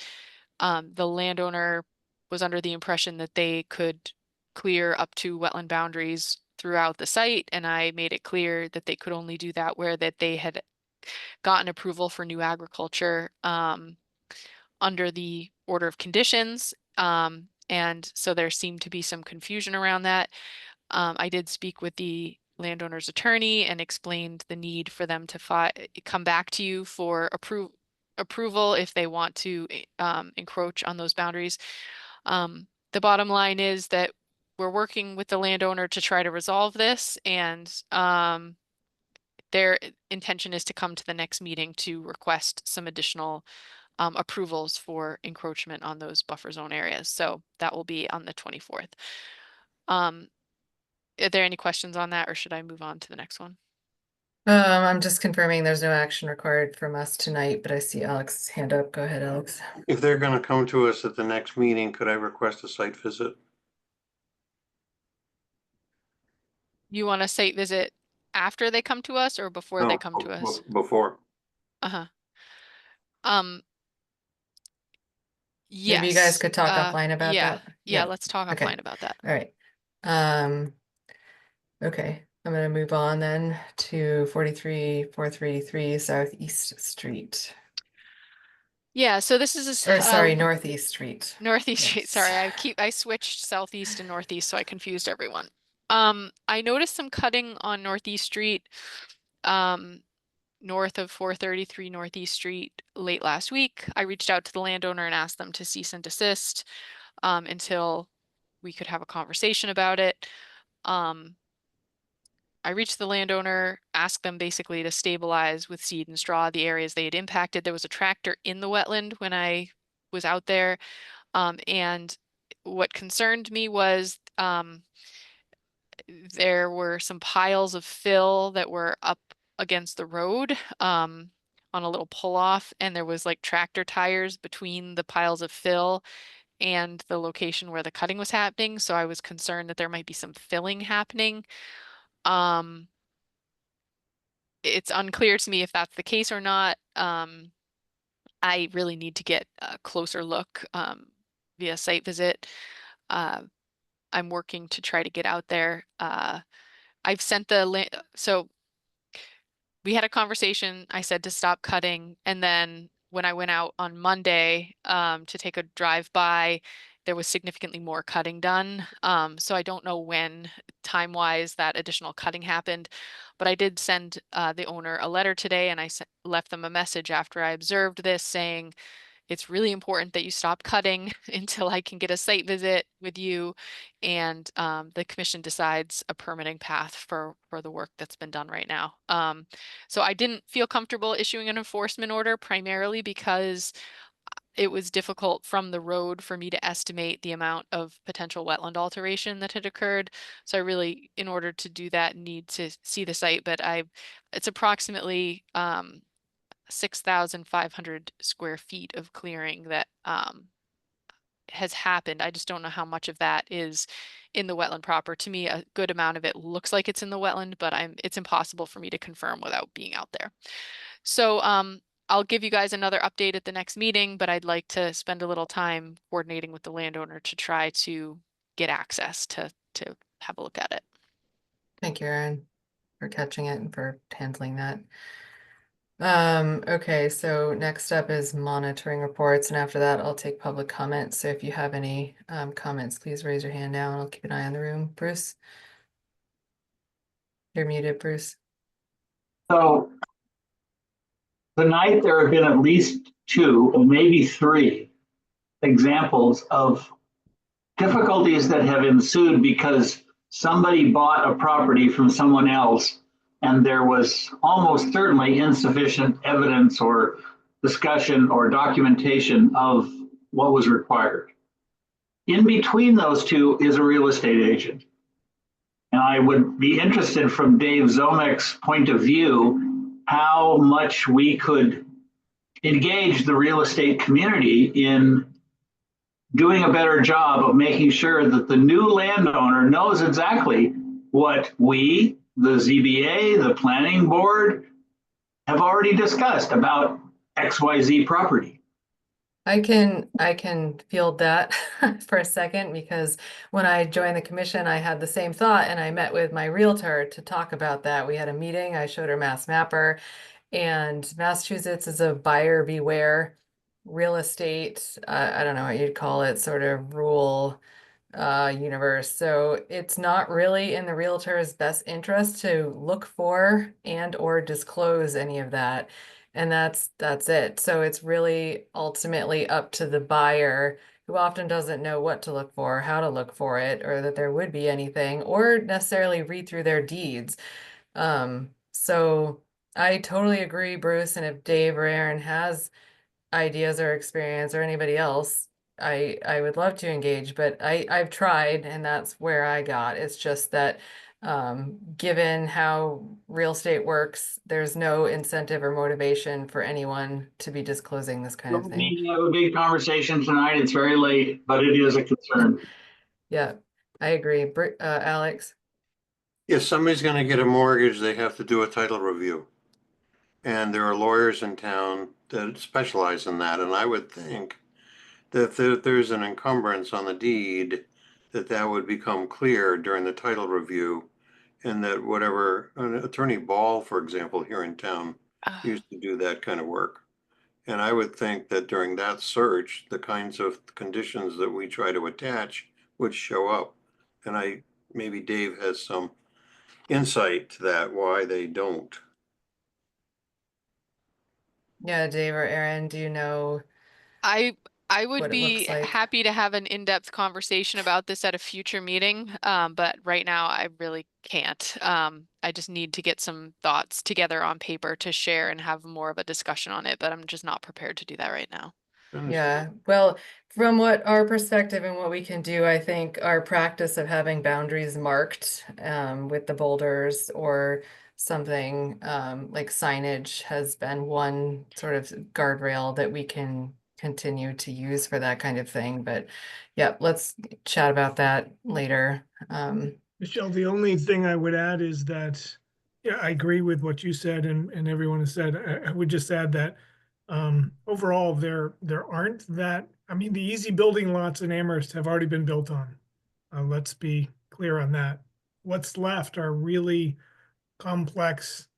The landowner was under the impression that they could clear up to wetland boundaries throughout the site, and I made it clear that they could only do that where that they had gotten approval for new agriculture under the order of conditions. And so there seemed to be some confusion around that. I did speak with the landowner's attorney and explained the need for them to come back to you for approval if they want to encroach on those boundaries. The bottom line is that we're working with the landowner to try to resolve this, and their intention is to come to the next meeting to request some additional approvals for encroachment on those buffer zone areas. So that will be on the 24th. Are there any questions on that, or should I move on to the next one? I'm just confirming there's no action required from us tonight, but I see Alex's hand up. Go ahead, Alex. If they're gonna come to us at the next meeting, could I request a site visit? You want a site visit after they come to us or before they No, come to us? Before. Uh-huh. Maybe you guys Yes. could talk offline about yeah. that. Yeah, let's talk Okay. offline about that. All right. Okay, I'm gonna move on then to 43433 Southeast Street. Yeah, so this is Or sorry, Northeast Street. Northeast Street. Yes. Sorry, I switched Southeast and Northeast, so I confused everyone. I noticed some cutting on Northeast Street, north of 433 Northeast Street late last week. I reached out to the landowner and asked them to cease and desist until we could have a conversation about it. I reached the landowner, asked them basically to stabilize with seed and straw the areas they had impacted. There was a tractor in the wetland when I was out there. And what concerned me was there were some piles of fill that were up against the road on a little pull off, and there was like tractor tires between the piles of fill and the location where the cutting was happening. So I was concerned that there might be some filling happening. It's unclear to me if that's the case or not. I really need to get a closer look via site visit. I'm working to try to get out there. I've sent so we had a conversation. I said to stop cutting, and then when I went out on Monday to take a drive by, there was significantly more cutting done. So I don't know when time-wise that additional cutting happened, but I did send the owner a letter today, and I left them a message after I observed this saying, it's really important that you stop cutting until I can get a site visit with you and the commission decides a permitting path for the work that's been done right now. So I didn't feel comfortable issuing an enforcement order primarily because it was difficult from the road for me to estimate the amount of potential wetland alteration that had occurred. So I really, in order to do that, need to see the site, but it's approximately 6,500 square feet of clearing that has happened. I just don't know how much of that is in the wetland proper. To me, a good amount of it looks like it's in the wetland, but it's impossible for me to confirm without being out there. So I'll give you guys another update at the next meeting, but I'd like to spend a little time coordinating with the landowner to try to get access to have a look at it. Thank you, Erin, for catching it and for handling that. Okay, so next up is monitoring reports, and after that, I'll take public comments. So if you have any comments, please raise your hand now and I'll keep an eye on the room. Bruce? You're muted, Bruce. So tonight, there have been at least 2 or maybe 3 examples of difficulties that have ensued because somebody bought a property from someone else and there was almost certainly insufficient evidence or discussion or documentation of what was required. In between those 2 is a real estate agent. And I would be interested from Dave Zomek's point of view, how much we could engage the real estate community in doing a better job of making sure that the new landowner knows exactly what we, the ZBA, the planning board, have already discussed about XYZ property. I can field that for a second, because when I joined the commission, I had the same thought and I met with my realtor to talk about that. We had a meeting, I showed her Mass Mapper, and Massachusetts is a buyer beware real estate, I don't know what you'd call it, sort of rule universe. So it's not really in the realtor's best interest to look for and or disclose any of that. And that's it. So it's really ultimately up to the buyer, who often doesn't know what to look for, how to look for it, or that there would be anything, or necessarily read through their deeds. So I totally agree, Bruce. And if Dave or Aaron has ideas or experience, or anybody else, I would love to engage, but I've tried, and that's where I got. It's just that given how real estate works, there's no incentive or motivation for anyone to be disclosing this kind of We thing. need to have a big conversation tonight. It's very late, but it is a concern. Yeah, I agree. Alex? If somebody's gonna get a mortgage, they have to do a title review. And there are lawyers in town that specialize in that, and I would think that if there's an encumbrance on the deed, that would become clear during the title review. And that whatever, Attorney Ball, for example, here in town, used to do that kind of work. And I would think that during that search, the kinds of conditions that we try to attach would show up. And maybe Dave has some insight to that, why they don't. Yeah, Dave or Aaron, do you know? I would what it be looks like? happy to have an in-depth conversation about this at a future meeting, but right now I really can't. I just need to get some thoughts together on paper to share and have more of a discussion on it, but I'm just not prepared to do that right now. Yeah, well, from what our perspective and what we can do, I think our practice of having boundaries marked with the boulders or something like signage has been one sort of guardrail that we can continue to use for that kind of thing. But yeah, let's chat about that later. Michelle, the only thing I would add is that, yeah, I agree with what you said and everyone has said. I would just add that overall, there aren't that, I mean, the easy building lots in Amherst have already been built on. Let's be clear on that. What's left are really complex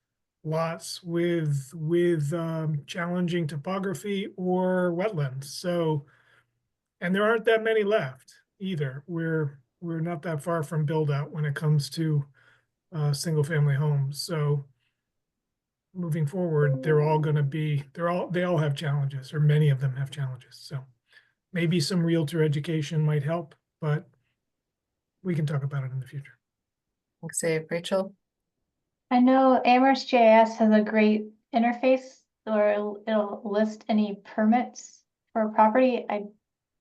lots with challenging topography or wetlands. So, and there aren't that many left either. We're not that far from build out when it comes to single family homes. So moving forward, they're all going to be, they all have challenges, or many of them have challenges. So maybe some realtor education might help, but we can talk about it in the future. Thanks, Dave. Rachel? I know Amherst JS has a great interface where it'll list any permits for a property. I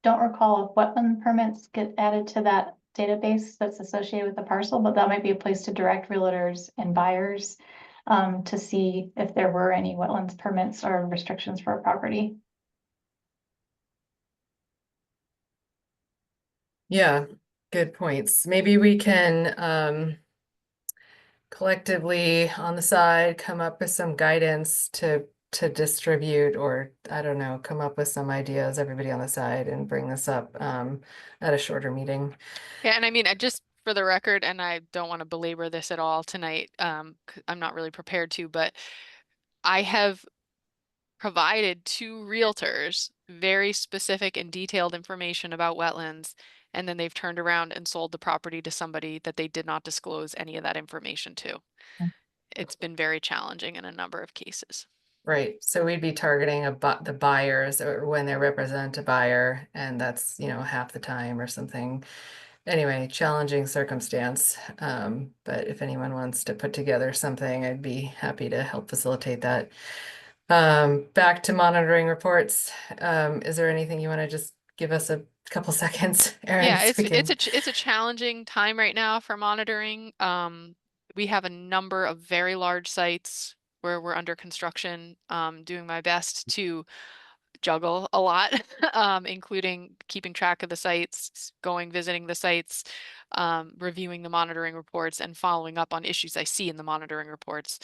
don't recall if wetland permits get added to that database that's associated with the parcel, but that might be a place to direct realtors and buyers to see if there were any wetlands permits or restrictions for a property. Yeah, good points. Maybe we can collectively on the side come up with some guidance to distribute, or I don't know, come up with some ideas, everybody on the side, and bring this up at a shorter meeting. Yeah, and I mean, just for the record, and I don't want to belabor this at all tonight, 'cause I'm not really prepared to, but I have provided to realtors very specific and detailed information about wetlands, and then they've turned around and sold the property to somebody that they did not disclose any of that information to. It's been very challenging in a number of cases. Right, so we'd be targeting the buyers or when they represent a buyer, and that's, you know, half the time or something. Anyway, challenging circumstance. But if anyone wants to put together something, I'd be happy to help facilitate that. Back to monitoring reports. Is there anything you want to just give us a couple seconds, Erin? Yeah, so we can- it's a challenging time right now for monitoring. We have a number of very large sites where we're under construction. Doing my best to juggle a lot, including keeping track of the sites, visiting the sites, reviewing the monitoring reports, and following up on issues I see in the monitoring reports.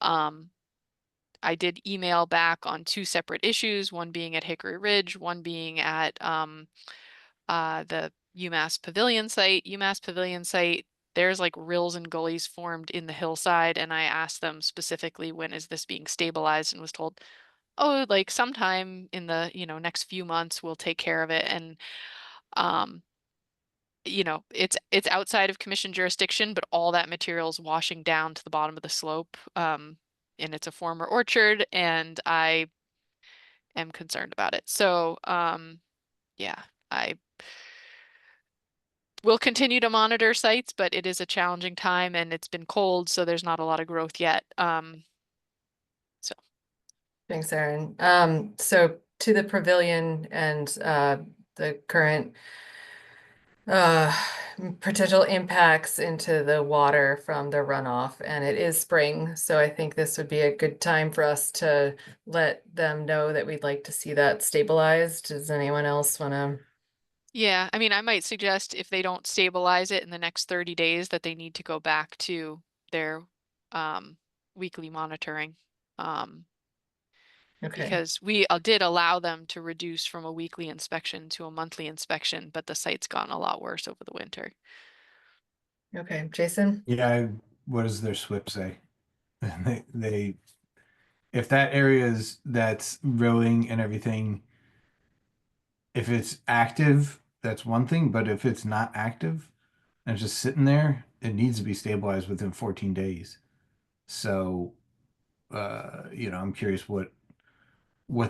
I did email back on 2 separate issues, one being at Hickory Ridge, one being at the UMass Pavilion site. There's like rills and gullies formed in the hillside, and I asked them specifically, when is this being stabilized, and was told, oh, like sometime in the, you know, next few months we'll take care of it. And you know, it's outside of commission jurisdiction, but all that material is washing down to the bottom of the slope. And it's a former orchard, and I am concerned about it. So yeah, I will continue to monitor sites, but it is a challenging time, and it's been cold, so there's not a lot of growth yet. So Thanks, Erin. So to the pavilion and the current potential impacts into the water from the runoff, and it is spring, so I think this would be a good time for us to let them know that we'd like to see that stabilized. Does anyone else want to? yeah, I mean, I might suggest if they don't stabilize it in the next 30 days that they need to go back to their weekly monitoring. Okay, Because we did allow them to reduce from a weekly inspection to a monthly inspection, but the site's gotten a lot worse over the winter. okay, Jason? Yeah, what does their SWIP say? They if that that's rowing and everything, if it's active, that's one thing, but if it's not active and it's just sitting there, it needs to be stabilized within 14 days. So you know, I'm curious what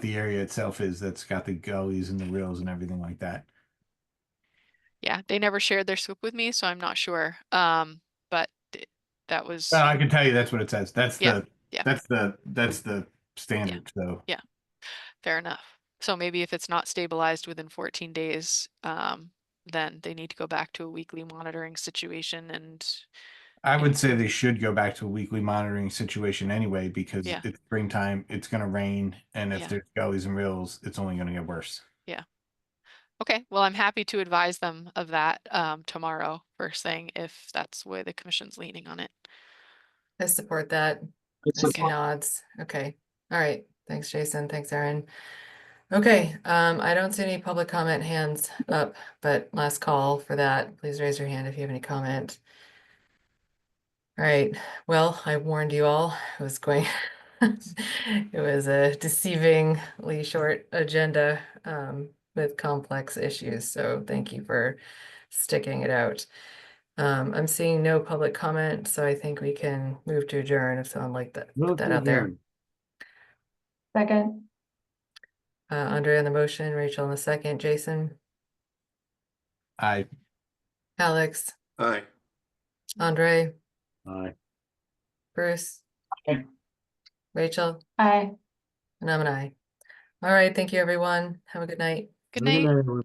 the area itself is that's got the gullies and the rills and everything like that. Yeah, they never shared their SWIP with me, so I'm not sure. But that was Well, I can tell you that's what it says. That's yeah, the yeah, that's the standard. So yeah, fair enough. So maybe if it's not stabilized within 14 days, then they need to go back to a weekly monitoring situation. And I would say they should go back to a weekly monitoring situation anyway, because Yeah. it's springtime, it's going to rain, and if Yeah. there's gullies and rills, it's only going to get worse. yeah. Okay, well, I'm happy to advise them of that tomorrow, first thing, if that's where the commission's leaning on it. I support that. I see nods. Okay. All right. Thanks, Jason. Thanks, Erin. Okay. I don't see any public comment hands up, but last call for that. Please raise your hand if you have any comment. All right. Well, I warned you all. It was going. It was a deceivingly short agenda with complex issues. So thank you for sticking it out. I'm seeing no public comment, so I think we can move to adjourn if someone like that, put that out there. Second, Andre on the motion, Rachel on the second, Jason, Alex, Aye. Andre, Aye. Bruce, Aye. aye. Rachel, and I'm an aye. All right, thank you, everyone. Have a good night. Good night. Everyone.